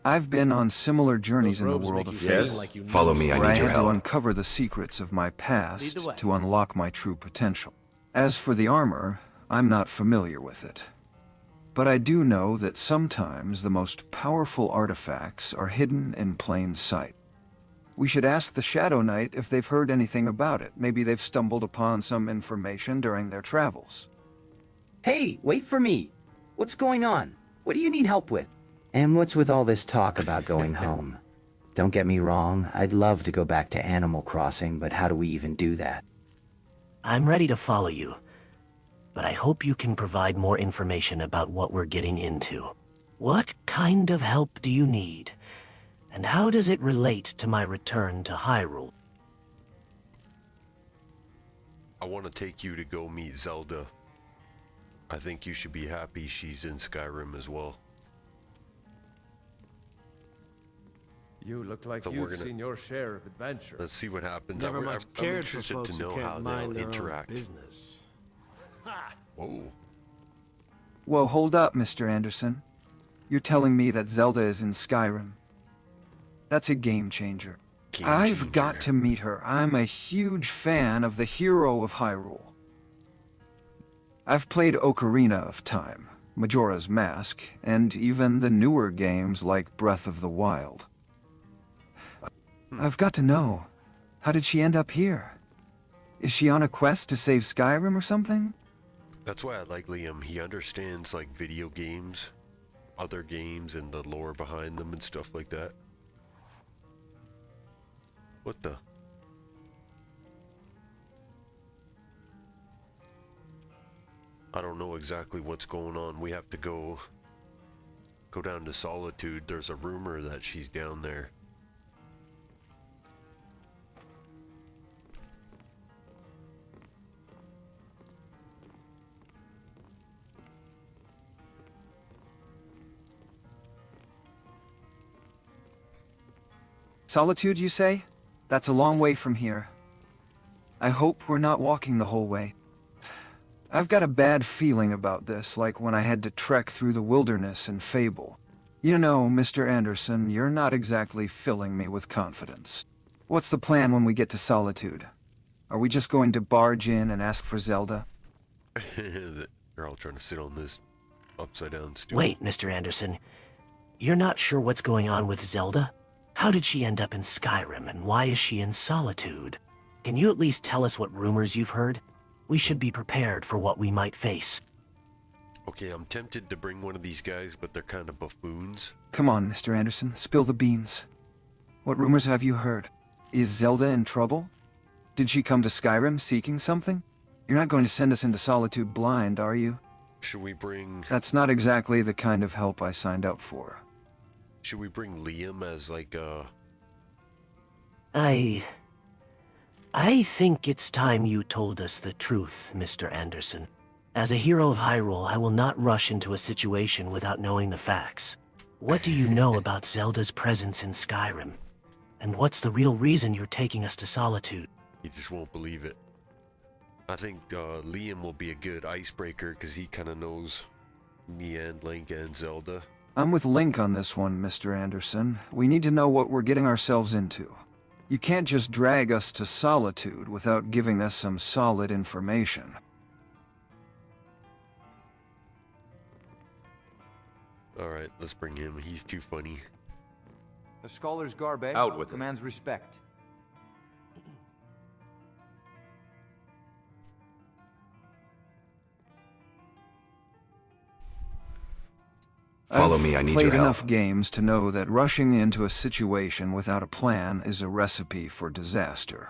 I've been on similar journeys in the world of Fate. Follow me, I where need your had to help. uncover the secrets of my Lead past the way. to unlock my true potential. As for the armor, I'm not familiar with it. But I do know that sometimes the most powerful artifacts are hidden in plain sight. We should ask the Shadow Knight if they've heard anything about it. Maybe they've stumbled upon some information during their travels. Hey, wait for me. What's going on? What do you need help with? And what's with all this talk about going home? Don't get me wrong, I'd love to go back to Animal Crossing, but how do we even do that? I'm ready to follow you, but I hope you can provide more information about what we're getting into. What kind of help do you need? And how does it relate to my return to Hyrule? I want to take you to go meet Zelda. I think you should be happy she's in Skyrim as well. You look like So we're you've gonna- seen your share of adventure. Let's see what happens. Never I'm much I'm cared for interested folks to who know can't how mind they'll their own interact. business. Whoa. Whoa, hold up, Mr. Anderson. You're telling me that Zelda is in Skyrim? That's a game changer. I've got to meet her. I'm a huge fan of the hero of Hyrule. I've played Ocarina of Time, Majora's Mask, and even the newer games like Breath of the Wild. I've got to know. How did she end up here? Is she on a quest to save Skyrim or something? That's why I like Liam. He understands like video games, other games, and the lore behind them and stuff like that. What the? I don't know exactly what's going on. We have to go down to Solitude. There's a rumor that she's down there. Solitude, you say? That's a long way from here. I hope we're not walking the whole way. I've got a bad feeling about this, like when I had to trek through the wilderness in Fable. You know, Mr. Anderson, you're not exactly filling me with confidence. What's the plan when we get to Solitude? Are we just going to barge in and ask for Zelda? They're all trying to sit on this upside down stool. Wait, Mr. Anderson. You're not sure what's going on with Zelda? How did she end up in Skyrim, and why is she in Solitude? Can you at least tell us what rumors you've heard? We should be prepared for what we might face. Okay, I'm tempted to bring one of these guys, but they're kind of buffoons. Come on, Mr. Anderson, spill the beans. What rumors have you heard? Is Zelda in trouble? Did she come to Skyrim seeking something? You're not going to send us into Solitude blind, are you? Should we bring... That's not exactly the kind of help I signed up for. Should we bring Liam as like I think it's time you told us the truth, Mr. Anderson. As a hero of Hyrule, I will not rush into a situation without knowing the facts. What do you know about Zelda's presence in Skyrim? And what's the real reason you're taking us to Solitude? You just won't believe it. I think Liam will be a good icebreaker because he kind of knows me and Link and Zelda. I'm with Link on this one, Mr. Anderson. We need to know what we're getting ourselves into. You can't just drag us to Solitude without giving us some solid information. Alright, let's bring him. He's too funny. The scholar's garb, eh? Out with it. Commands respect. Follow me, I need your I've played help. enough games to know that rushing into a situation without a plan is a recipe for disaster.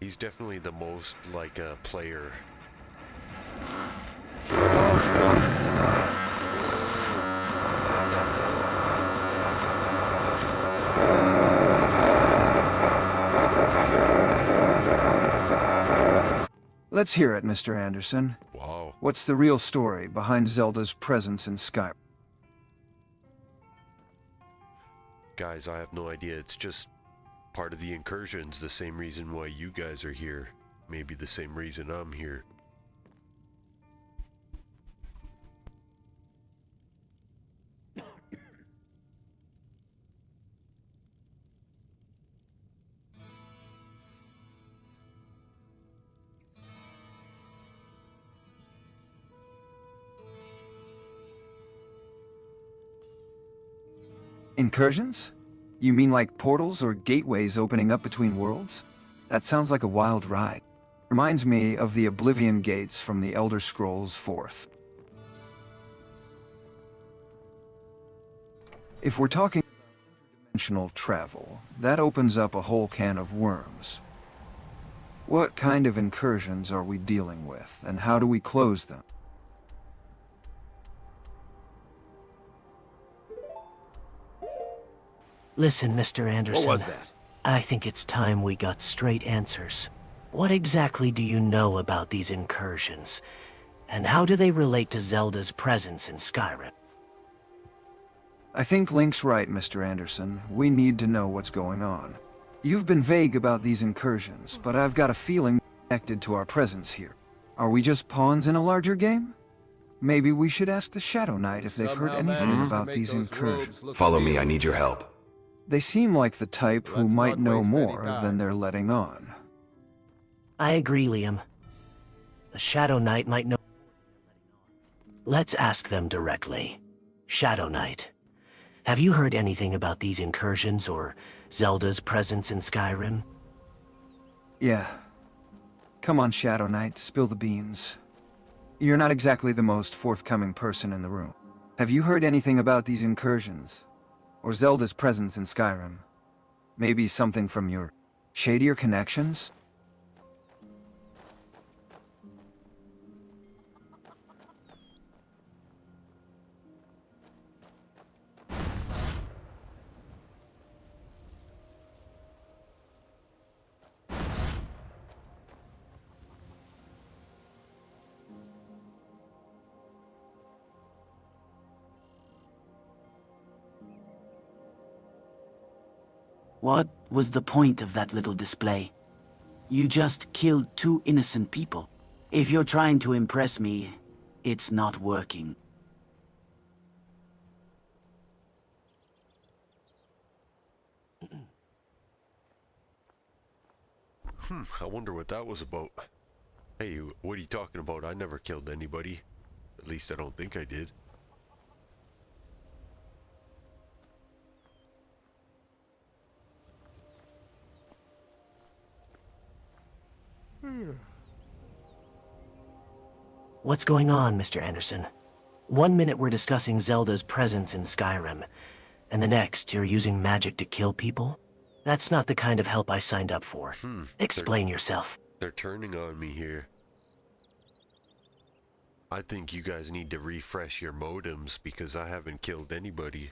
He's definitely the most like a player. Let's hear it, Mr. Anderson. Wow. What's the real story behind Zelda's presence in Skyrim? Guys, I have no idea. It's just part of the incursions, the same reason why you guys are here. Maybe the same reason I'm here. Incursions? You mean like portals or gateways opening up between worlds? That sounds like a wild ride. Reminds me of the Oblivion Gates from the Elder Scrolls 4th. If we're talking interdimensional travel, that opens up a whole can of worms. What kind of incursions are we dealing with, and how do we close them? Listen, Mr. Anderson. What was that? I think it's time we got straight answers. What exactly do you know about these incursions? And how do they relate to Zelda's presence in Skyrim? I think Link's right, Mr. Anderson. We need to know what's going on. You've been vague about these incursions, but I've got a feeling connected to our presence here. Are we just pawns in a larger game? Maybe we should ask the Shadow Knight if they've heard anything about these incursions. Follow me, I need your help. They seem like the type who Let's might not know waste any more time. than they're letting on. I agree, Liam. The Shadow Knight might know. Let's ask them directly. Shadow Knight, have you heard anything about these incursions or Zelda's presence in Skyrim? Yeah. Come on, Shadow Knight, spill the beans. You're not exactly the most forthcoming person in the room. Have you heard anything about these incursions? Or Zelda's presence in Skyrim? Maybe something from your shadier connections? What was the point of that little display? You just killed two innocent people. If you're trying to impress me, it's not working. I wonder what that was about. Hey, what are you talking about? I never killed anybody. At least I don't think I did. What's going on, Mr. Anderson? 1 minute we're discussing Zelda's presence in Skyrim, and the next you're using magic to kill people? That's not the kind of help I signed up for. Explain yourself. They're turning on me here. I think you guys need to refresh your modems because I haven't killed anybody.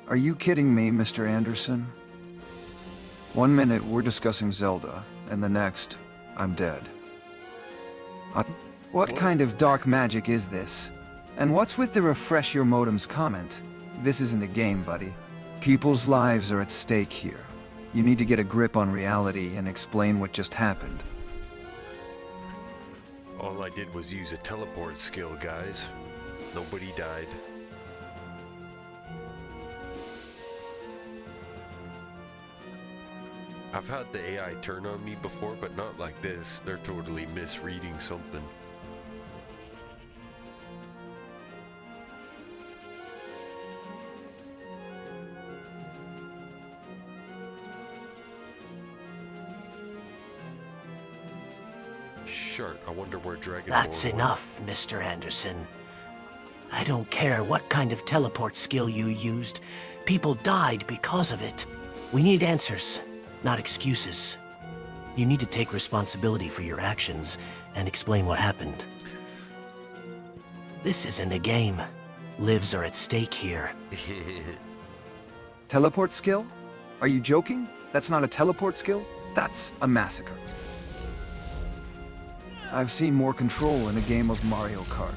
Are you kidding me, Mr. Anderson? One minute we're discussing Zelda, and the next, I'm dead. What kind of dark magic is this? And what's with the refresh your modems comment? This isn't a game, buddy. People's lives are at stake here. You need to get a grip on reality and explain what just happened. All I did was use a teleport skill, guys. Nobody died. I've had the AI turn on me before, but not like this. They're totally misreading something. Shart, I wonder where Dragonborn That's went. enough, Mr. Anderson. I don't care what kind of teleport skill you used. People died because of it. We need answers, not excuses. You need to take responsibility for your actions and explain what happened. This isn't a game. Lives are at stake here. Teleport skill? Are you joking? That's not a teleport skill? That's a massacre. I've seen more control in a game of Mario Kart.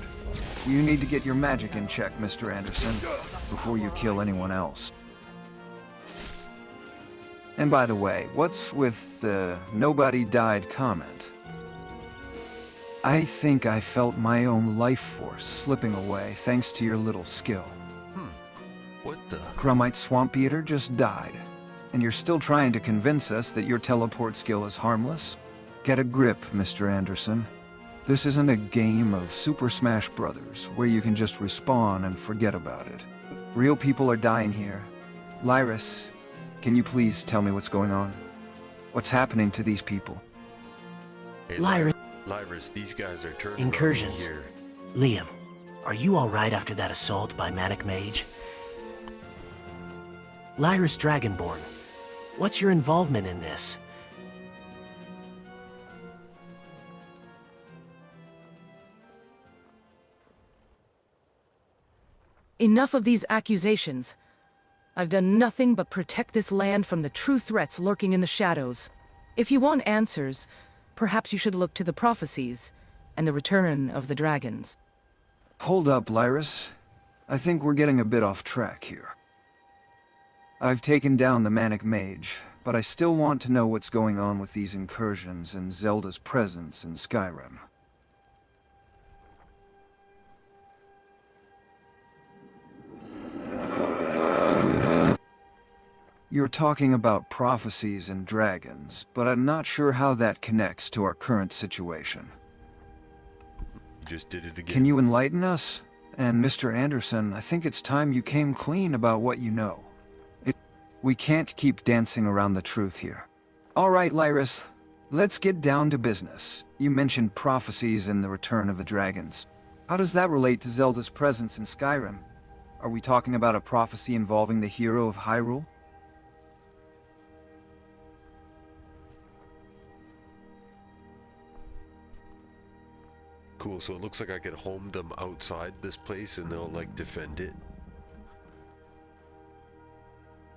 You need to get your magic in check, Mr. Anderson, before you kill anyone else. And by the way, what's with the nobody died comment? I think I felt my own life force slipping away thanks to your little skill. What the? Crumite Swamp Eater just died, and you're still trying to convince us that your teleport skill is harmless? Get a grip, Mr. Anderson. This isn't a game of Super Smash Brothers where you can just respawn and forget about it. Real people are dying here. Lyris, can you please tell me what's going on? What's happening to these people? Hey, Lyris, these guys are turning Incursions. on me here. Liam, are you alright after that assault by Manic Mage? Lyris Dragonborn, what's your involvement in this? Enough of these accusations. I've done nothing but protect this land from the true threats lurking in the shadows. If you want answers, perhaps you should look to the prophecies and the return of the dragons. Hold up, Lyris. I think we're getting a bit off track here. I've taken down the Manic Mage, but I still want to know what's going on with these incursions and Zelda's presence in Skyrim. You're talking about prophecies and dragons, but I'm not sure how that connects to our current situation. Just did it again. Can you enlighten us? And Mr. Anderson, I think it's time you came clean about what you know. We can't keep dancing around the truth here. All right, Lyris, let's get down to business. You mentioned prophecies and the return of the dragons. How does that relate to Zelda's presence in Skyrim? Are we talking about a prophecy involving the hero of Hyrule? Cool, so it looks like I could home them outside this place and they'll, like, defend it.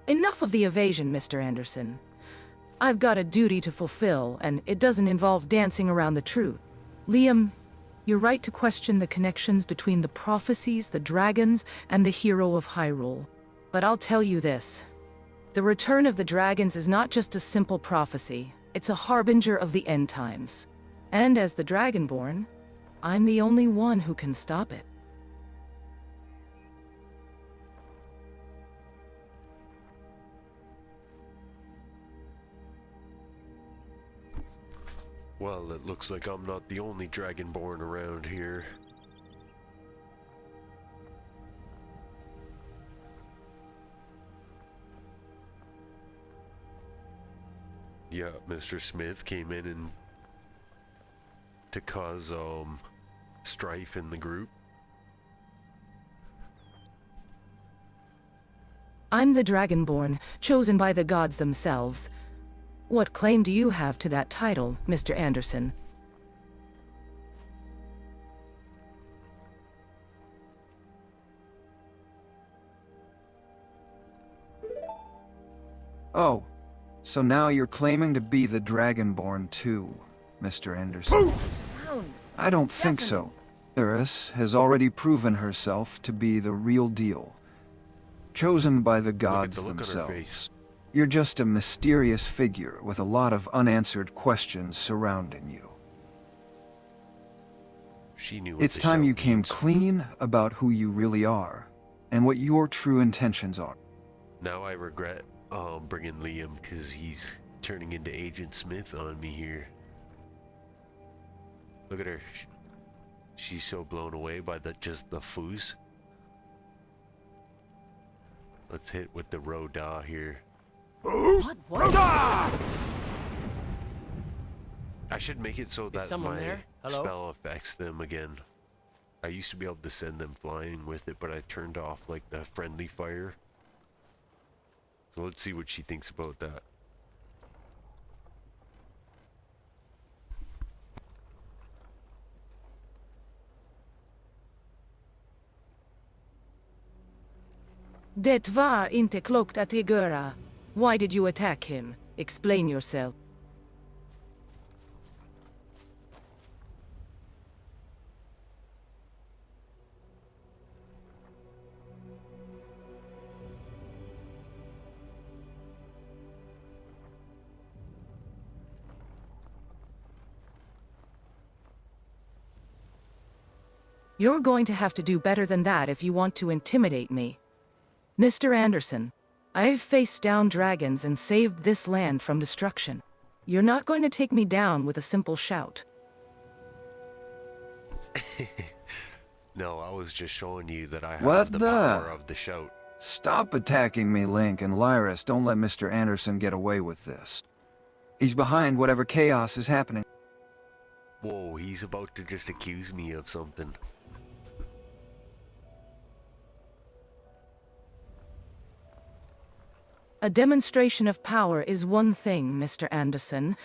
Enough of the evasion, Mr. Anderson. I've got a duty to fulfill, and it doesn't involve dancing around the truth. Liam, you're right to question the connections between the prophecies, the dragons, and the hero of Hyrule. But I'll tell you this. The return of the dragons is not just a simple prophecy. It's a harbinger of the end times. And as the Dragonborn, I'm the only one who can stop it. Well, it looks like I'm not the only Dragonborn around here. Yeah, Mr. Smith came in and to cause strife in the group. I'm the Dragonborn, chosen by the gods themselves. What claim do you have to that title, Mr. Anderson? Oh, So now you're claiming to be the Dragonborn too, Mr. Anderson. I don't think so. Eris has already proven herself to be the real deal. Chosen by the gods themselves. You're just a mysterious figure with a lot of unanswered questions surrounding you. She knew what It's the time shout you came means. clean about who you really are, and what your true intentions are. Now I regret bringing Liam, because he's turning into Agent Smith on me here. Look at her. She's so blown away by just the foos. Let's hit with the Roda here. I should make it so that someone my there? Hello? spell affects them again. I used to be able to send them flying with it, but I turned off like the friendly fire. So let's see what she thinks about that. Det var inte klokt att göra. Why did you attack him? Explain yourself. You're going to have to do better than that if you want to intimidate me. Mr. Anderson, I've faced down dragons and saved this land from destruction. You're not going to take me down with a simple shout. No, I was just showing you that I have What the the? power of the shout. Stop attacking me, Link, and Lyris, don't let Mr. Anderson get away with this. He's behind whatever chaos is happening. Whoa, he's about to just accuse me of something. A demonstration of power is one thing, Mr. Anderson,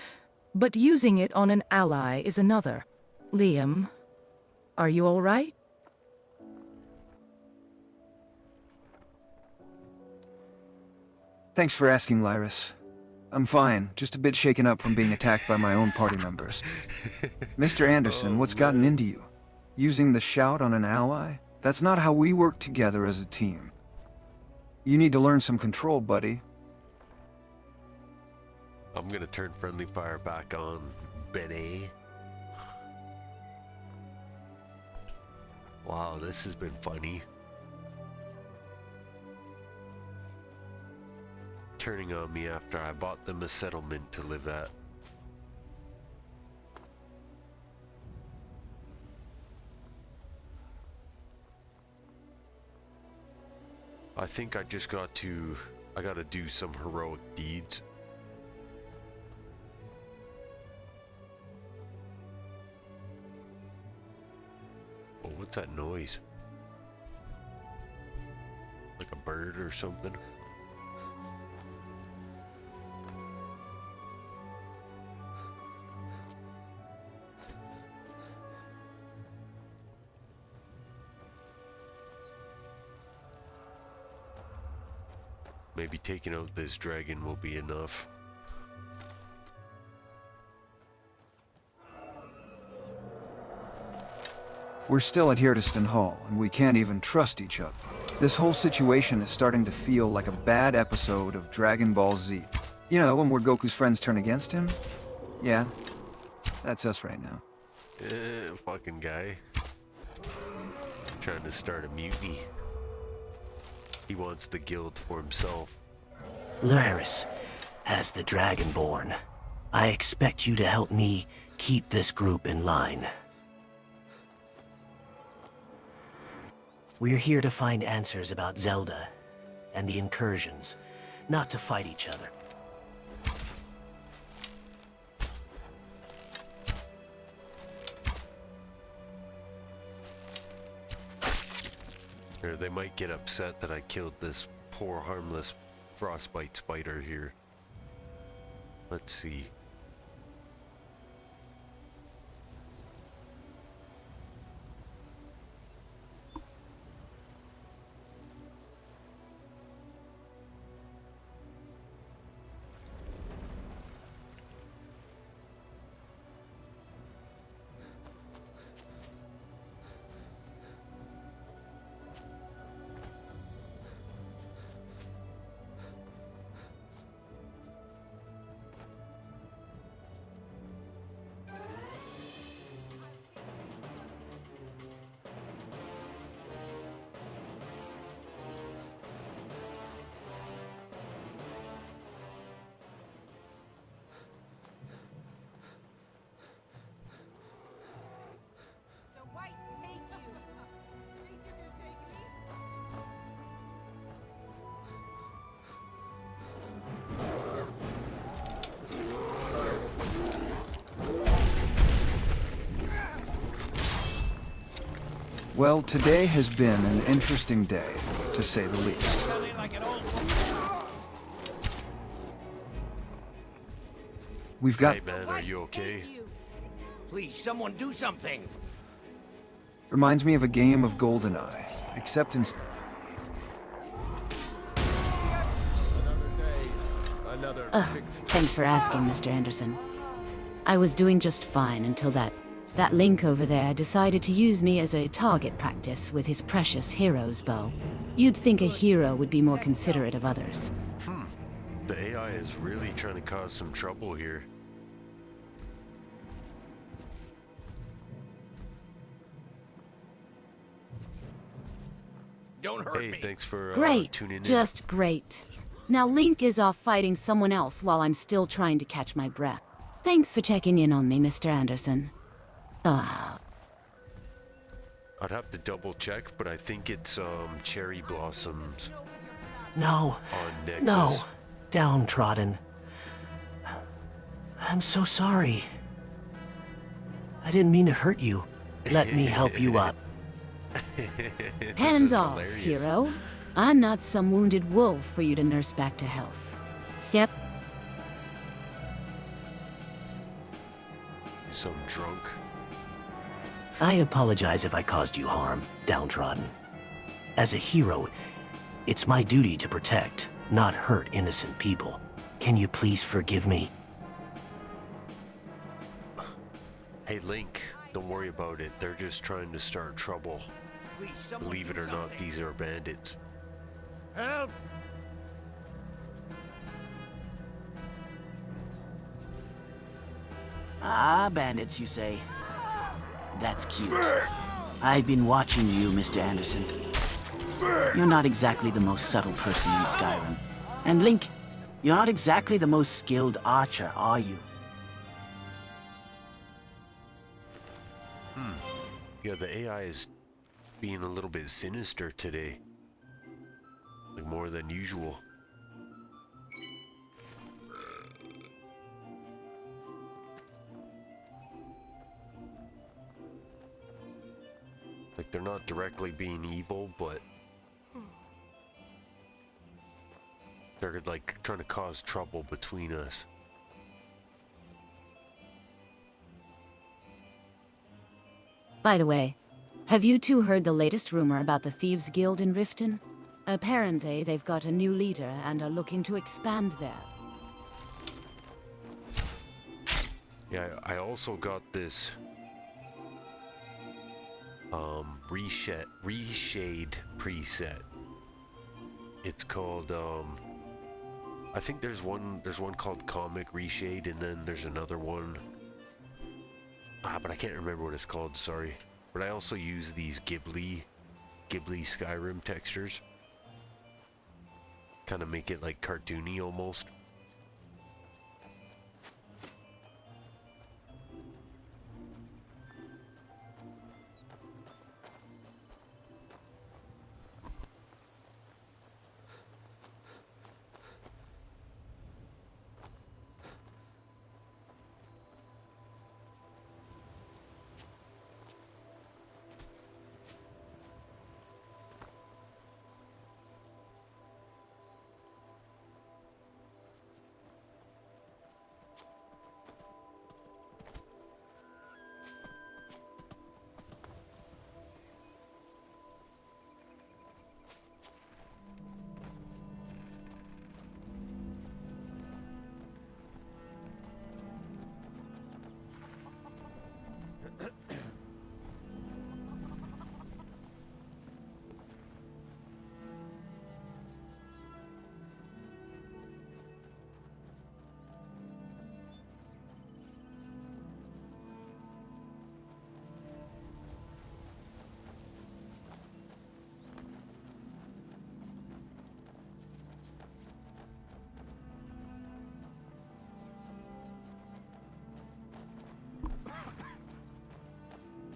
but using it on an ally is another. Liam, are you all right? Thanks for asking, Lyris. I'm fine, just a bit shaken up from being attacked by my own party members. Mr. Anderson, what's gotten into you? Using the shout on an ally? That's not how we work together as a team. You need to learn some control, buddy. I'm gonna turn friendly fire back on, Benny. Wow, this has been funny. Turning on me after I bought them a settlement to live at. I think I just I gotta do some heroic deeds. Oh, what's that noise? Like a bird or something? Maybe taking out this dragon will be enough. We're still at Heirdeston Hall, and we can't even trust each other. This whole situation is starting to feel like a bad episode of Dragon Ball Z. You know, when where Goku's friends turn against him? Yeah, that's us right now. Fucking guy. Trying to start a mutiny. He wants the guild for himself. Lyris, as the Dragonborn, I expect you to help me keep this group in line. We're here to find answers about Zelda and the incursions, not to fight each other. Or they might get upset that I killed this poor harmless frostbite spider here. Let's see. Well, today has been an interesting day, to say the least. We've got... Hey man, are you okay? Please, someone do something! Reminds me of a game of GoldenEye, except in... Thanks for asking, Mr. Anderson. I was doing just fine until that link over there decided to use me as a target practice with his precious hero's bow. You'd think a hero would be more considerate of others. The AI is really trying to cause some trouble here. Don't hurt me. Thanks for Great, tuning in. just great. Now Link is off fighting someone else while I'm still trying to catch my breath. Thanks for checking in on me, Mr. Anderson. I'd have to double check, but I think it's cherry blossoms. No. On Nexus. No. Downtrodden. I'm so sorry. I didn't mean to hurt you. Let me help you up. Hands off, hero. I'm not some wounded wolf for you to nurse back to health. Yep. Some drunk. I apologize if I caused you harm, Downtrodden. As a hero, it's my duty to protect, not hurt innocent people. Can you please forgive me? Hey Link, don't worry about it. They're just trying to start trouble. Believe it or not, these are bandits. Help! Ah, bandits, you say? That's cute. I've been watching you, Mr. Anderson. You're not exactly the most subtle person in Skyrim. And Link, you're not exactly the most skilled archer, are you? Yeah, the AI is being a little bit sinister today. Like more than usual. Like they're not directly being evil, but they're like trying to cause trouble between us. By the way, have you two heard the latest rumor about the Thieves Guild in Riften? Apparently, they've got a new leader and are looking to expand there. Yeah, I also got this reshade preset. It's called I think there's one called Comic Reshade, and then there's another one. But I can't remember what it's called, sorry. But I also use these Ghibli Skyrim textures. Kind of make it like cartoony almost.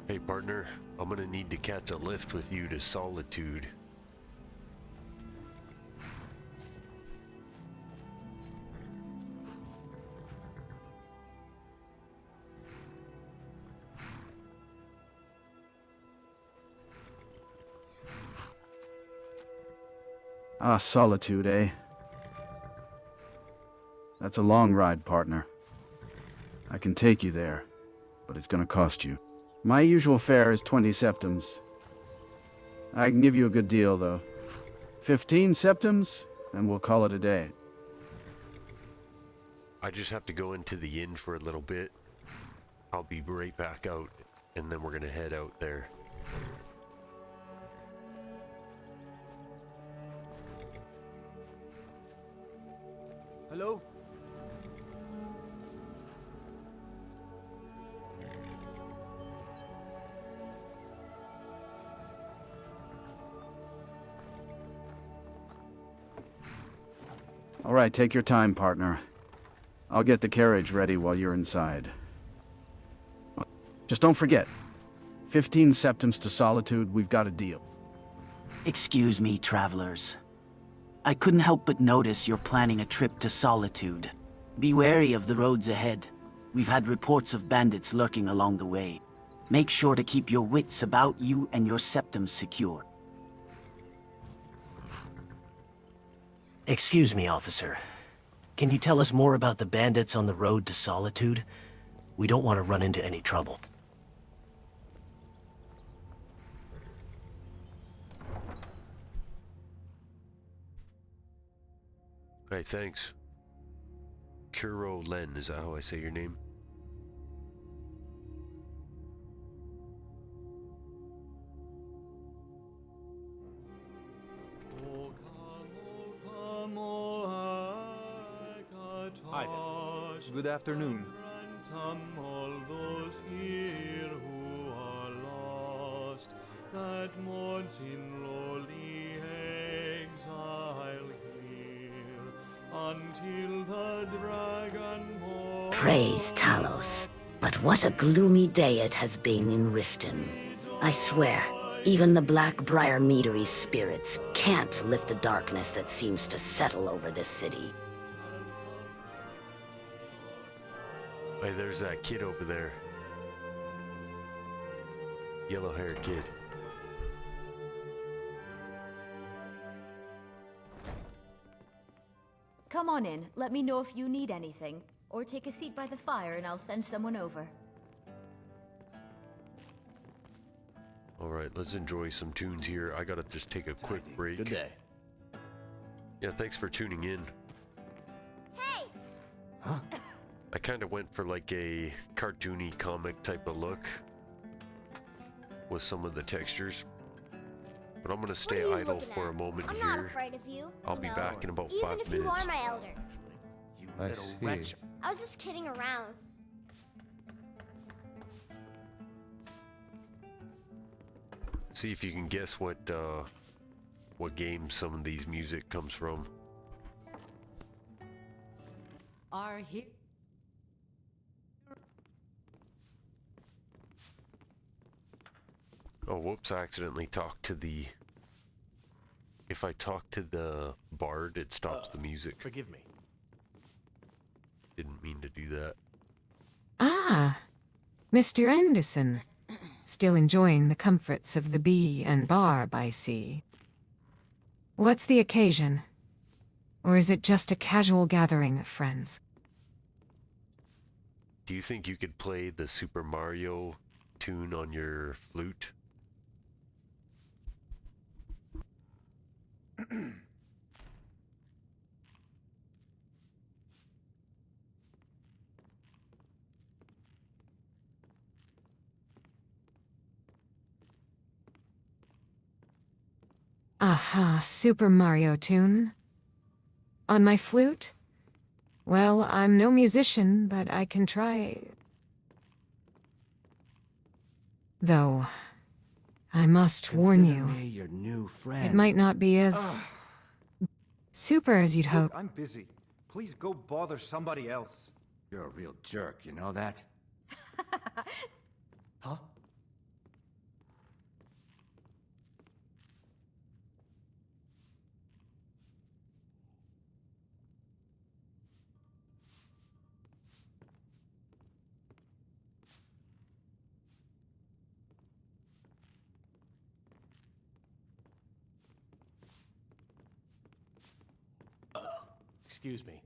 Hey partner, I'm gonna need to catch a lift with you to Solitude. Ah, Solitude, eh? That's a long ride, partner. I can take you there, but it's gonna cost you. My usual fare is 20 septims. I can give you a good deal, though. 15 septims, and we'll call it a day. I just have to go into the inn for a little bit. I'll be right back out, and then we're gonna head out there. Hello? All right, take your time, partner. I'll get the carriage ready while you're inside. Just don't forget, 15 septims to Solitude, we've got a deal. Excuse me, travelers. I couldn't help but notice you're planning a trip to Solitude. Be wary of the roads ahead. We've had reports of bandits lurking along the way. Make sure to keep your wits about you and your septums secure. Excuse me, officer. Can you tell us more about the bandits on the road to Solitude? We don't want to run into any trouble. Hey, thanks. Kuro Len, is that how I say your name? Hi there. Good afternoon. All those here who are lost, that mourns in lowly exile here, until the dragon Praise Talos. But what a gloomy day it has been in Riften. I swear, even the Blackbriar Meadery spirits can't lift the darkness that seems to settle over this city. Hey, there's that kid over there. Yellow-haired kid. Come on in. Let me know if you need anything. Or take a seat by the fire and I'll send someone over. Alright, let's enjoy some tunes here. I gotta just take a quick break. Good day. Yeah, thanks for tuning in. Hey! Huh? I kind of went for like a cartoony comic type of look with some of the textures. But I'm gonna stay idle for a moment I'm here. not afraid of you. I'll be back in about 5 Even if you minutes. are my elder. I see. I was just kidding around. See if you can guess what game some of these music comes from. Are here. Oh, whoops, I accidentally talked to the... If I talk to the bard, it stops the music. Forgive me. Didn't mean to do that. Ah, Mr. Anderson. Still enjoying the comforts of the bee and barb, I see. What's the occasion? Or is it just a casual gathering of friends? Do you think you could play the Super Mario tune on your flute? Aha, Super Mario tune. On my flute? Well, I'm no musician, but I can try. Though, I must warn Consider you, me your new friend. it might not be as super as you'd hope. Look, I'm busy. Please go bother somebody else. You're a real jerk, you know that? Huh? Excuse me.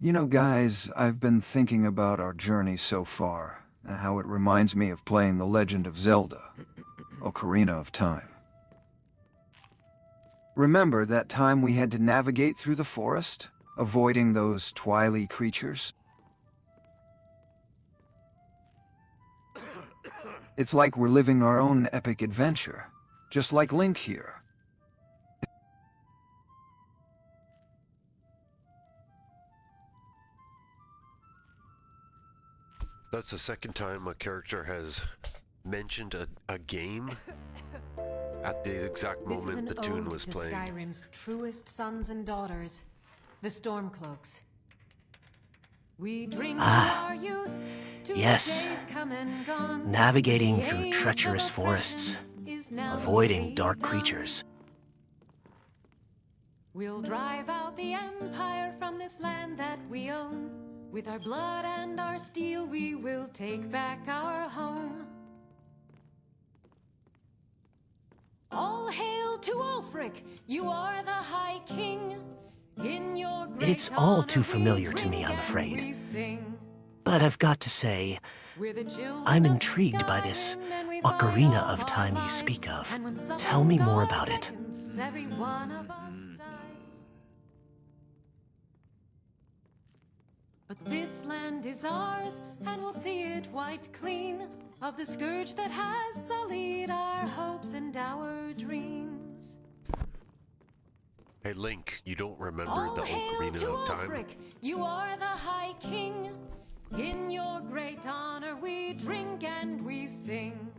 You know, guys, I've been thinking about our journey so far, and how it reminds me of playing The Legend of Zelda, Ocarina of Time. Remember that time we had to navigate through the forest, avoiding those twily creatures? It's like we're living our own epic adventure, just like Link here. That's the second time a character has mentioned a game at the exact This is moment an the tune ode was to playing. Skyrim's truest sons and daughters, the Stormcloaks. We drink to our youth, to Yes. days come and gone. Navigating The through age treacherous of forests, oppression is now avoiding dark done. creatures. We'll drive out the Empire from this land that we own. With our blood and our steel, we will take back our home. All hail to Ulfric, you are the High King. In your great It's all too honor familiar we to me, drink I'm and afraid. we sing. But I've got to say, We're the children I'm of intrigued by this Skyrim, and we fight Ocarina all of our Time you lives. speak of. And when Tell me more someone about it. reckons every one of us dies. But this land is ours, and we'll see it wiped clean of the scourge that has sullied our hopes and our dreams. Hey Link, you don't remember All the hail Ocarina to of Time? Ulfric, you are the High King. In your great honor we drink and we sing.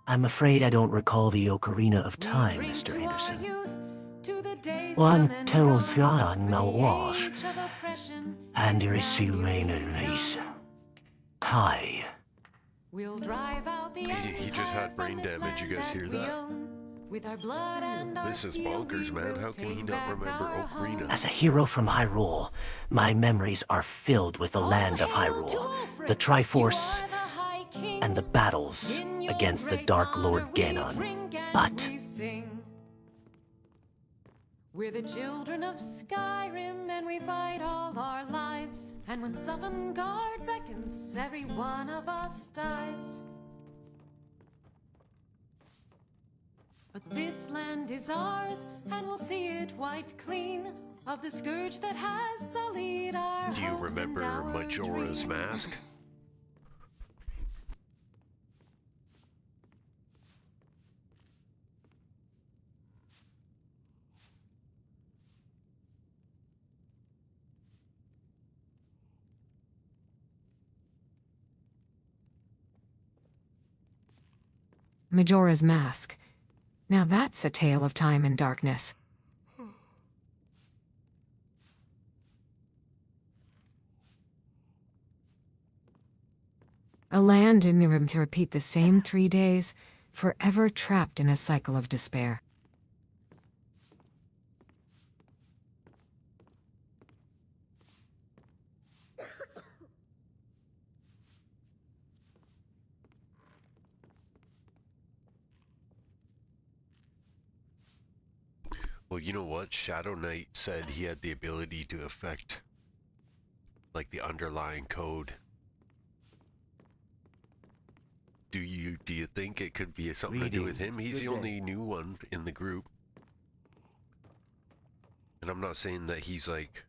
I'm afraid I don't recall the Ocarina of Time, Drink Mr. to our Anderson. youth, to the days One come and tells gone, on my when the wash, age of oppression and is there is now you rain nearly and done. race. Hi. We'll drive out the He just had empire brain from this damage, you land guys hear we that? own. With our blood and our This is steel, bonkers, we man. will How can he take not back remember our home. Ocarina? As a hero from Hyrule, my memories are filled with the land of Hyrule, the Triforce, and the battles against the Dark Lord Ganon. But we're the children of Skyrim, and we fight all our lives. And when Sovngarde beckons, every one of us dies. But this land is ours, and we'll see it wiped clean of the scourge that has sullied our Do you hopes and remember our Majora's dreams. Mask? Majora's Mask. Now that's a tale of time and darkness. A land in room to repeat the same 3 days, forever trapped in a cycle of despair. Well, you know what? Shadow Knight said he had the ability to affect, like, the underlying code. Do you think it could be something to do with him? He's the only new one in the group. And I'm not saying that he's like,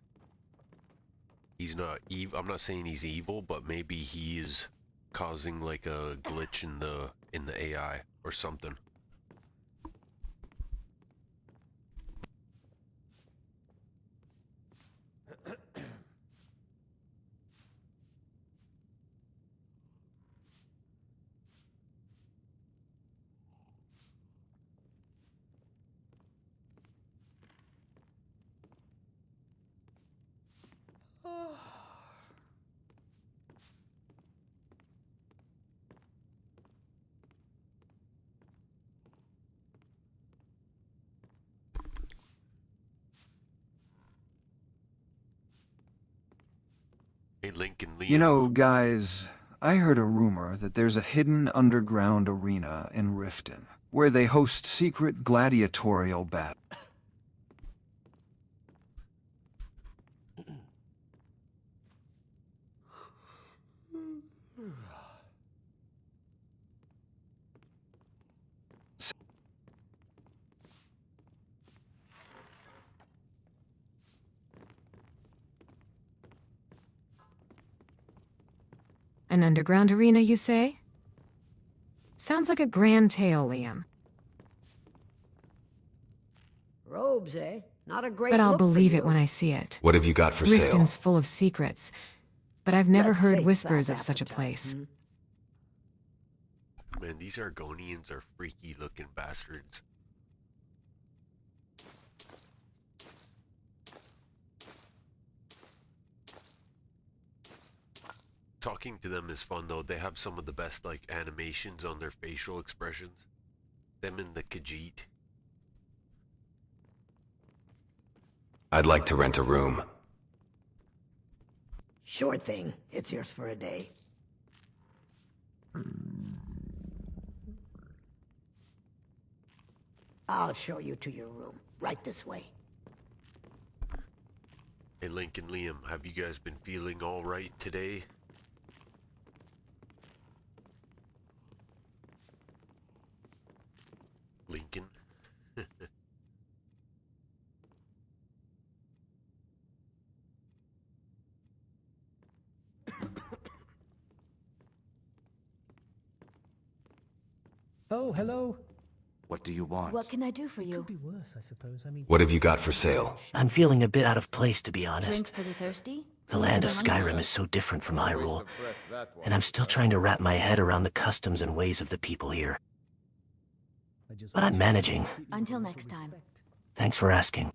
he's not evil. I'm not saying he's evil, but maybe he is causing like a glitch in the AI or something. Hey, Lincoln Liam. You know, guys, I heard a rumor that there's a hidden underground arena in Riften, where they host secret gladiatorial battles. An underground arena, you say? Sounds like a grand tale, Liam. Robes, eh? Not a great But I'll look for believe it you. when I see it. What have you got for sale? Riften's full of secrets, but I've never Let's heard sate whispers that of such a appetite, place. Man, these Argonians are freaky looking bastards. Talking to them is fun though. They have some of the best like animations on their facial expressions. Them and the Khajiit. I'd like to rent a room. Sure thing. It's yours for a day. I'll show you to your room. Right this way. Hey, Lincoln Liam, have you guys been feeling all right today? Lincoln? Oh, hello. What do you want? What can I do for you? Could be worse, I suppose. I mean, What have you got for sale? I'm feeling a bit out of place, to be honest. Drink for the thirsty? The land of Skyrim is so different from Hyrule, and I'm still trying to wrap my head around the customs and ways of the people here. But I'm managing. Until next time. Thanks for asking.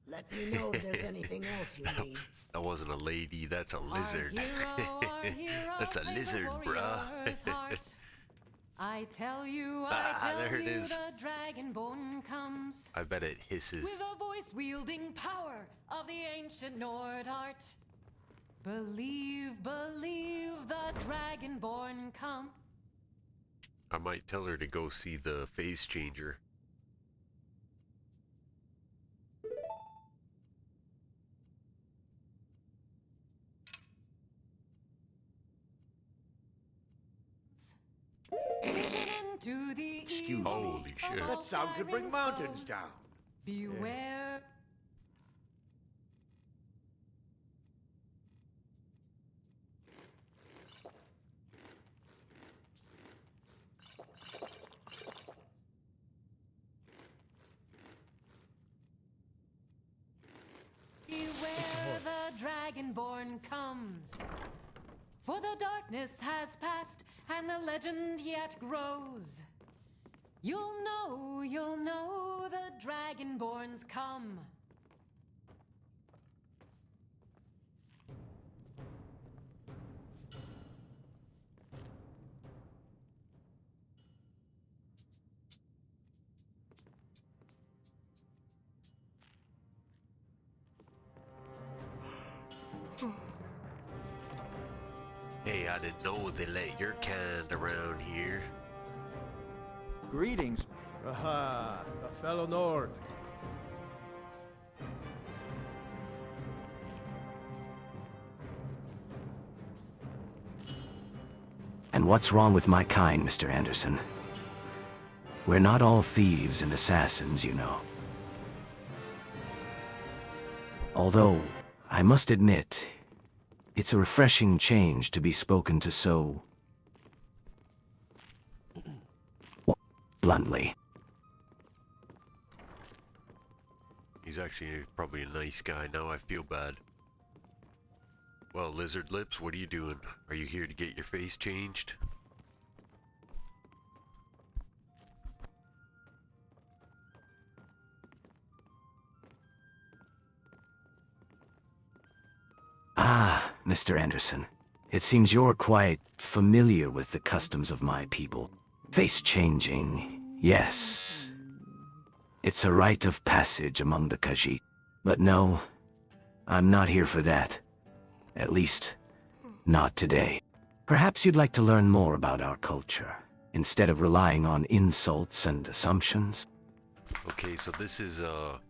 Let me know if there's anything else you need. That wasn't a lady, that's a lizard. Our hero That's a plays lizard, warrior's bruh. heart. I tell you, there it is. the dragonborn comes. I bet it hisses. With a voice-wielding power of the ancient Nord art. Believe, the dragonborn come. I might tell her to go see the phase changer. To the Excuse evil me. Holy shit. That sound could bring Skyrim's mountains foes. down. Beware. Beware the dragonborn comes. For the darkness has passed, and the legend yet grows. You'll know the Dragonborn's come. Hey, I didn't know they let your kind around here. Greetings. Aha, a fellow Nord. And what's wrong with my kind, Mr. Anderson? We're not all thieves and assassins, you know. Although, I must admit, it's a refreshing change to be spoken to so... bluntly. He's actually probably a nice guy. Now I feel bad. Well, Lizard Lips, what are you doing? Are you here to get your face changed? Ah, Mr. Anderson. It seems you're quite familiar with the customs of my people. Face changing, yes. It's a rite of passage among the Khajiit. But no, I'm not here for that. At least, not today. Perhaps you'd like to learn more about our culture, instead of relying on insults and assumptions? Okay, so this is a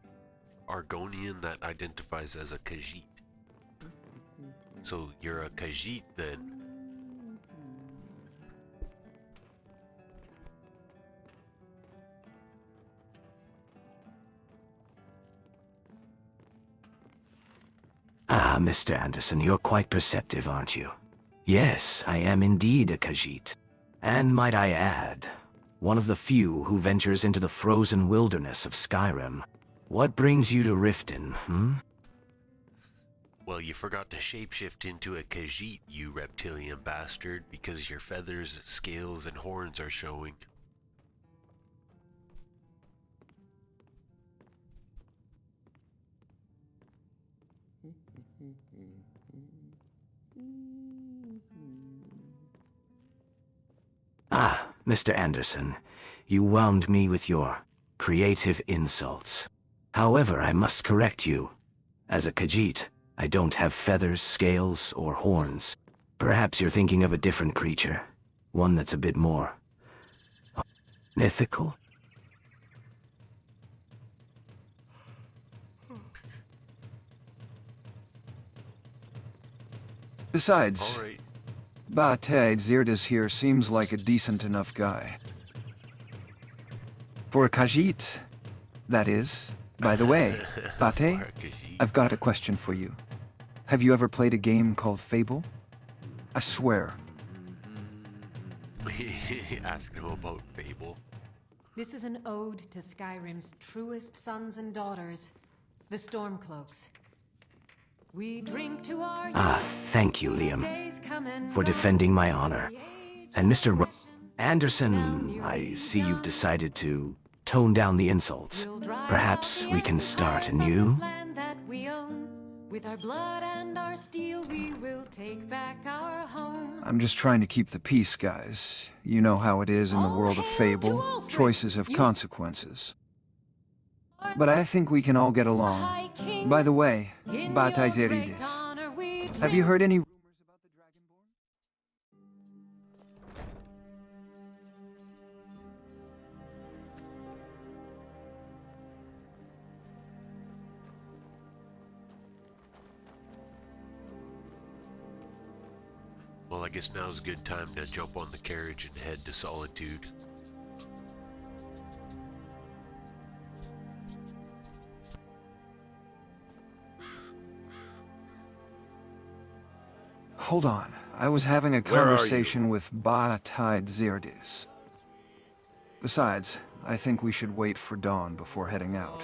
Argonian that identifies as a Khajiit. So you're a Khajiit then? Ah, Mr. Anderson, you're quite perceptive, aren't you? Yes, I am indeed a Khajiit. And might I add, one of the few who ventures into the frozen wilderness of Skyrim. What brings you to Riften, hmm? Well, you forgot to shapeshift into a Khajiit, you reptilian bastard, because your feathers, scales, and horns are showing. Ah, Mr. Anderson, you wound me with your creative insults. However, I must correct you. As a Khajiit, I don't have feathers, scales, or horns. Perhaps you're thinking of a different creature. One that's a bit more... mythical? Besides, Alright. Bate Zirdas here seems like a decent enough guy. For a Khajiit, that is. By the way, Bate, I've got a question for you. Have you ever played a game called Fable? I swear. Asking him about Fable. This is an ode to Skyrim's truest sons and daughters, the Stormcloaks. We drink to our Ah, thank you, Liam, for defending my honor. And Mr. Anderson, I see you've decided to tone down the insults. Perhaps we can start anew? With our blood and our steel, we will take back our home. I'm just trying to keep the peace, guys. You know how it is in the world of Fable. Choices have consequences. But I think we can all get along. By the way, Bate Zerides, have you heard any rumors about the Dragonborn? Well, I guess now's a good time to jump on the carriage and head to Solitude. Hold on. I was having a conversation with Bate Zerides. Besides, I think we should wait for dawn before heading out.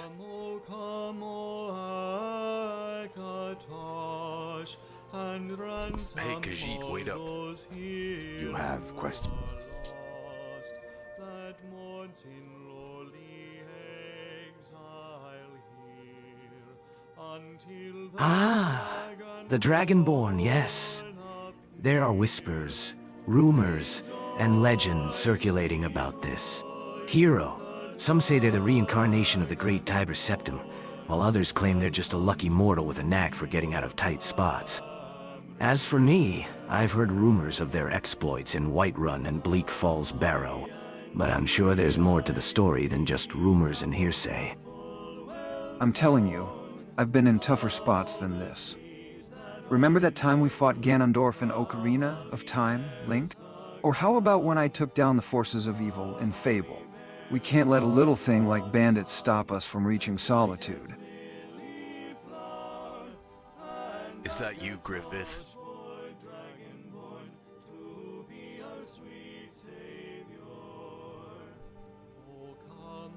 Hey, Khajiit, wait up. You have questions. Ah, the Dragonborn, yes. There are whispers, rumors, and legends circulating about this. Hero. Some say they're the reincarnation of the great Tiber Septim, while others claim they're just a lucky mortal with a knack for getting out of tight spots. As for me, I've heard rumors of their exploits in Whiterun and Bleak Falls Barrow, but I'm sure there's more to the story than just rumors and hearsay. I'm telling you, I've been in tougher spots than this. Remember that time we fought Ganondorf in Ocarina of Time, Link? Or how about when I took down the forces of evil in Fable? We can't let a little thing like bandits stop us from reaching solitude. Is that you, Griffith?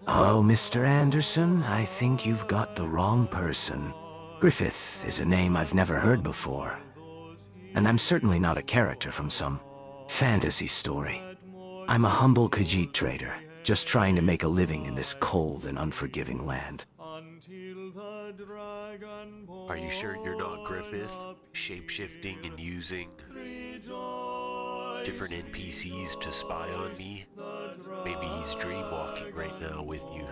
Oh, Mr. Anderson, I think you've got the wrong person. Griffith is a name I've never heard before. And I'm certainly not a character from some fantasy story. I'm a humble Khajiit trader, just trying to make a living in this cold and unforgiving land. Are you sure you're not Griffith? Shape-shifting and using different NPCs to spy on me? Maybe he's dream-walking right now with you.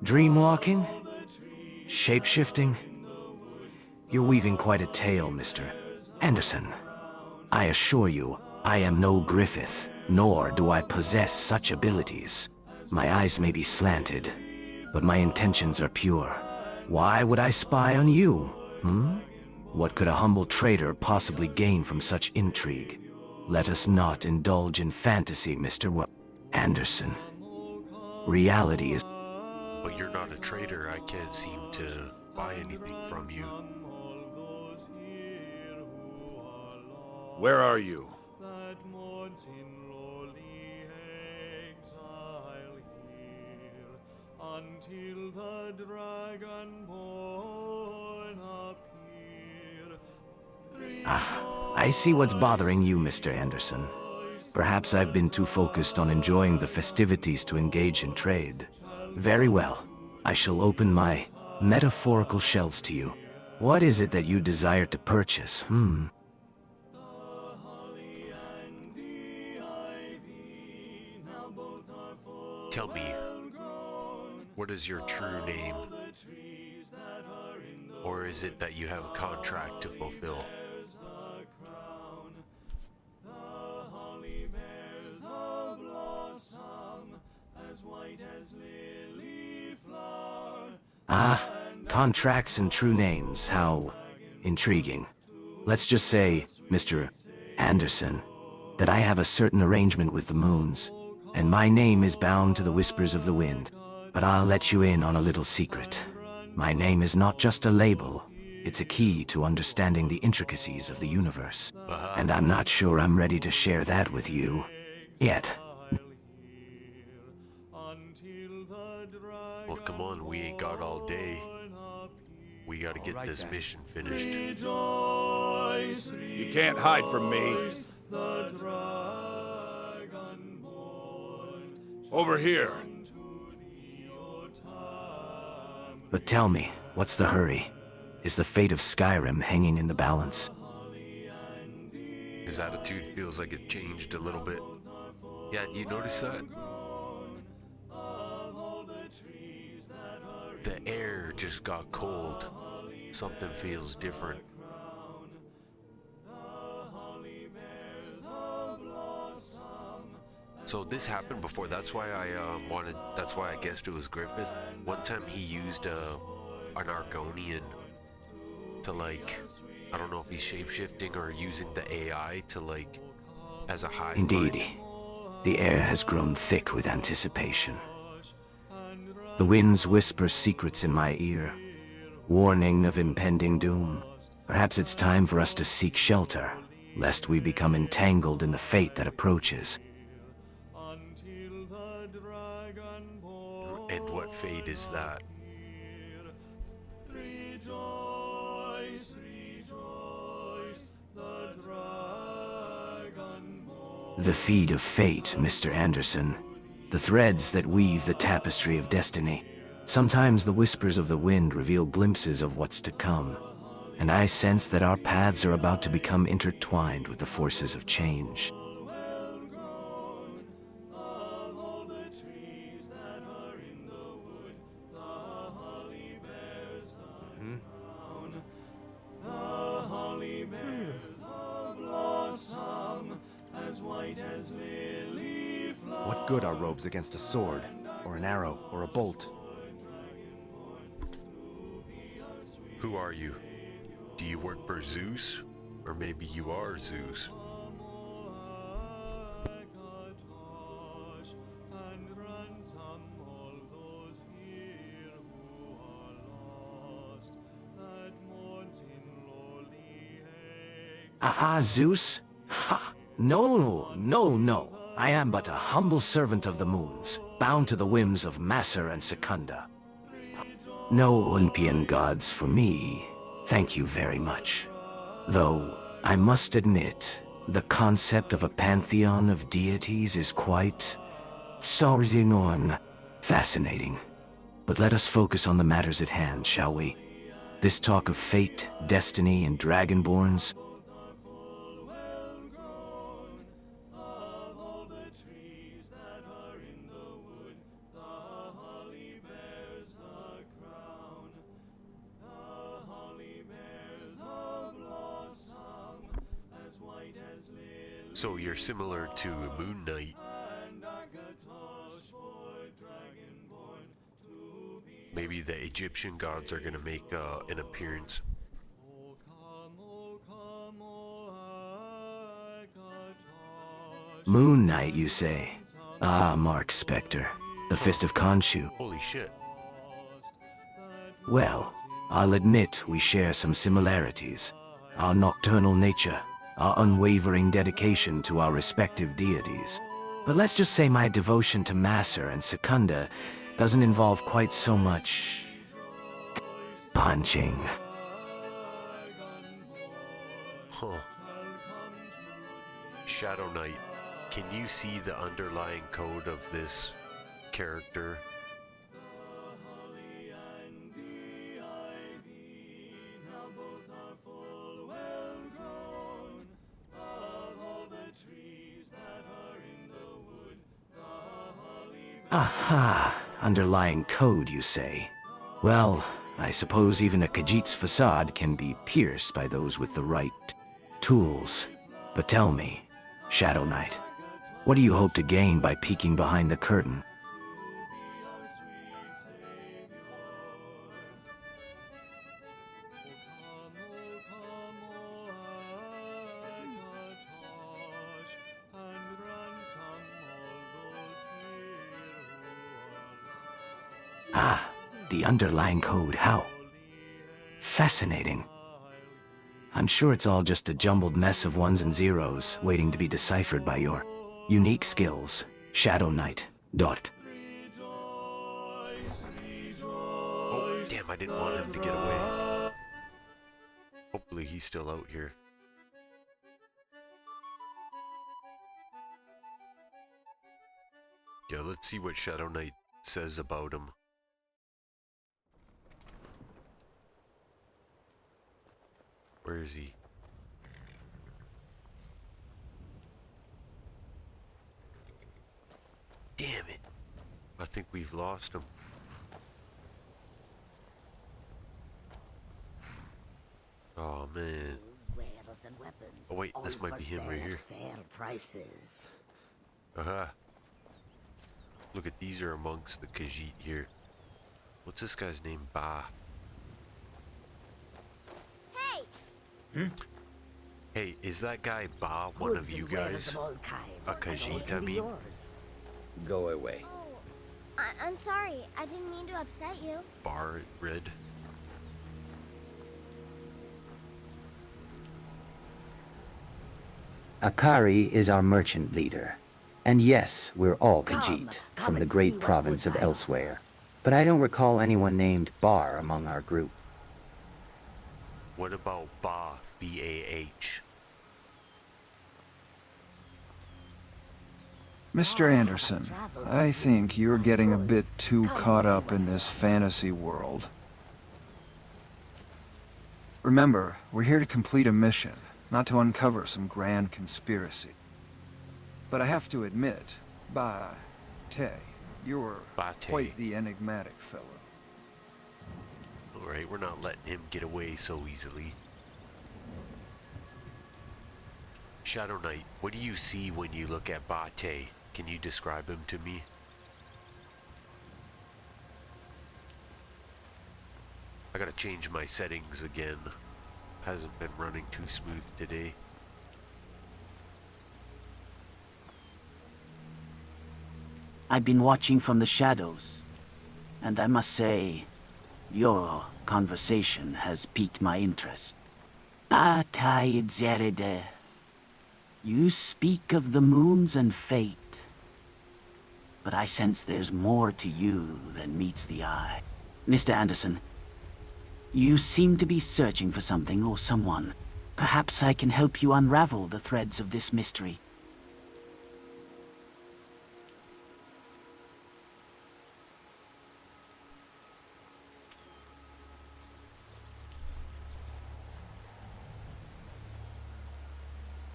Dreamwalking? Shape-shifting? You're weaving quite a tale, Mr. Anderson. I assure you, I am no Griffith, nor do I possess such abilities. My eyes may be slanted, but my intentions are pure. Why would I spy on you, What could a humble trader possibly gain from such intrigue? Let us not indulge in fantasy, Mr. Anderson. Reality is... But you're not a trader. I can't seem to buy anything from you. Where are you? Until the Dragonborn appear. I see what's bothering you, Mr. Anderson. Perhaps I've been too focused on enjoying the festivities to engage in trade. Very well. I shall open my metaphorical shelves to you. What is it that you desire to purchase, Tell me, what is your true name? Or is it that you have a contract to fulfill? Ah, contracts and true names, how intriguing. Let's just say, Mr. Anderson, that I have a certain arrangement with the moons, and my name is bound to the whispers of the wind. But I'll let you in on a little secret. My name is not just a label, it's a key to understanding the intricacies of the universe. And I'm not sure I'm ready to share that with you yet. Well, come on, we ain't got all day. We gotta get this mission finished. You can't hide from me. Over here. But tell me, what's the hurry? Is the fate of Skyrim hanging in the balance? His attitude feels like it changed a little bit. Yeah, you notice that? The air just got cold. Something feels different. So this happened before. That's why I that's why I guessed it was Griffith. One time he used an Argonian to, like, I don't know if he's shapeshifting or using the AI to, like, as a hive. Indeed. The air has grown thick with anticipation. The winds whisper secrets in my ear, warning of impending doom. Perhaps it's time for us to seek shelter, lest we become entangled in the fate that approaches. And what fate is that? The feet of fate, Mr. Anderson. The threads that weave the tapestry of destiny. Sometimes the whispers of the wind reveal glimpses of what's to come, and I sense that our paths are about to become intertwined with the forces of change. What good are robes against a sword, or an arrow, or a bolt? Who are you? Do you work for Zeus? Or maybe you are Zeus? Aha, Zeus? Ha! No, no, no. I am but a humble servant of the moons, bound to the whims of Masser and Secunda. No Olympian gods for me, thank you very much. Though, I must admit, the concept of a pantheon of deities is quite... fascinating. But let us focus on the matters at hand, shall we? This talk of fate, destiny, and dragonborns... So you're similar to a Moon Knight. Maybe the Egyptian gods are gonna make an appearance. Moon Knight, you say? Ah, Mark Spector, the Fist of Khonshu. Holy shit. Well, I'll admit we share some similarities. Our nocturnal nature, our unwavering dedication to our respective deities. But let's just say my devotion to Masser and Secunda doesn't involve quite so much... punching. Huh. Shadow Knight, can you see the underlying code of this character? Aha, underlying code, you say? Well, I suppose even a Khajiit's facade can be pierced by those with the right tools. But tell me, Shadow Knight, what do you hope to gain by peeking behind the curtain? Ah, the underlying code, how? Fascinating. I'm sure it's all just a jumbled mess of ones and zeros waiting to be deciphered by your unique skills, Shadow Knight. Dot. Oh, damn, I didn't want him to get away. Hopefully he's still out here. Yeah, let's see what Shadow Knight says about him. Where is he? Damn it. I think we've lost him. Oh man. Oh wait, this might be him right here. Fair prices. Aha. Look at these are amongst the Khajiit here. What's this guy's name? Ba. Hey, is that guy Ba one of you guys? A Khajiit, I mean? Go away. Oh, I'm sorry. I didn't mean to upset you. Bar Red. Akari is our merchant leader. And yes, we're all Khajiit, from the great province of Elsewhere. But I don't recall anyone named Bar among our group. What about Bah, B-A-H? Mr. Anderson, I think you're getting a bit too caught up in this fantasy world. Remember, we're here to complete a mission, not to uncover some grand conspiracy. But I have to admit, Bate, you're quite the enigmatic fellow. Alright, we're not letting him get away so easily. Shadow Knight, what do you see when you look at Bate? Can you describe him to me? I gotta change my settings again. Hasn't been running too smooth today. I've been watching from the shadows, and I must say, your conversation has piqued my interest. Bataid Zerede. You speak of the moons and fate, but I sense there's more to you than meets the eye. Mr. Anderson, you seem to be searching for something or someone. Perhaps I can help you unravel the threads of this mystery.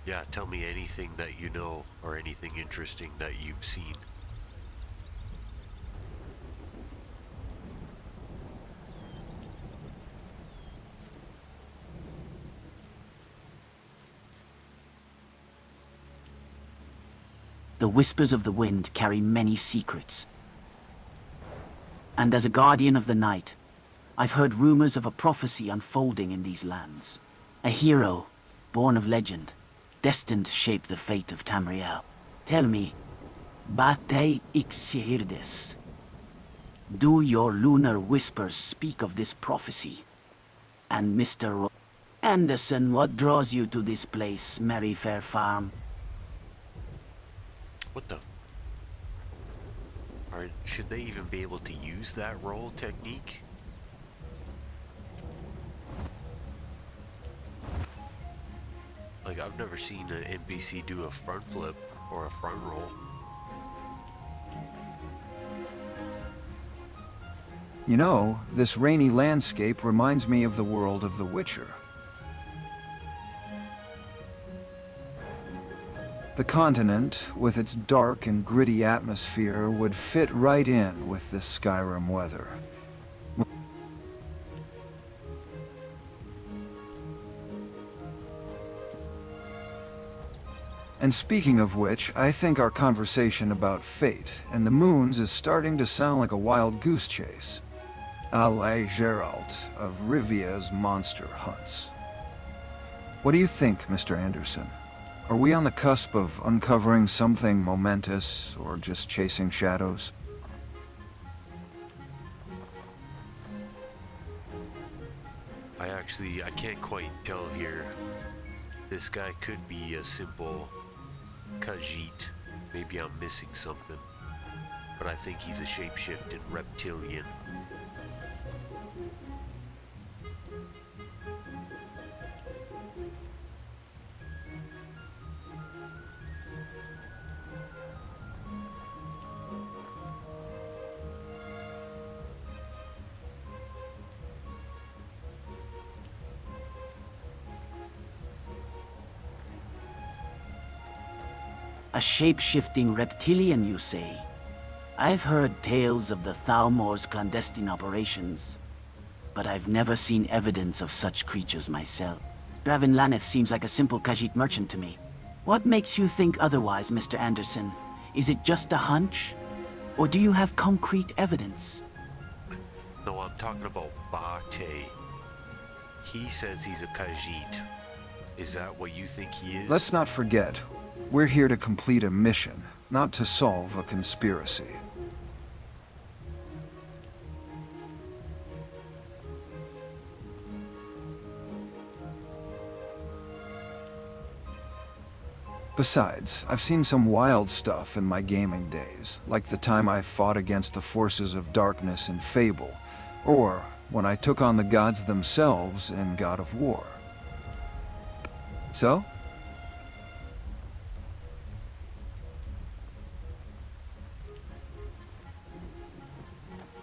Yeah, tell me anything that you know, or anything interesting that you've seen. The whispers of the wind carry many secrets. And as a guardian of the night, I've heard rumors of a prophecy unfolding in these lands. A hero, born of legend, destined to shape the fate of Tamriel. Tell me, Bate Ixirdes, do your lunar whispers speak of this prophecy? And Mr. Anderson, what draws you to this place, Merryfair Farm? What the? Should they even be able to use that roll technique? Like, I've never seen an NPC do a front flip or a front roll. You know, this rainy landscape reminds me of the world of The Witcher. The continent, with its dark and gritty atmosphere, would fit right in with this Skyrim weather. And speaking of which, I think our conversation about fate and the moons is starting to sound like a wild goose chase. A la Geralt of Rivia's monster hunts. What do you think, Mr. Anderson? Are we on the cusp of uncovering something momentous, or just chasing shadows? I can't quite tell here. This guy could be a simple Khajiit. Maybe I'm missing something. But I think he's a shapeshifting reptilian. A shape-shifting reptilian, you say? I've heard tales of the Thalmor's clandestine operations, but I've never seen evidence of such creatures myself. Draven Laneth seems like a simple Khajiit merchant to me. What makes you think otherwise, Mr. Anderson? Is it just a hunch? Or do you have concrete evidence? No, I'm talking about Bate. He says he's a Khajiit. Is that what you think he is? Let's not forget, we're here to complete a mission, not to solve a conspiracy. Besides, I've seen some wild stuff in my gaming days, like the time I fought against the forces of darkness in Fable, or when I took on the gods themselves in God of War. So?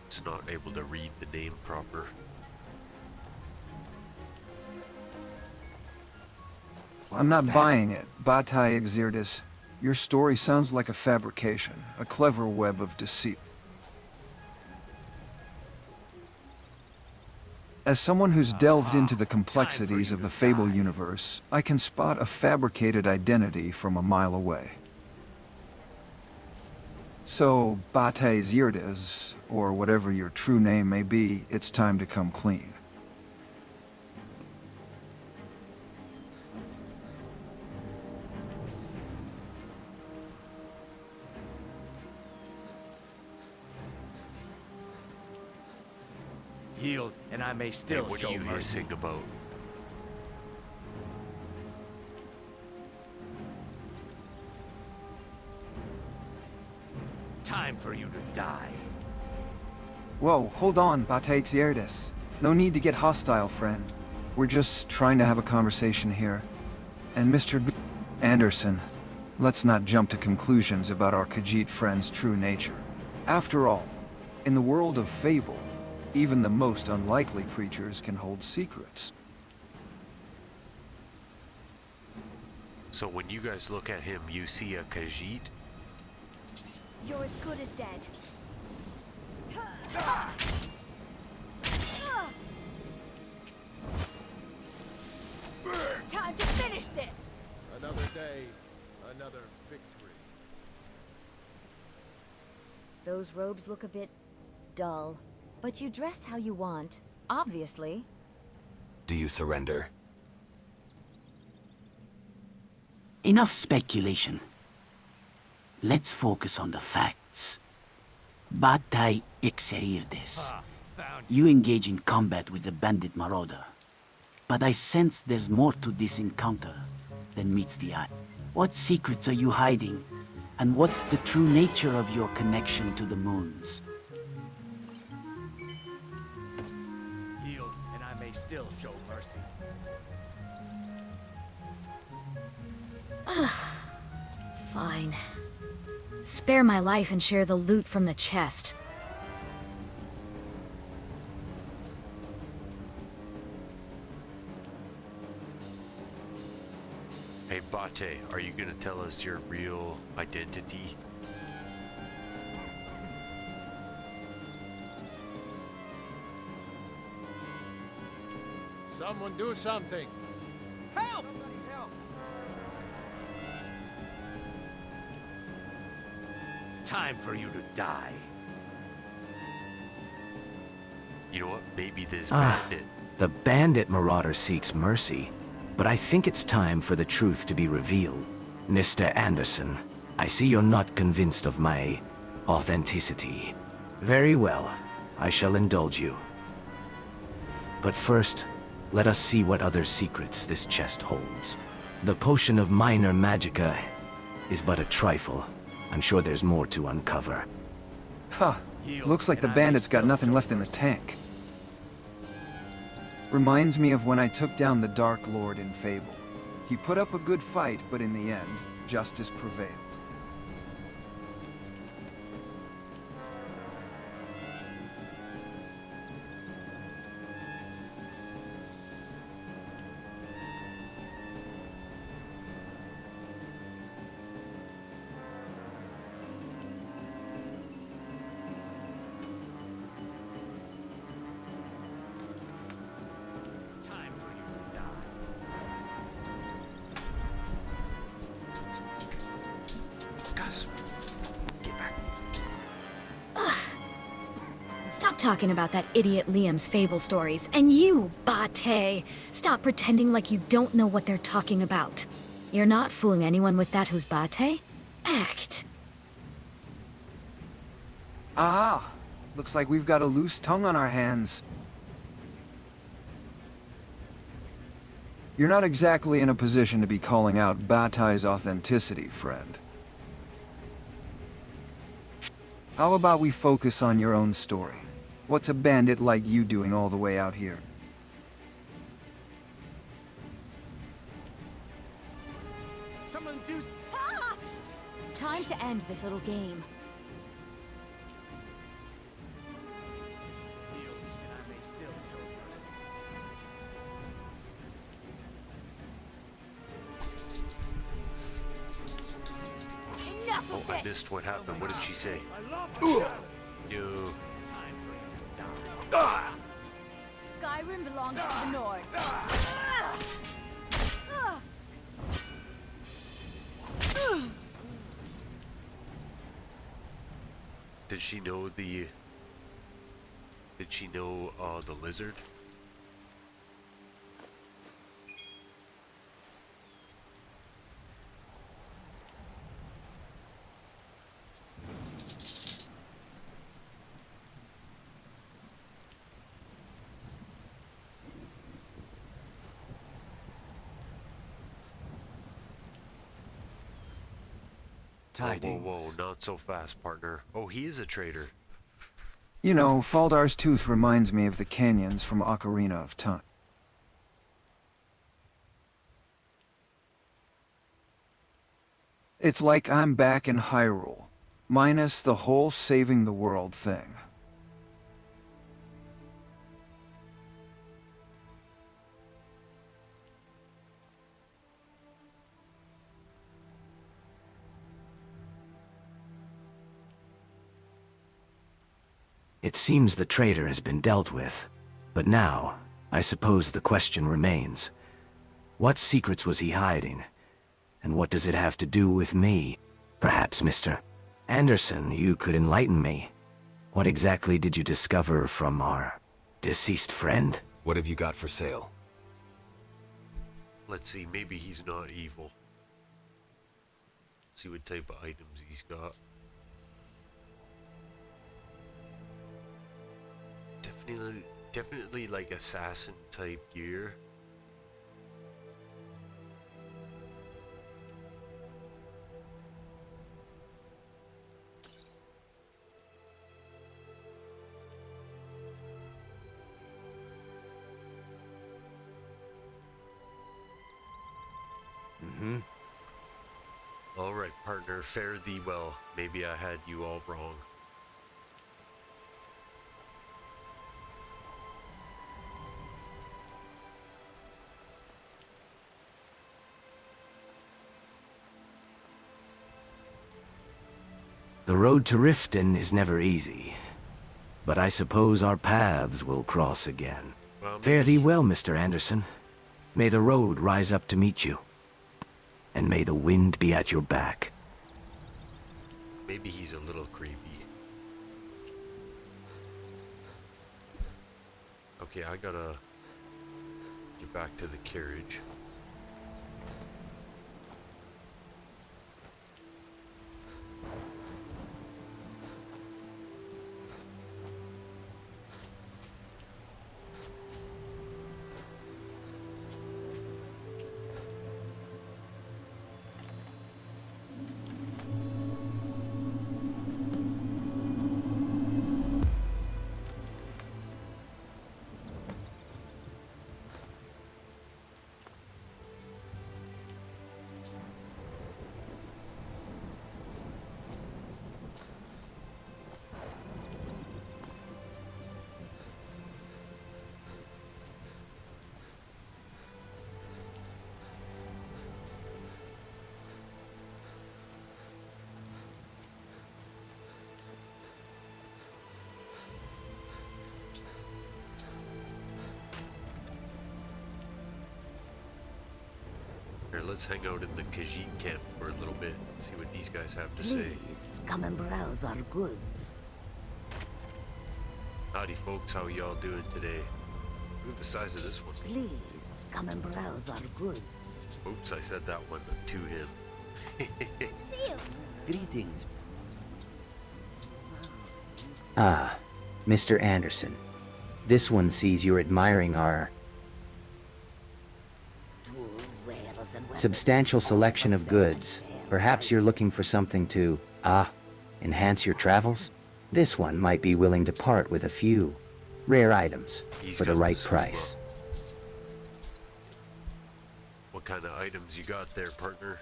It's not able to read the name proper. I'm not buying it, Batai Exertus. Your story sounds like a fabrication, a clever web of deceit. As someone who's delved into the complexities of the Fable universe, I can spot a fabricated identity from a mile away. So, Batai Exertus, or whatever your true name may be, it's time to come clean. Yield, and I may still Hey, what show are you mercy. hissing about? Time for you to die. Whoa, hold on, Batai Exertus. No need to get hostile, friend. We're just trying to have a conversation here. And Mr. Anderson, let's not jump to conclusions about our Khajiit friend's true nature. After all, in the world of Fable, even the most unlikely creatures can hold secrets. So when you guys look at him, you see a Khajiit? You're as good as dead. Time to finish this! Another day, another victory. Those robes look a bit dull. But you dress how you want, obviously. Do you surrender? Enough speculation. Let's focus on the facts. Batai Exerirdes. You engage in combat with the bandit marauder. But I sense there's more to this encounter than meets the eye. What secrets are you hiding? And what's the true nature of your connection to the moons? Yield, and I may still show mercy. Fine. Spare my life and share the loot from the chest. Hey Bate, are you gonna tell us your real identity? Someone do something. Help! Somebody help! Time for you to die. You know what? Maybe this Ah, bandit. the bandit marauder seeks mercy, but I think it's time for the truth to be revealed. Mr. Anderson, I see you're not convinced of my authenticity. Very well, I shall indulge you. But first, let us see what other secrets this chest holds. The potion of minor magicka is but a trifle. I'm sure there's more to uncover. Huh. Looks like the bandit's got nothing left in the tank. Reminds me of when I took down the Dark Lord in Fable. He put up a good fight, but in the end, justice prevailed. Time for you to die. Guys, get back. Stop talking about that idiot Liam's fable stories. And you, Bate, stop pretending like you don't know what they're talking about. You're not fooling anyone with that who's Bate? Act. Ah! Looks like we've got a loose tongue on our hands. You're not exactly in a position to be calling out Batai's authenticity, friend. How about we focus on your own story? What's a bandit like you doing all the way out here? Someone do. Time to end this little game. Yield, and I may still show mercy. Enough Oh, of I this! missed what happened. What did she say? No. No. Time for you to die. Skyrim belongs to the Nords. Did she know the... Did she know, the lizard? Tidings. Whoa, whoa, not so fast, partner. Oh, he is a traitor. You know, Faldar's tooth reminds me of the canyons from Ocarina of Time. It's like I'm back in Hyrule, minus the whole saving the world thing. It seems the traitor has been dealt with. But now, I suppose the question remains. What secrets was he hiding? And what does it have to do with me? Perhaps, Mr. Anderson, you could enlighten me. What exactly did you discover from our deceased friend? What have you got for sale? Let's see, maybe he's not evil. See what type of items he's got. Definitely like assassin type gear. Alright, partner, fare thee well. Maybe I had you all wrong. The road to Riften is never easy, but I suppose our paths will cross again. Well, Fare thee well, Mr. Anderson. May the road rise up to meet you, and may the wind be at your back. Maybe he's a little creepy. Okay, I gotta get back to the carriage. Here, let's hang out in the Khajiit camp for a little bit, see what these guys have to say. Please, come and browse our goods. Howdy folks, how y'all doing today? Look at the size of this one. Please, come and browse our goods. Oops, I said that one to him. See you. Greetings. Ah, Mr. Anderson. This one sees you're admiring our Wares, and substantial selection of goods. Perhaps you're looking for something to, enhance your travels? This one might be willing to part with a few rare items He's for the got right some price. What kind of items you got there, partner?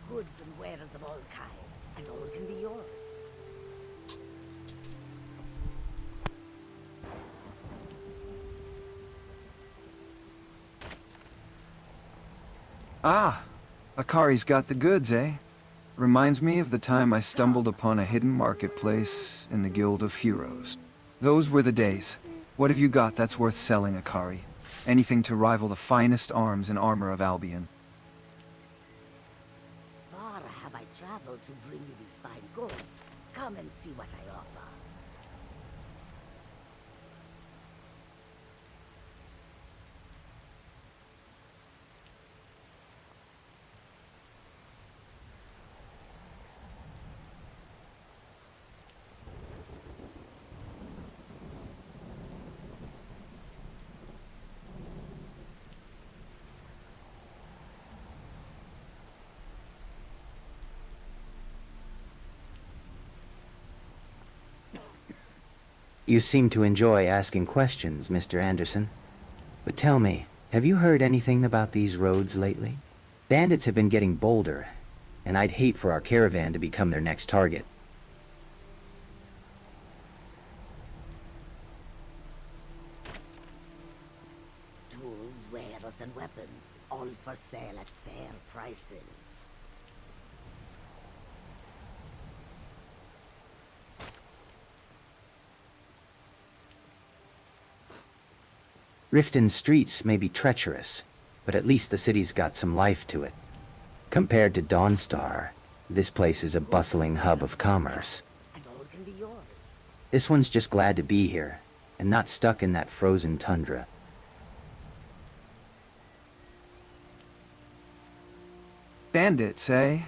Goods and wares of all kinds, and all can be yours. Ah, Akari's got the goods, eh? Reminds me of the time I stumbled upon a hidden marketplace in the Guild of Heroes. Those were the days. What have you got that's worth selling, Akari? Anything to rival the finest arms and armor of Albion. Far have I traveled to bring you these fine goods. Come and see what I offer. You seem to enjoy asking questions, Mr. Anderson. But tell me, have you heard anything about these roads lately? Bandits have been getting bolder, and I'd hate for our caravan to become their next target. Tools, wares, and weapons, all for sale at fair prices. Riften's streets may be treacherous, but at least the city's got some life to it. Compared to Dawnstar, this place is a bustling hub of commerce. And all can be yours. This one's just glad to be here, and not stuck in that frozen tundra. Bandits, eh?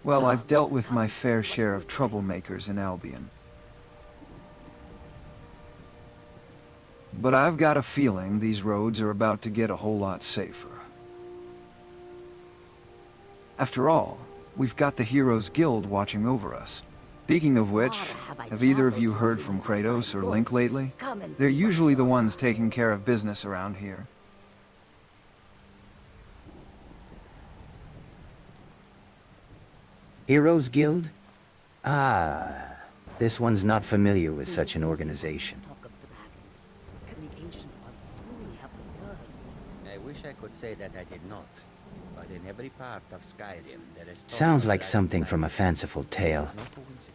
Well, I've dealt with my fair share of troublemakers in Albion. But I've got a feeling these roads are about to get a whole lot safer. After all, we've got the Heroes Guild watching over us. Speaking of which, have either of you heard from Kratos or Link lately? They're usually the ones taking care of business around here. Heroes Guild? Ah, this one's not familiar with such an organization. Can the ancient ones truly have returned? I wish I could say that I did not, but in every part of Skyrim there is... Sounds like something from a fanciful tale.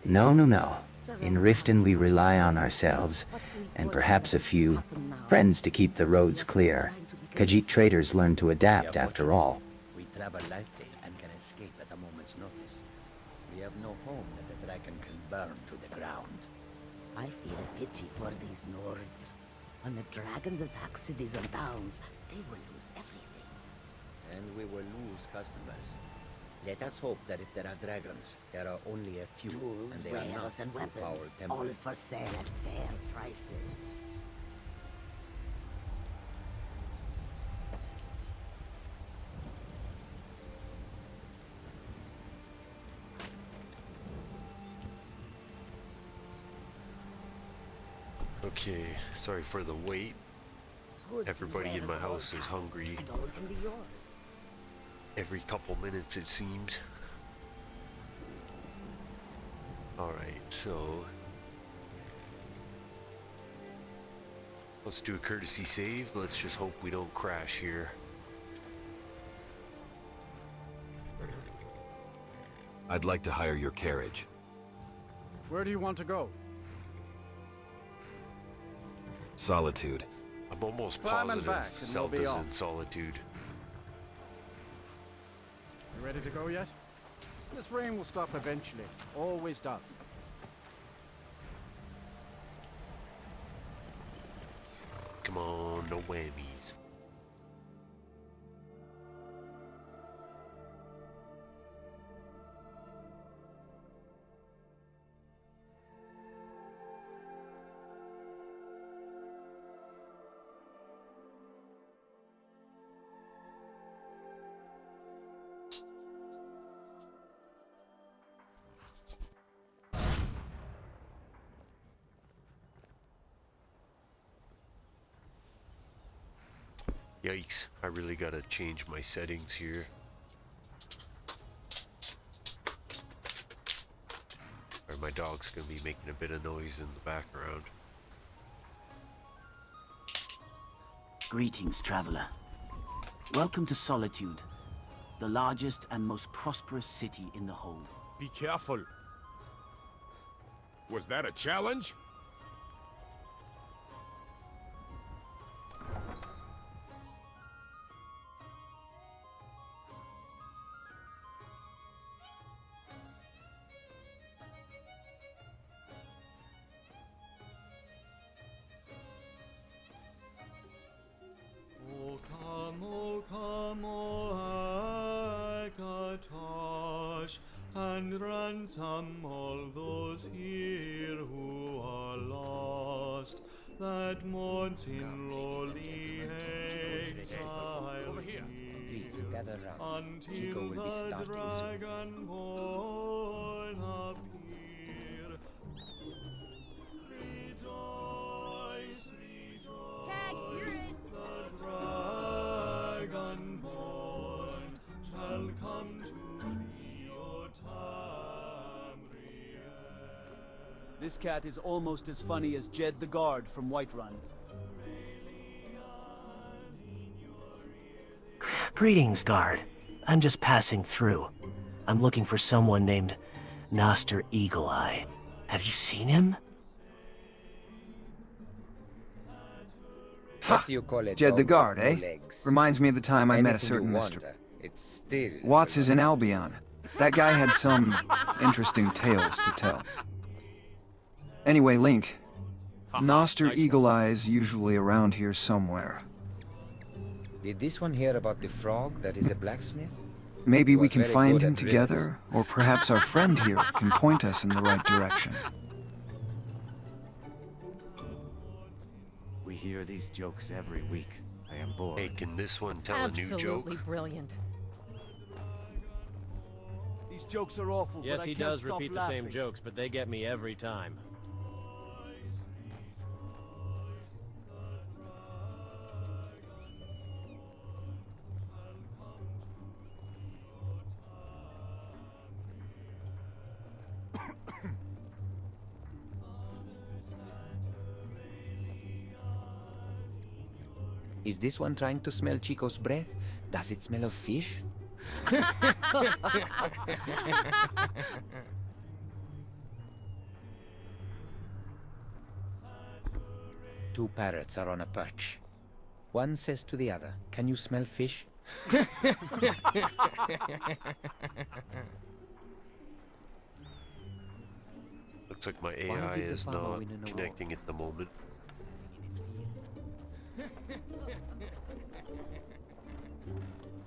No, no, no. In Riften we rely on ourselves, and perhaps a few friends to keep the roads clear. Khajiit traders learn to adapt after all. We travel lightly and can escape at a moment's notice. We have no home that the dragon can burn to the ground. I feel pity for these Nords. When the dragons attack cities and towns, they will lose everything. And we will lose customers. Let us hope that if there are dragons, there are only a few, Tools, and they are not wares, and too weapons, all power-tempered. for sale at fair prices. Okay, sorry for the wait. Goods Everybody and in my wares of all house is kinds, hungry. and all can be yours. Every couple minutes it seems. Alright, so... let's do a courtesy save. Let's just hope we don't crash here. I'd like to hire your carriage. Where do you want to go? Solitude. I'm almost Climb and positive back and we'll be Zelda's off. in Solitude. You ready to go yet? This rain will stop eventually. Always does. Come on, no whammies. Yikes, I really gotta change my settings here. Or my dog's gonna be making a bit of noise in the background. Greetings, traveler. Welcome to Solitude, the largest and most prosperous city in the whole. Be careful. Was that a challenge? O come, O Akatosh, and ransom all those here who are lost, that mourns in lowly exile Over here. Please, gather round. until Chico will be the starting soon. dragonborn appear. Rejoice, rejoice. Tag, you're in. The dragonborn shall come to thee, O Tamriel. This cat is almost as funny as Jed the Guard from Whiterun. Greetings, guard. I'm just passing through. I'm looking for someone named Noster Eagle Eye. Have you seen him? What do you call it? Jed the dog Guard, with eh? no legs? Reminds me of the time I met a Anything certain you Mr. want, it's still Watts is in Albion. That guy had some interesting tales to tell. Anyway, Link, Noster Eagle Eye's usually around here somewhere. Did this one hear about the frog that is a blacksmith? Maybe He we was can very find good him at together, or perhaps our friend here can point us in the right direction. We hear these jokes every week. I am bored. Hey, can this one tell a new joke? Absolutely brilliant. These jokes are awful, Yes, but I he can't does stop repeat the laughing. same jokes, but they get me every time. Is this one trying to smell Chico's breath? Does it smell of fish? Two parrots are on a perch. One says to the other, "Can you smell fish?" Looks like my Why AI did the is farmer not win an award? connecting at the moment.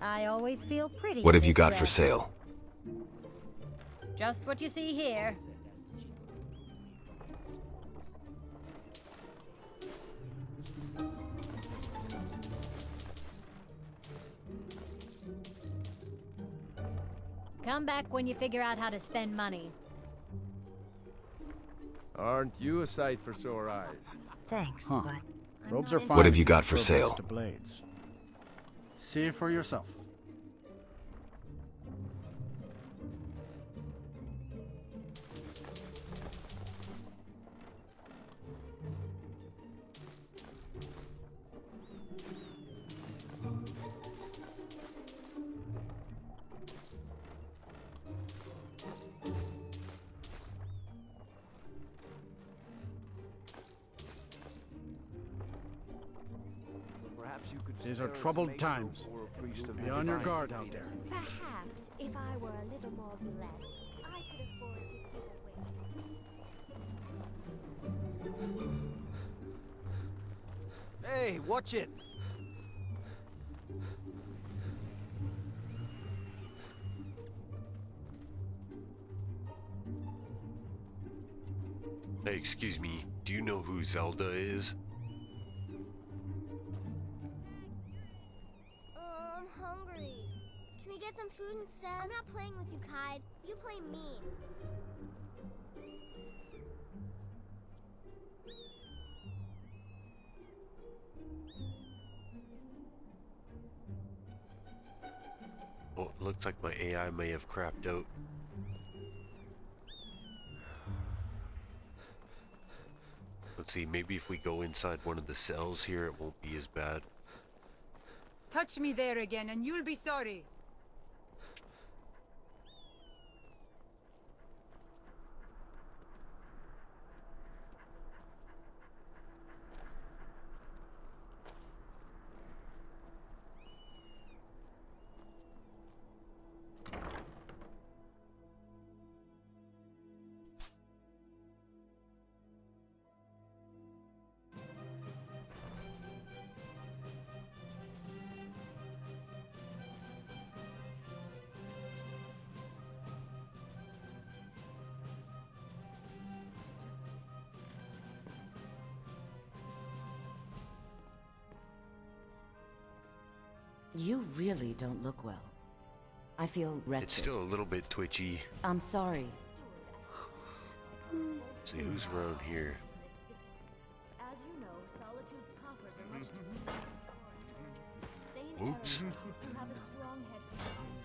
I always feel pretty. What in have you this got for dress. sale? Just what you see here. Come back when you figure out how to spend money. Aren't you a sight for sore eyes? Thanks, Huh. but I'm Robes not are in- fine. What have you got for Robes sale? to blades. See for yourself. Perhaps you could These spare are a troubled tomato times. for a priest of Be on your divine guard out there. fetus. Perhaps if I were a little more blessed, I could afford to give away. Hey, watch it! Hey, excuse me, do you know who Zelda is? I'm hungry. Can we get some food instead? I'm not playing with you, Kide. You play me. Looks like my AI may have crapped out. Let's see, maybe if we go inside one of the cells here, it won't be as bad. Touch me there again and you'll be sorry. You really don't look well. I feel wretched. It's still a little bit twitchy. I'm sorry. Let's see who's around here. As you know, Solitude's coffers are much too Thane Oops. Aaron, you have a strong head for business.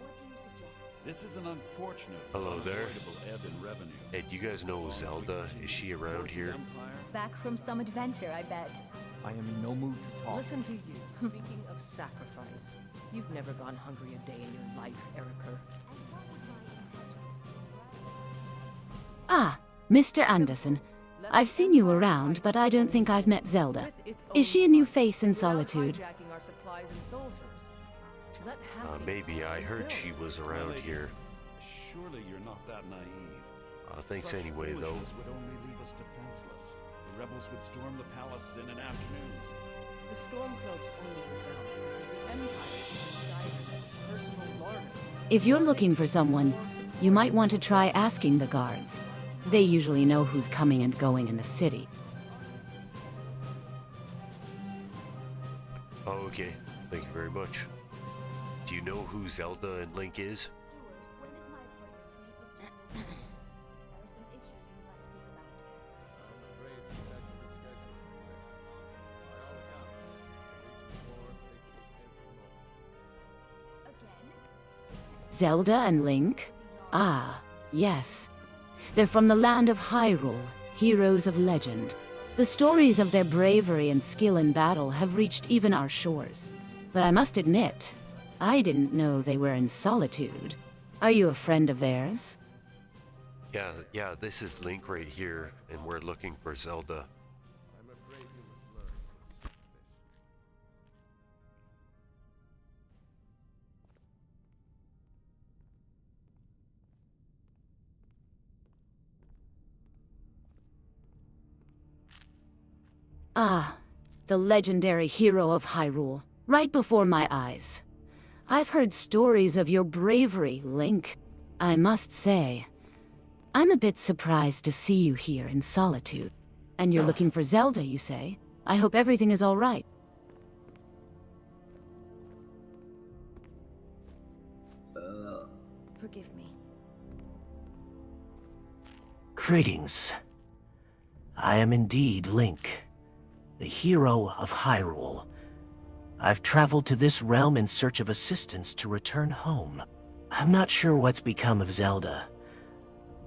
What do you suggest? This is an unfortunate, Hello there. unavoidable ebb in revenue. Hey, do you guys know Zelda? Is she around here? Back from some adventure, I bet. I am in no mood to talk. Listen to you. Speaking of sacrifice, you've never gone hungry a day in your life, Erica. Ah, Mr. Anderson. I've seen you around, but I don't think I've met Zelda. Is she a new face in Solitude? Our supplies and soldiers. Let Maybe. I heard she was around here. Surely you're not that naive. Thanks Such anyway, though. foolishness would only leave us defenseless. The rebels would storm the palace in an afternoon. The Stormcloaks only rebel because the Empire sees Skyrim as personal lord. If you're looking for someone, you might want to try asking the guards. They usually know who's coming and going in the city. Oh, okay. Thank you very much. Do you know who Zelda and Link is? When is my appointment to meet with General Julius? There are some issues we must speak about. I'm afraid he's had to reschedule the race. By all accounts, the Legion's war takes us every moment. Again? Zelda and Link? Ah, yes. They're from the land of Hyrule, heroes of legend. The stories of their bravery and skill in battle have reached even our shores. But I must admit, I didn't know they were in Solitude. Are you a friend of theirs? Yeah, this is Link right here, and we're looking for Zelda. I'm afraid you must learn to accept this. Ah, the legendary hero of Hyrule, right before my eyes. I've heard stories of your bravery, Link. I must say, I'm a bit surprised to see you here in Solitude. And you're looking for Zelda, you say? I hope everything is all right. Forgive me. Greetings. I am indeed Link, the hero of Hyrule. I've traveled to this realm in search of assistance to return home. I'm not sure what's become of Zelda,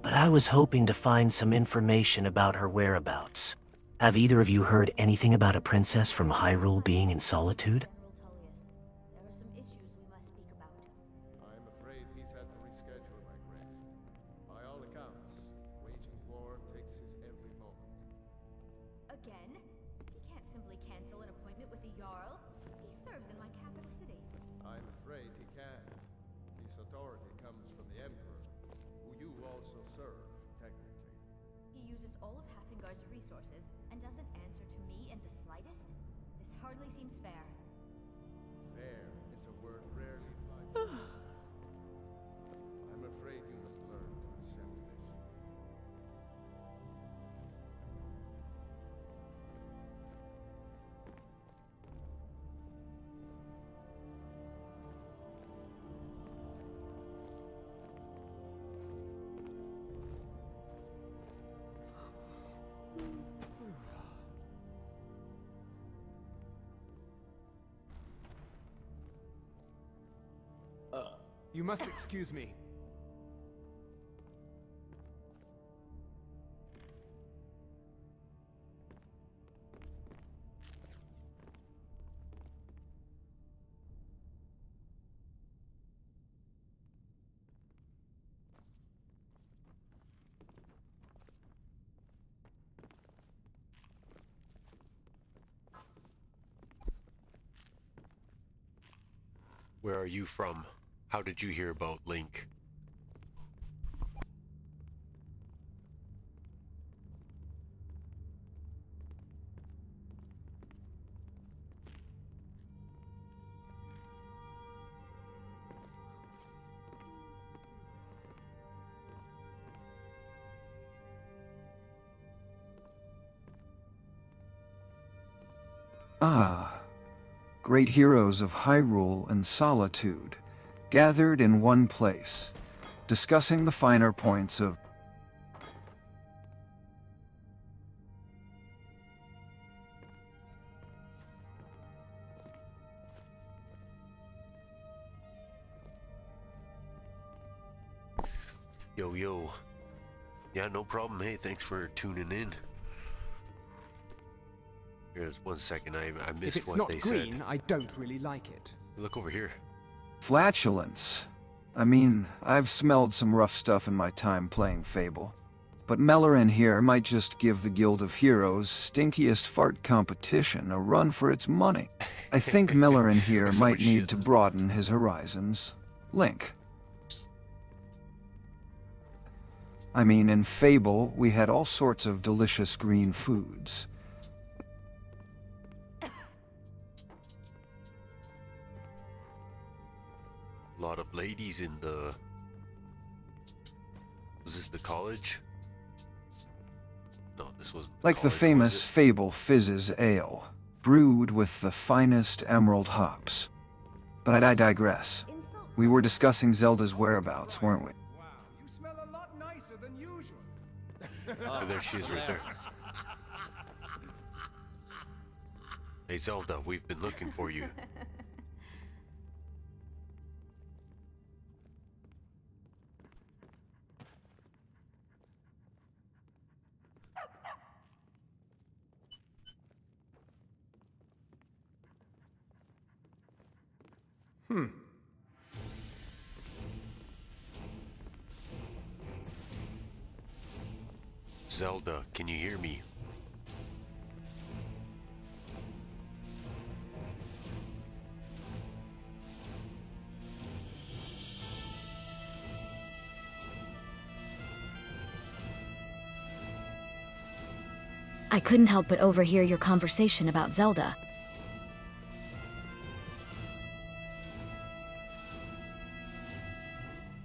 but I was hoping to find some information about her whereabouts. Have either of you heard anything about a princess from Hyrule being in Solitude? General Tullius, there are some issues we must speak about. I'm afraid he's had to reschedule, my grace. By all accounts, waging war takes his every moment. Again? He can't simply cancel an appointment with the Jarl. He serves in my capital city. I'm afraid he can. His authority comes from the Emperor, who you also serve, technically. He uses all of Hafingar's resources and doesn't answer to me in the slightest? This hardly seems fair. Fair is a word rarely applied to I'm afraid you must learn to accept this. You must excuse me. Where are you from? How did you hear about Link? Ah, great heroes of Hyrule and Solitude, gathered in one place, discussing the finer points of Yo, yo. Yeah, no problem. Hey, thanks for tuning in. Here's 1 second. I missed If it's what not they green, said. I don't really like it. Look over here. flatulence. I mean, I've smelled some rough stuff in my time playing Fable. But Mellorin here might just give the Guild of Heroes' stinkiest fart competition a run for its money. I think Mellorin here So might much need shit. to broaden his horizons. Link. I mean, in Fable, we had all sorts of delicious green foods. A lot of ladies in the... Was this the college? No, this wasn't the Like the college, was famous it? Fable Fizz's ale, brewed with the finest emerald hops. But I digress. We were discussing Zelda's whereabouts, weren't we? You smell a lot nicer than usual. Oh, there she is right there. Hey Zelda, we've been looking for you. Zelda, can you hear me? I couldn't help but overhear your conversation about Zelda.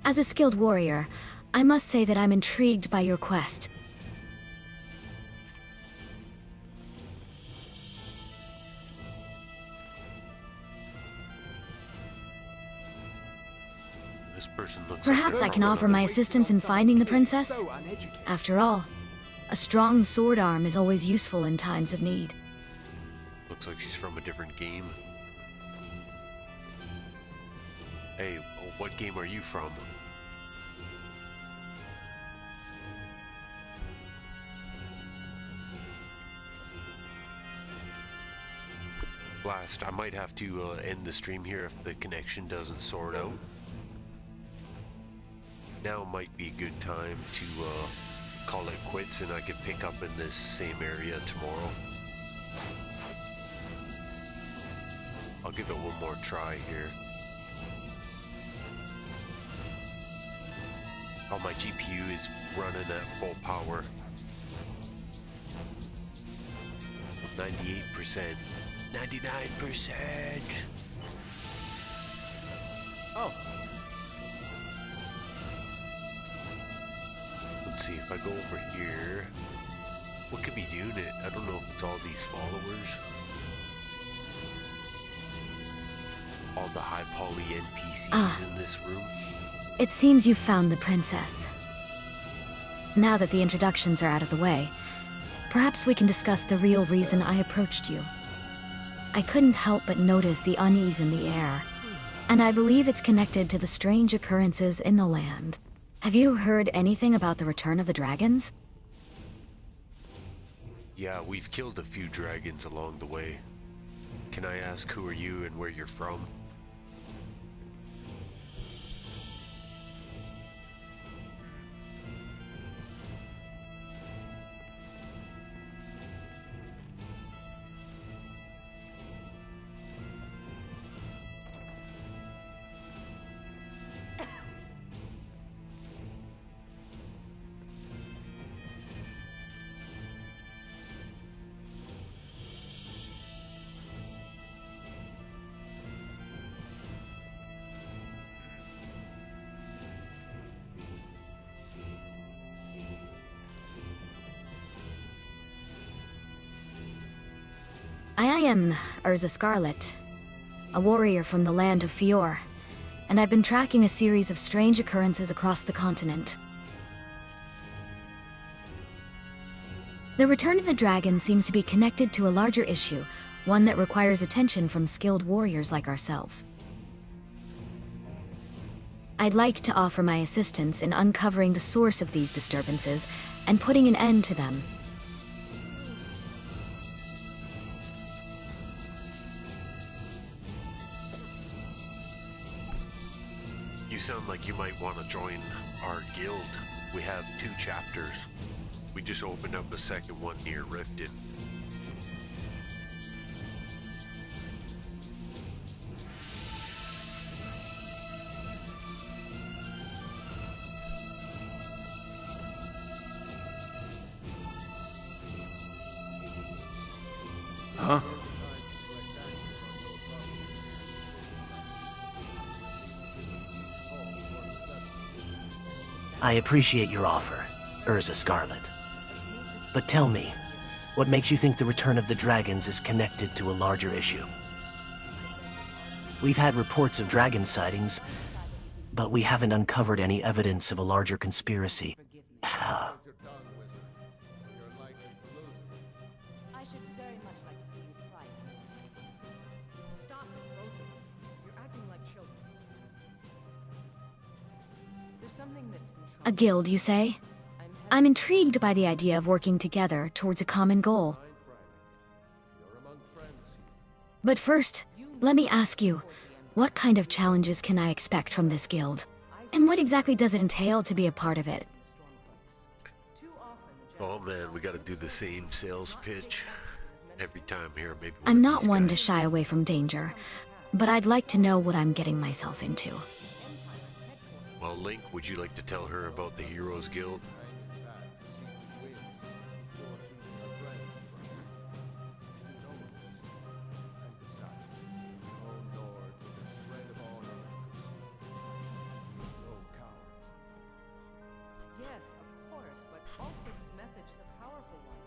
As a skilled warrior, I must say that I'm intrigued by your quest. This person looks Perhaps like I can offer my assistance in finding the princess? After all, a strong sword arm is always useful in times of need. Looks like she's from a different game. Hey, what game are you from? Blast, I might have to end the stream here if the connection doesn't sort out. Now might be a good time to call it quits and I could pick up in this same area tomorrow. I'll give it one more try here. Oh, my GPU is running at full power. 98%. 99%! Oh. Let's see if I go over here. What could be doing it? I don't know if it's all these followers. All the high poly NPCs in this room. It seems you've found the princess. Now that the introductions are out of the way, perhaps we can discuss the real reason I approached you. I couldn't help but notice the unease in the air. and I believe it's connected to the strange occurrences in the land. Have you heard anything about the return of the dragons? Yeah, we've killed a few dragons along the way. Can I ask who are you and where you're from? I am Urza Scarlet, a warrior from the land of Fior, and I've been tracking a series of strange occurrences across the continent. The return of the dragon seems to be connected to a larger issue, one that requires attention from skilled warriors like ourselves. I'd like to offer my assistance in uncovering the source of these disturbances and putting an end to them. You sound like you might want to join our guild. We have 2 chapters. We just opened up a second one near Riften. Huh? I appreciate your offer, Urza Scarlet. But tell me, what makes you think the return of the dragons is connected to a larger issue? We've had reports of dragon sightings, but we haven't uncovered any evidence of a larger conspiracy. I should very much like to see you try it. Stop it, both of you. You're acting like children. There's something that's been A guild, you say? I'm intrigued by the idea of working together towards a common goal. But first, let me ask you, what kind of challenges can I expect from this guild? And what exactly does it entail to be a part of it? Oh man, we gotta do the same sales pitch every time here. Maybe I'm not one to shy away from danger, but I'd like to know what I'm getting myself into. Well, Link, would you like to tell her about the Heroes Guild? Yes, of course, but Ulfric's message is a powerful one.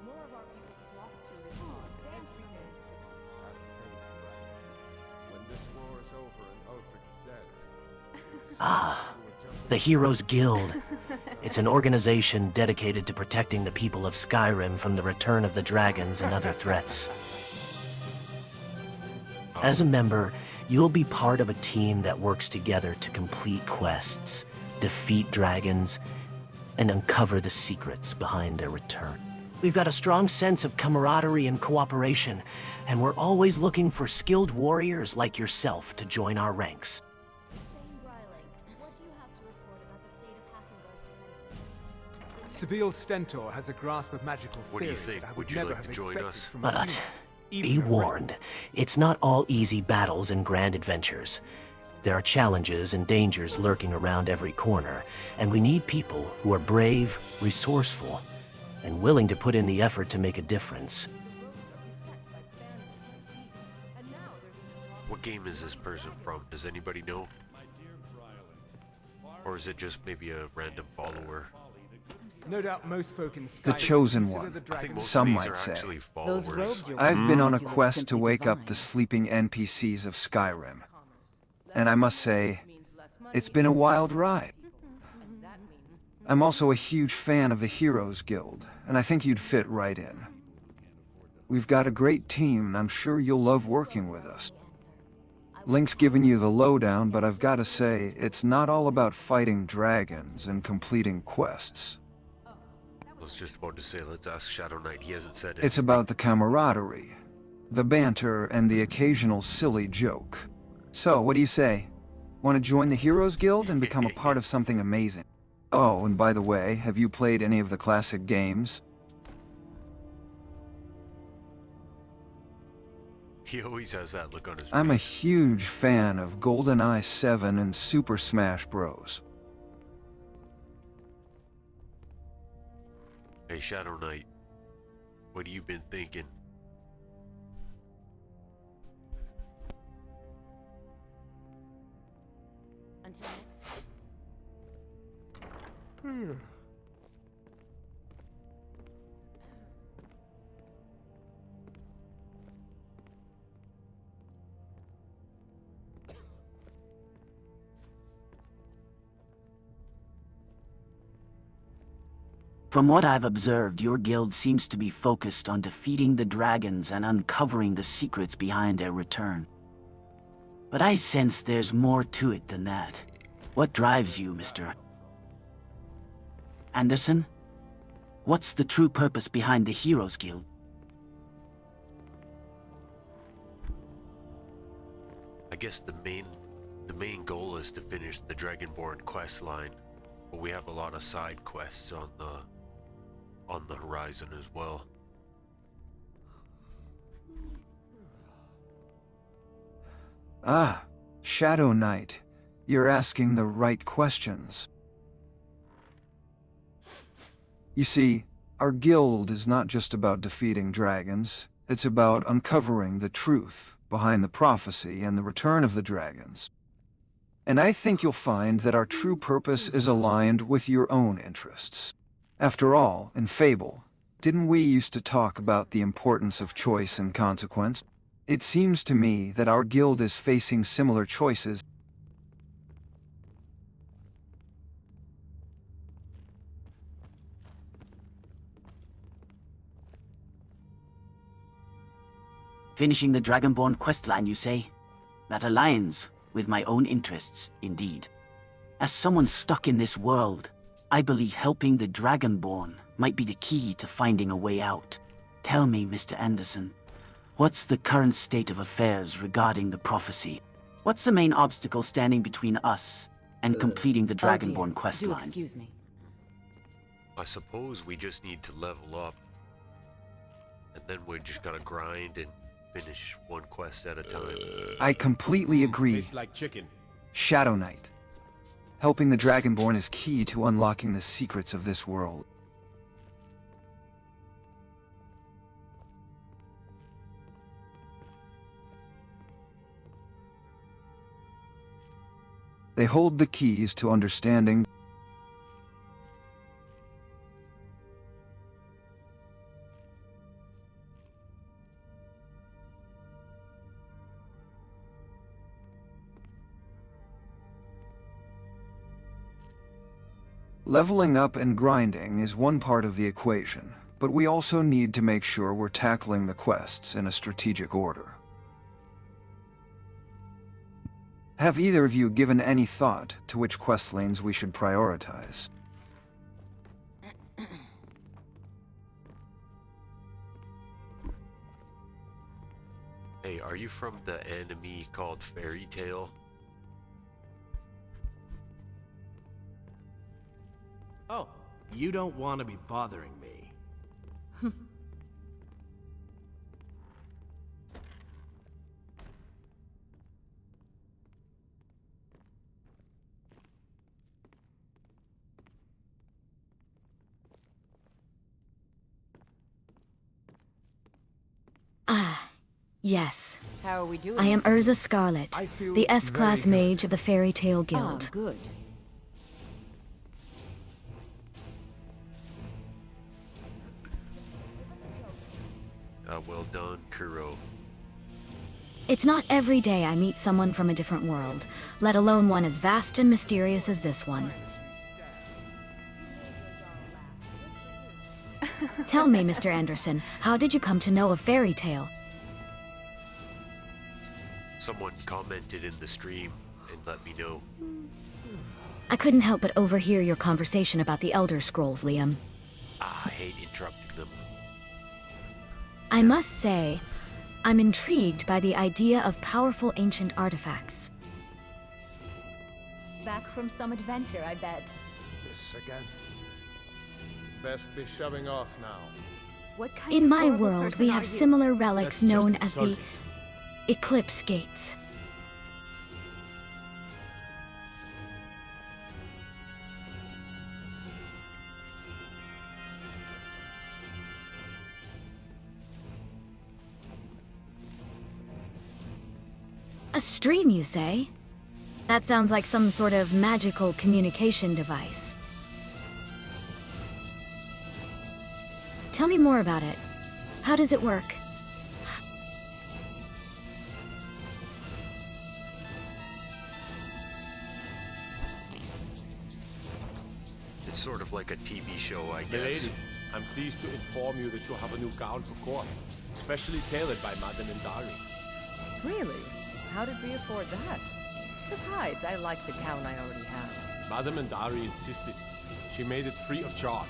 More of our people flock to this cause every day. Have faith, Ragnar. When this war is over and Ulfric is dead. Ah, the Heroes Guild. It's an organization dedicated to protecting the people of Skyrim from the return of the dragons and other threats. As a member, you'll be part of a team that works together to complete quests, defeat dragons, and uncover the secrets behind their return. We've got a strong sense of camaraderie and cooperation, and we're always looking for skilled warriors like yourself to join our ranks. Sabil Stentor has a grasp of magical What do theory you think? that I Would would you never like have to join expected us? from a But human, be even a rat. warned, it's not all easy battles and grand adventures. There are challenges and dangers lurking around every corner, and we need people who are brave, resourceful, and willing to put in the effort to make a difference. What game is this person from? Does anybody know? Or is it just maybe a random follower? No doubt most folk in Skyrim The chosen consider one, the dragons some might say. Those robes you're I've wearing been on a make you look quest to simply wake up divine. the sleeping NPCs of Skyrim. And I must say, it's been a wild ride. I'm also a huge fan of the Heroes Guild, and I think you'd fit right in. We've got a great team, and I'm sure you'll love working with us. Link's given you the lowdown, but I've gotta say, it's not all about fighting dragons and completing quests. I was just about to say, let's ask Shadow Knight. He hasn't said it. It's about the camaraderie, the banter, and the occasional silly joke. So, what do you say? Want to join the Heroes Guild and become a part of something amazing? Oh, and by the way, have you played any of the classic games? He always has that look on his face. I'm a huge fan of GoldenEye 7 and Super Smash Bros. Hey, Shadow Knight, what have you been thinking? Until next From what I've observed, your guild seems to be focused on defeating the dragons and uncovering the secrets behind their return. But I sense there's more to it than that. What drives you, Mr. Anderson? What's the true purpose behind the Heroes Guild? I guess the main goal is to finish the Dragonborn quest line, but we have a lot of side quests on the horizon as well. Ah, Shadow Knight, you're asking the right questions. You see, our guild is not just about defeating dragons, it's about uncovering the truth behind the prophecy and the return of the dragons. And I think you'll find that our true purpose is aligned with your own interests. After all, in Fable, didn't we used to talk about the importance of choice and consequence? It seems to me that our guild is facing similar choices. Finishing the Dragonborn questline, you say? That aligns with my own interests, indeed. As someone stuck in this world, I believe helping the Dragonborn might be the key to finding a way out. Tell me, Mr. Anderson, what's the current state of affairs regarding the prophecy? What's the main obstacle standing between us and completing the Dragonborn questline? Excuse me. I suppose we just need to level up, and then we just gotta grind and finish one quest at a time. I completely agree. Tastes like chicken. Shadow Knight. Helping the Dragonborn is key to unlocking the secrets of this world. They hold the keys to understanding. Leveling up and grinding is one part of the equation, but we also need to make sure we're tackling the quests in a strategic order. Have either of you given any thought to which quest lanes we should prioritize? Hey, are you from the enemy called Fairy Tale? Oh, you don't want to be bothering me. Ah, yes. How are we doing? I am Urza Scarlet, the S-Class mage of the Fairy Tale Guild. Ah, good. Well done, Kuro. It's not every day I meet someone from a different world, let alone one as vast and mysterious as this one. Tell me, Mr. Anderson, how did you come to know of Fairy Tale? Someone commented in the stream and let me know. I couldn't help but overhear your conversation about the Elder Scrolls, Liam. I hate interrupting them. I must say, I'm intrigued by the idea of powerful ancient artifacts. Back from some adventure, I bet. This again. Best be shoving off now. What kind In of my horrible world, person we are have you? similar relics That's known just as the insulting. Eclipse Gates. A stream, you say? That sounds like some sort of magical communication device. Tell me more about it. How does it work? It's sort of like a TV show, I guess. Milady, I'm pleased to inform you that you have a new gown for court, specially tailored by Madame Indari. Really? How did we afford that? Besides, I like the gown I already have. Madame Indari insisted. She made it free of charge,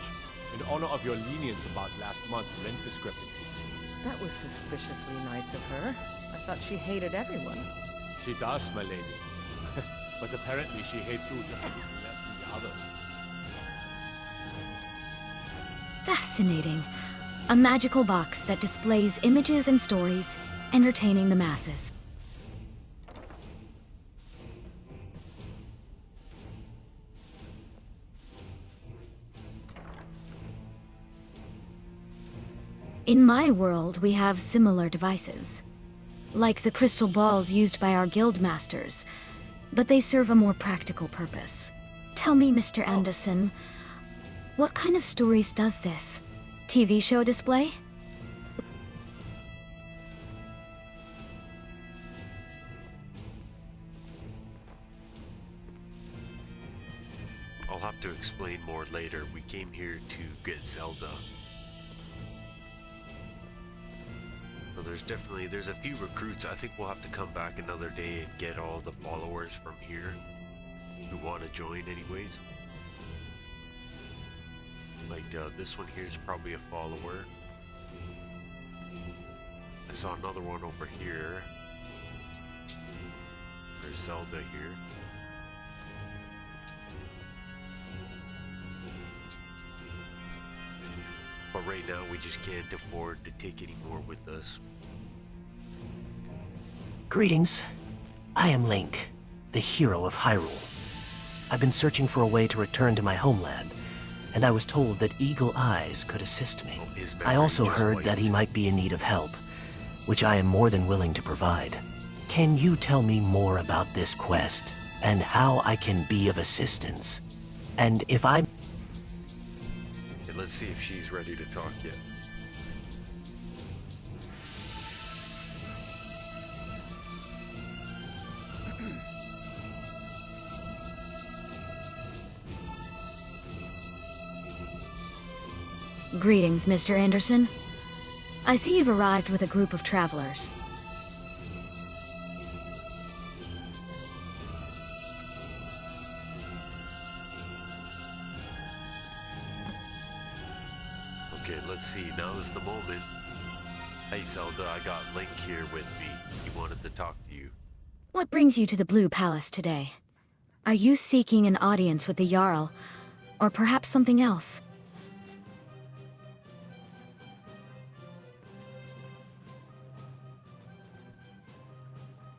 in honor of your lenience about last month's rent discrepancies. That was suspiciously nice of her. I thought she hated everyone. She does, my lady. But apparently she hates you just a little less than the others. Fascinating. A magical box that displays images and stories, entertaining the masses. In my world, we have similar devices. Like the crystal balls used by our guild masters, but they serve a more practical purpose. Tell me, Mr. Anderson, what kind of stories does this? TV show display? I'll have to explain more later. We came here to get Zelda. So there's a few recruits. I think we'll have to come back another day and get all the followers from here who want to join anyways. Like this one here is probably a follower. I saw another one over here. There's Zelda here. But right now we just can't afford to take any more with us. Greetings. I am Link, the hero of Hyrule. I've been searching for a way to return to my homeland, and I was told that Eagle Eyes could assist me. I also heard that he might be in need of help, which I am more than willing to provide. Can you tell me more about this quest, and how I can be of assistance? And if I'm... Okay, let's see if she's ready to talk yet. Greetings, Mr. Anderson. I see you've arrived with a group of travelers. Okay, let's see. Now is the moment. Hey Zelda, I got Link here with me. He wanted to talk to you. What brings you to the Blue Palace today? Are you seeking an audience with the Jarl, or perhaps something else?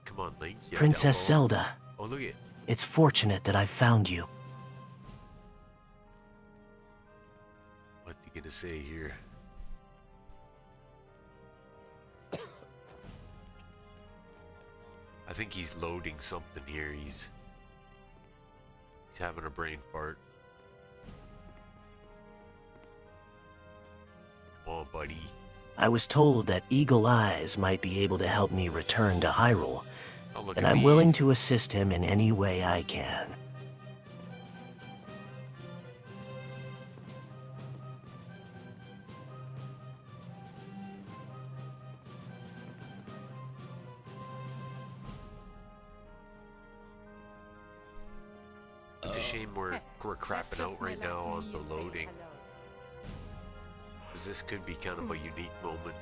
Come on, Link. Yeah, Princess Zelda. Oh, look at. It's fortunate that I found you. What's he gonna say here? I think he's loading something here. He's having a brain fart. Come on, buddy. I was told that Eagle Eyes might be able to help me return to Hyrule, Oh, look and at I'm me. willing to assist him in any way I can. shame we're crapping out right now on the loading. Because this could be kind of a unique moment.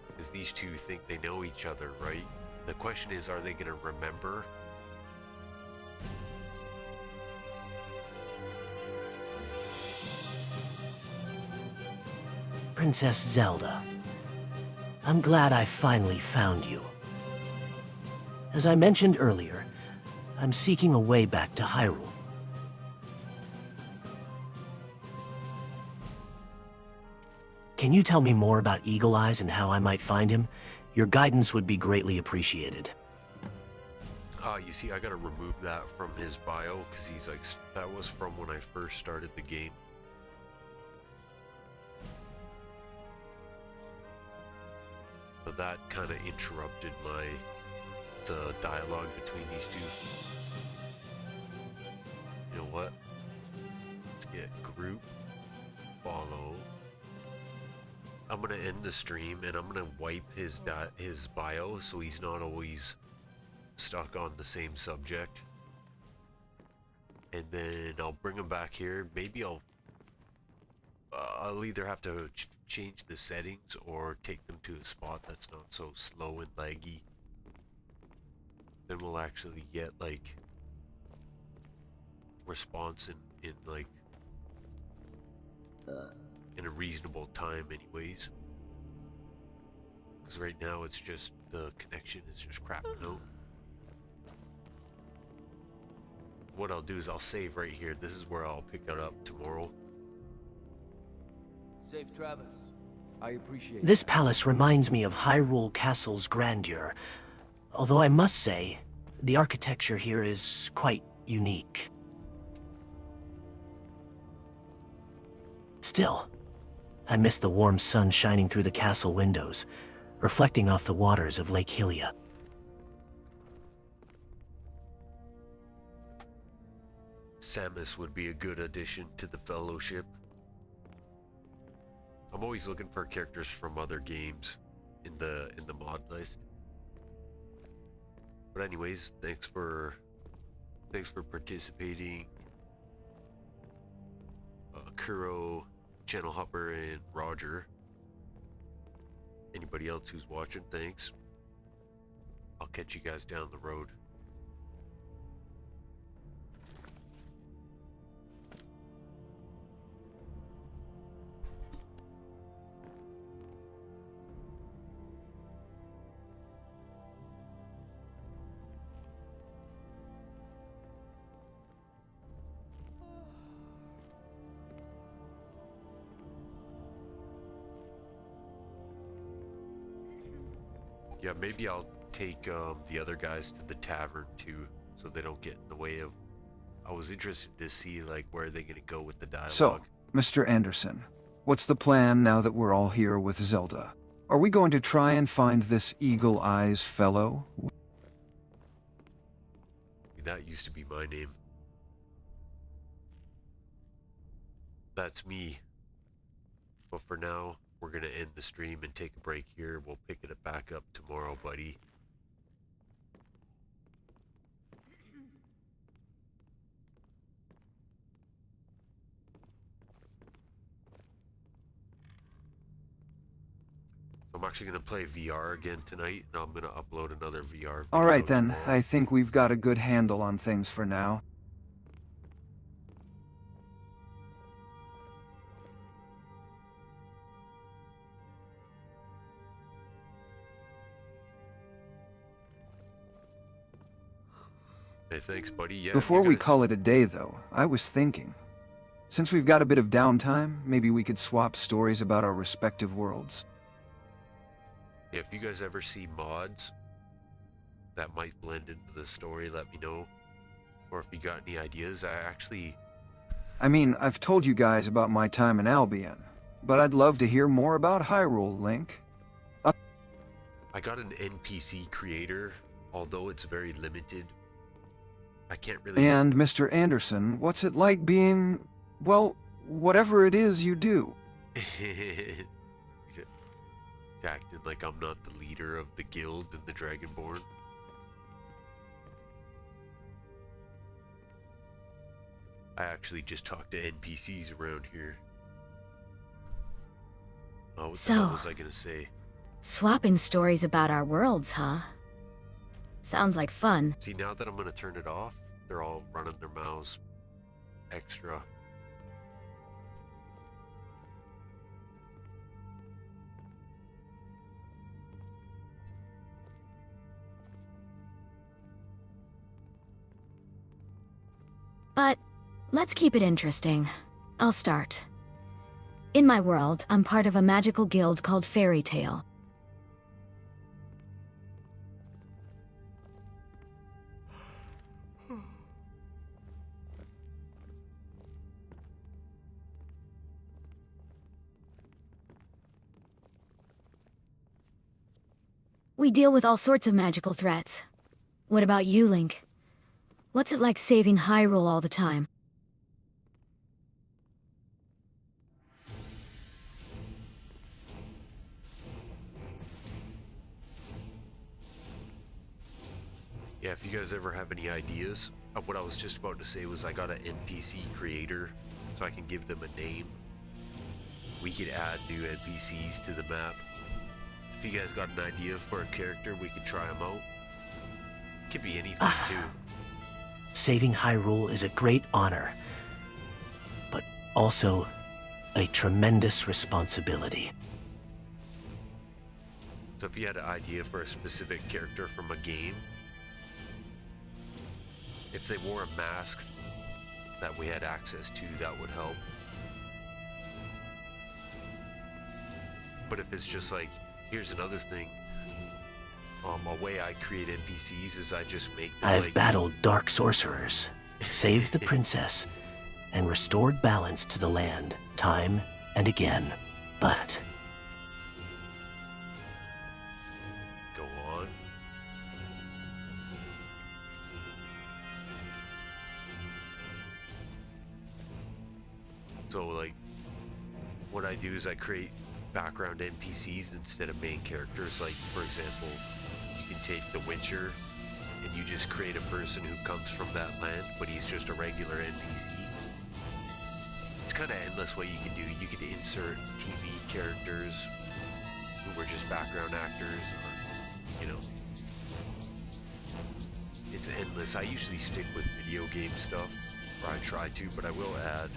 Because these two think they know each other, right? The question is, are they going to remember? Princess Zelda. I'm glad I finally found you. As I mentioned earlier, I'm seeking a way back to Hyrule. Can you tell me more about Eagle Eyes and how I might find him? Your guidance would be greatly appreciated. You see, I gotta remove that from his bio, because he's like, that was from when I first started the game. But that kind of interrupted the dialogue between these two. You know what? Let's get group, follow. I'm gonna end the stream and I'm gonna wipe his bio so he's not always stuck on the same subject. And then I'll bring him back here. Maybe I'll either have to change the settings or take them to a spot that's not so slow and laggy. Then we'll actually get like response in like in a reasonable time anyways. Because right now it's just the connection is just crapping out. What I'll do is I'll save right here. This is where I'll pick it up tomorrow. Safe travels. I appreciate This palace reminds me of Hyrule Castle's grandeur, although I must say, the architecture here is quite unique. Still, I miss the warm sun shining through the castle windows, reflecting off the waters of Lake Hylia. Samus would be a good addition to the Fellowship. I'm always looking for characters from other games in the mod list. But anyways, thanks for participating. Kuro, Channel Hopper, and Roger. Anybody else who's watching, thanks. I'll catch you guys down the road. Yeah, maybe I'll take the other guys to the tavern too, so they don't get in the way of... I was interested to see like where they're gonna go with the dialogue. So, Mr. Anderson, what's the plan now that we're all here with Zelda? Are we going to try and find this Eagle Eyes fellow? That used to be my name. That's me. But for now, we're gonna end the stream and take a break here. We'll pick it back up tomorrow, buddy. So I'm actually gonna play VR again tonight, and I'm gonna upload another VR video Alright then, tomorrow. I think we've got a good handle on things for now. Hey, thanks, buddy. Yeah, Before you we guys- call it a day though, I was thinking, since we've got a bit of downtime, maybe we could swap stories about our respective worlds. Yeah, if you guys ever see mods that might blend into the story, let me know. Or if you got any ideas, I mean, I've told you guys about my time in Albion, but I'd love to hear more about Hyrule, Link. I got an NPC creator, although it's very limited. I can't really... And Mr. Anderson, what's it like being, well, whatever it is you do? He's acting like I'm not the leader of the guild and the Dragonborn. I actually just talked to NPCs around here. Oh, what the hell was I gonna say? Swapping stories about our worlds, huh? Sounds like fun. See, now that I'm gonna turn it off, they're all running their mouths extra. But let's keep it interesting. I'll start. In my world, I'm part of a magical guild called Fairy Tale. We deal with all sorts of magical threats. What about you, Link? What's it like saving Hyrule all the time? Yeah, if you guys ever have any ideas, what I was just about to say was I got an NPC creator, so I can give them a name. We could add new NPCs to the map. If you guys got an idea for a character, we could try them out. Could be anything too. Saving Hyrule is a great honor, but also a tremendous responsibility. So if you had an idea for a specific character from a game, if they wore a mask that we had access to, that would help. But if it's just like, here's another thing, a way I create NPCs is I just make them I've like... battled dark sorcerers, saved the princess, and restored balance to the land time and again. But Go on. So like, what I do is I create background NPCs instead of main characters. Like, for example, you can take The Witcher and you just create a person who comes from that land, but he's just a regular NPC. It's kind of endless what you can do. You could insert TV characters who were just background actors, or, you know, it's endless. I usually stick with video game stuff, or I try to, but I will add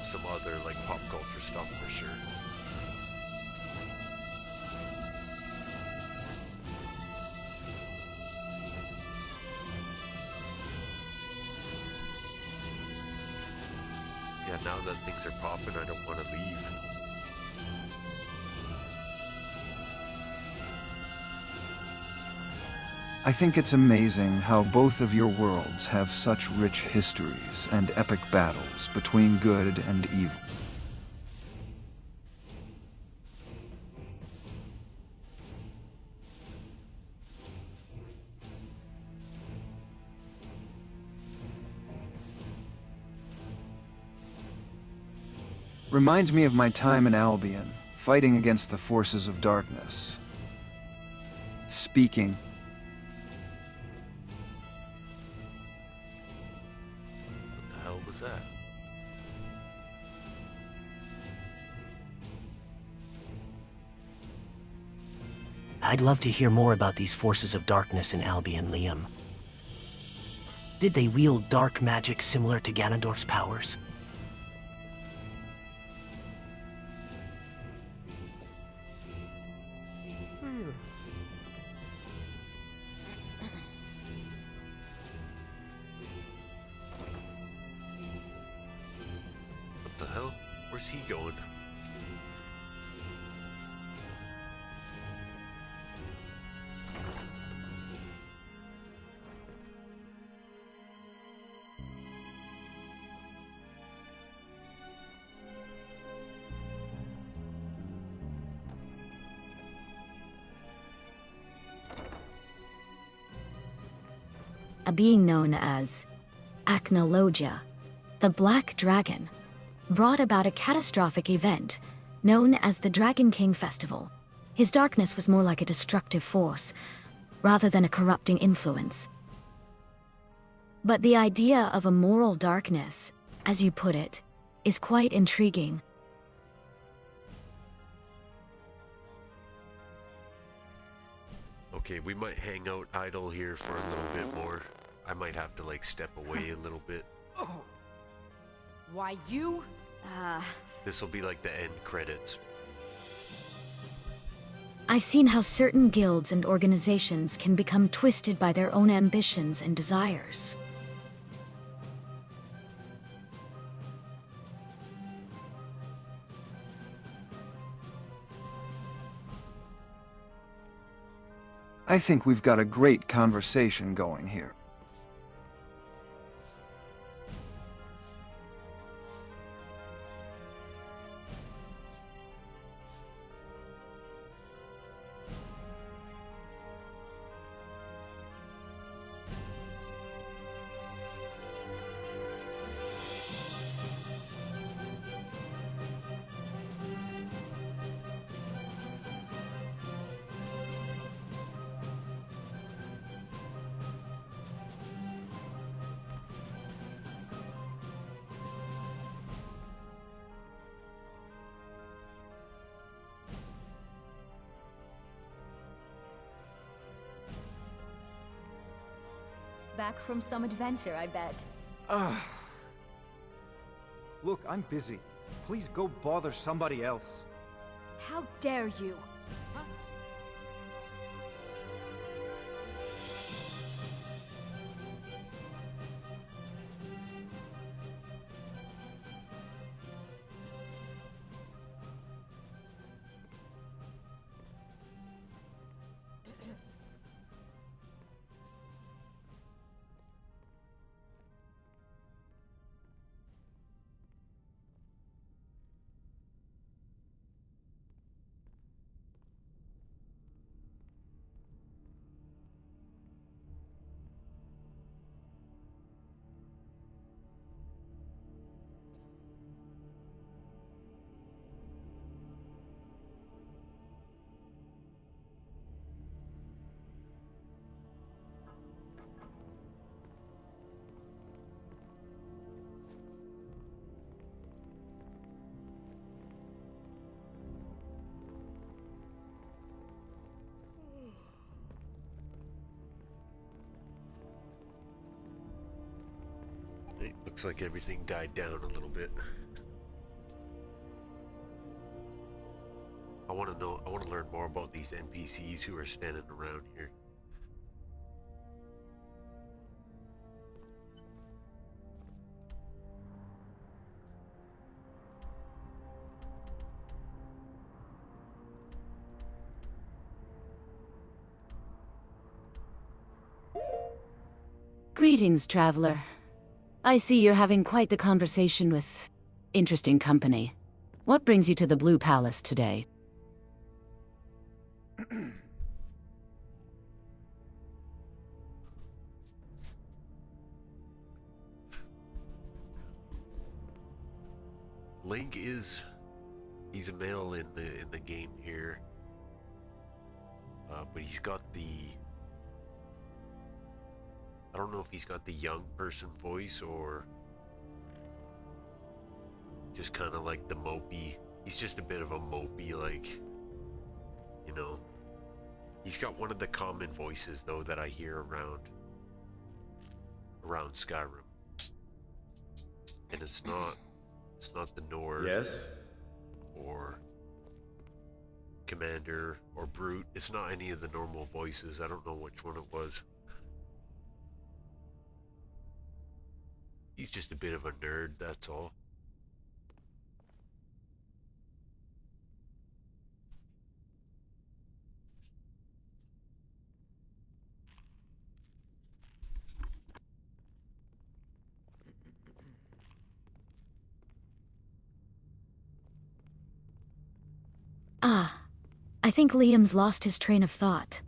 some other like pop culture stuff for sure. Yeah, now that things are popping, I don't want to leave. I think it's amazing how both of your worlds have such rich histories and epic battles between good and evil. Reminds me of my time in Albion, fighting against the forces of darkness. Speaking. What the hell was that? I'd love to hear more about these forces of darkness in Albion, Liam. Did they wield dark magic similar to Ganondorf's powers? What the hell? Where's he going? A being known as Acnologia, the Black Dragon, brought about a catastrophic event known as the Dragon King Festival. His darkness was more like a destructive force, rather than a corrupting influence. But the idea of a moral darkness, as you put it, is quite intriguing. Okay, we might hang out idle here for a little bit more. I might have to like step away a little bit. Why you? This will be like the end credits. I've seen how certain guilds and organizations can become twisted by their own ambitions and desires. I think we've got a great conversation going here. Back from some adventure, I bet. Look, I'm busy. Please go bother somebody else. How dare you? It looks like everything died down a little bit. I want to learn more about these NPCs who are standing around here. Greetings, traveler. I see you're having quite the conversation with interesting company. What brings you to the Blue Palace today? Link he's a male in the game here, but he's got I don't know if he's got the young person voice or just kind of like the mopey. He's just a bit of a mopey, like, you know. He's got one of the common voices though that I hear around Skyrim, and it's not the Nord. Yes? Or Commander or Brute. It's not any of the normal voices. I don't know which one it was. He's just a bit of a nerd, that's all. Ah, I think Liam's lost his train of thought.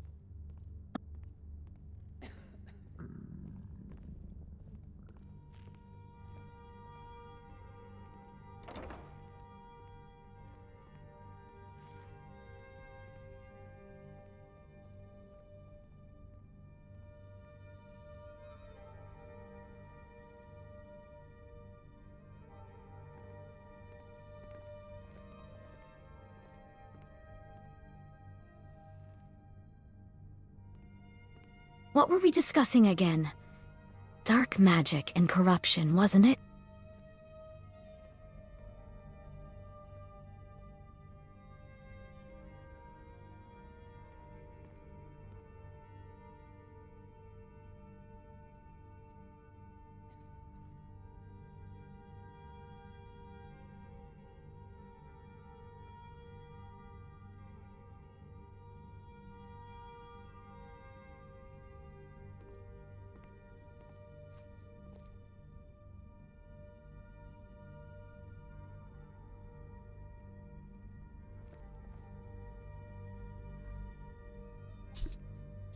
What were we discussing again? Dark magic and corruption, wasn't it?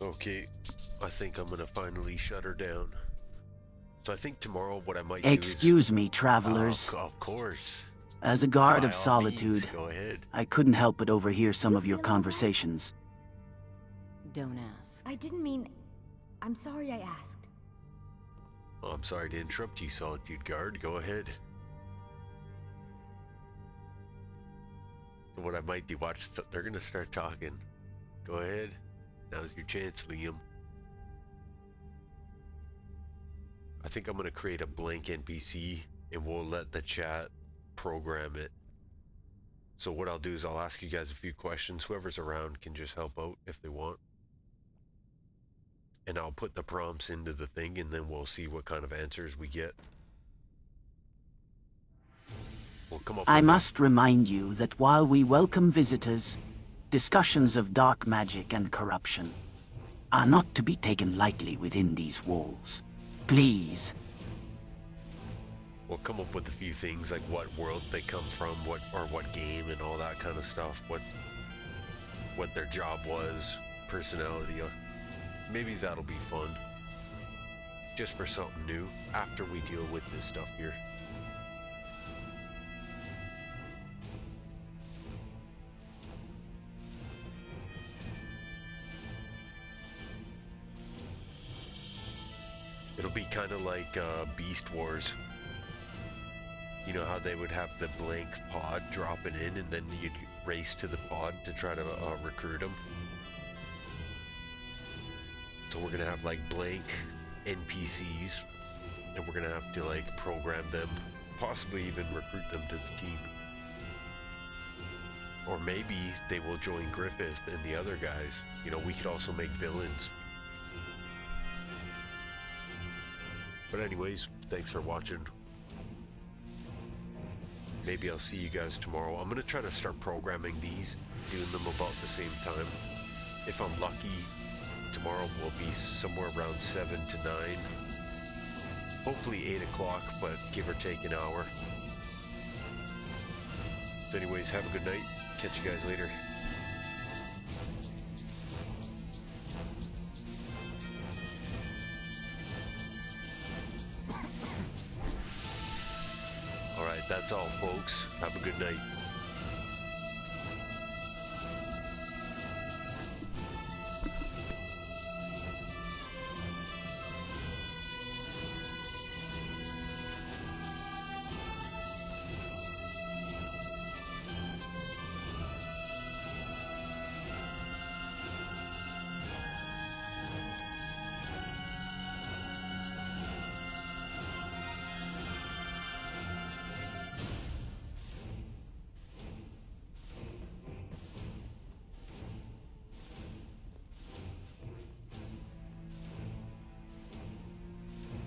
Okay, I think I'm gonna finally shut her down. So I think tomorrow what I might do is... Excuse me, travelers. Of course. As a guard By of all solitude, means, go ahead. I couldn't help but overhear some of your conversations. Don't ask. I didn't mean... I'm sorry I asked. Oh, I'm sorry to interrupt you, Solitude Guard. Go ahead. So what I might do, watch, they're gonna start talking. Go ahead. Now's your chance, Liam. I think I'm gonna create a blank NPC and we'll let the chat program it. So what I'll do is I'll ask you guys a few questions. Whoever's around can just help out if they want. And I'll put the prompts into the thing and then we'll see what kind of answers we get. We'll come up I with must remind you that while we welcome visitors, discussions of dark magic and corruption are not to be taken lightly within these walls. Please. We'll come up with a few things like what world they come from, what game and all that kind of stuff, what their job was, personality. Maybe that'll be fun. Just for something new after we deal with this stuff here. It'll be kind of like Beast Wars. You know how they would have the blank pod dropping in and then you'd race to the pod to try to recruit them. So we're gonna have like blank NPCs and we're gonna have to like program them, possibly even recruit them to the team. Or maybe they will join Griffith and the other guys. You know, we could also make villains. But anyways, thanks for watching. Maybe I'll see you guys tomorrow. I'm gonna try to start programming these, doing them about the same time. If I'm lucky, tomorrow will be somewhere around 7 to 9. Hopefully 8 o'clock, but give or take an hour. So anyways, have a good night. Catch you guys later. Alright, that's all folks. Have a good night.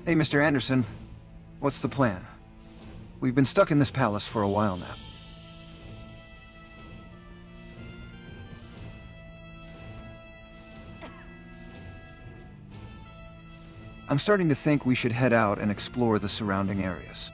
Hey, Mr. Anderson. What's the plan? We've been stuck in this palace for a while now. I'm starting to think we should head out and explore the surrounding areas.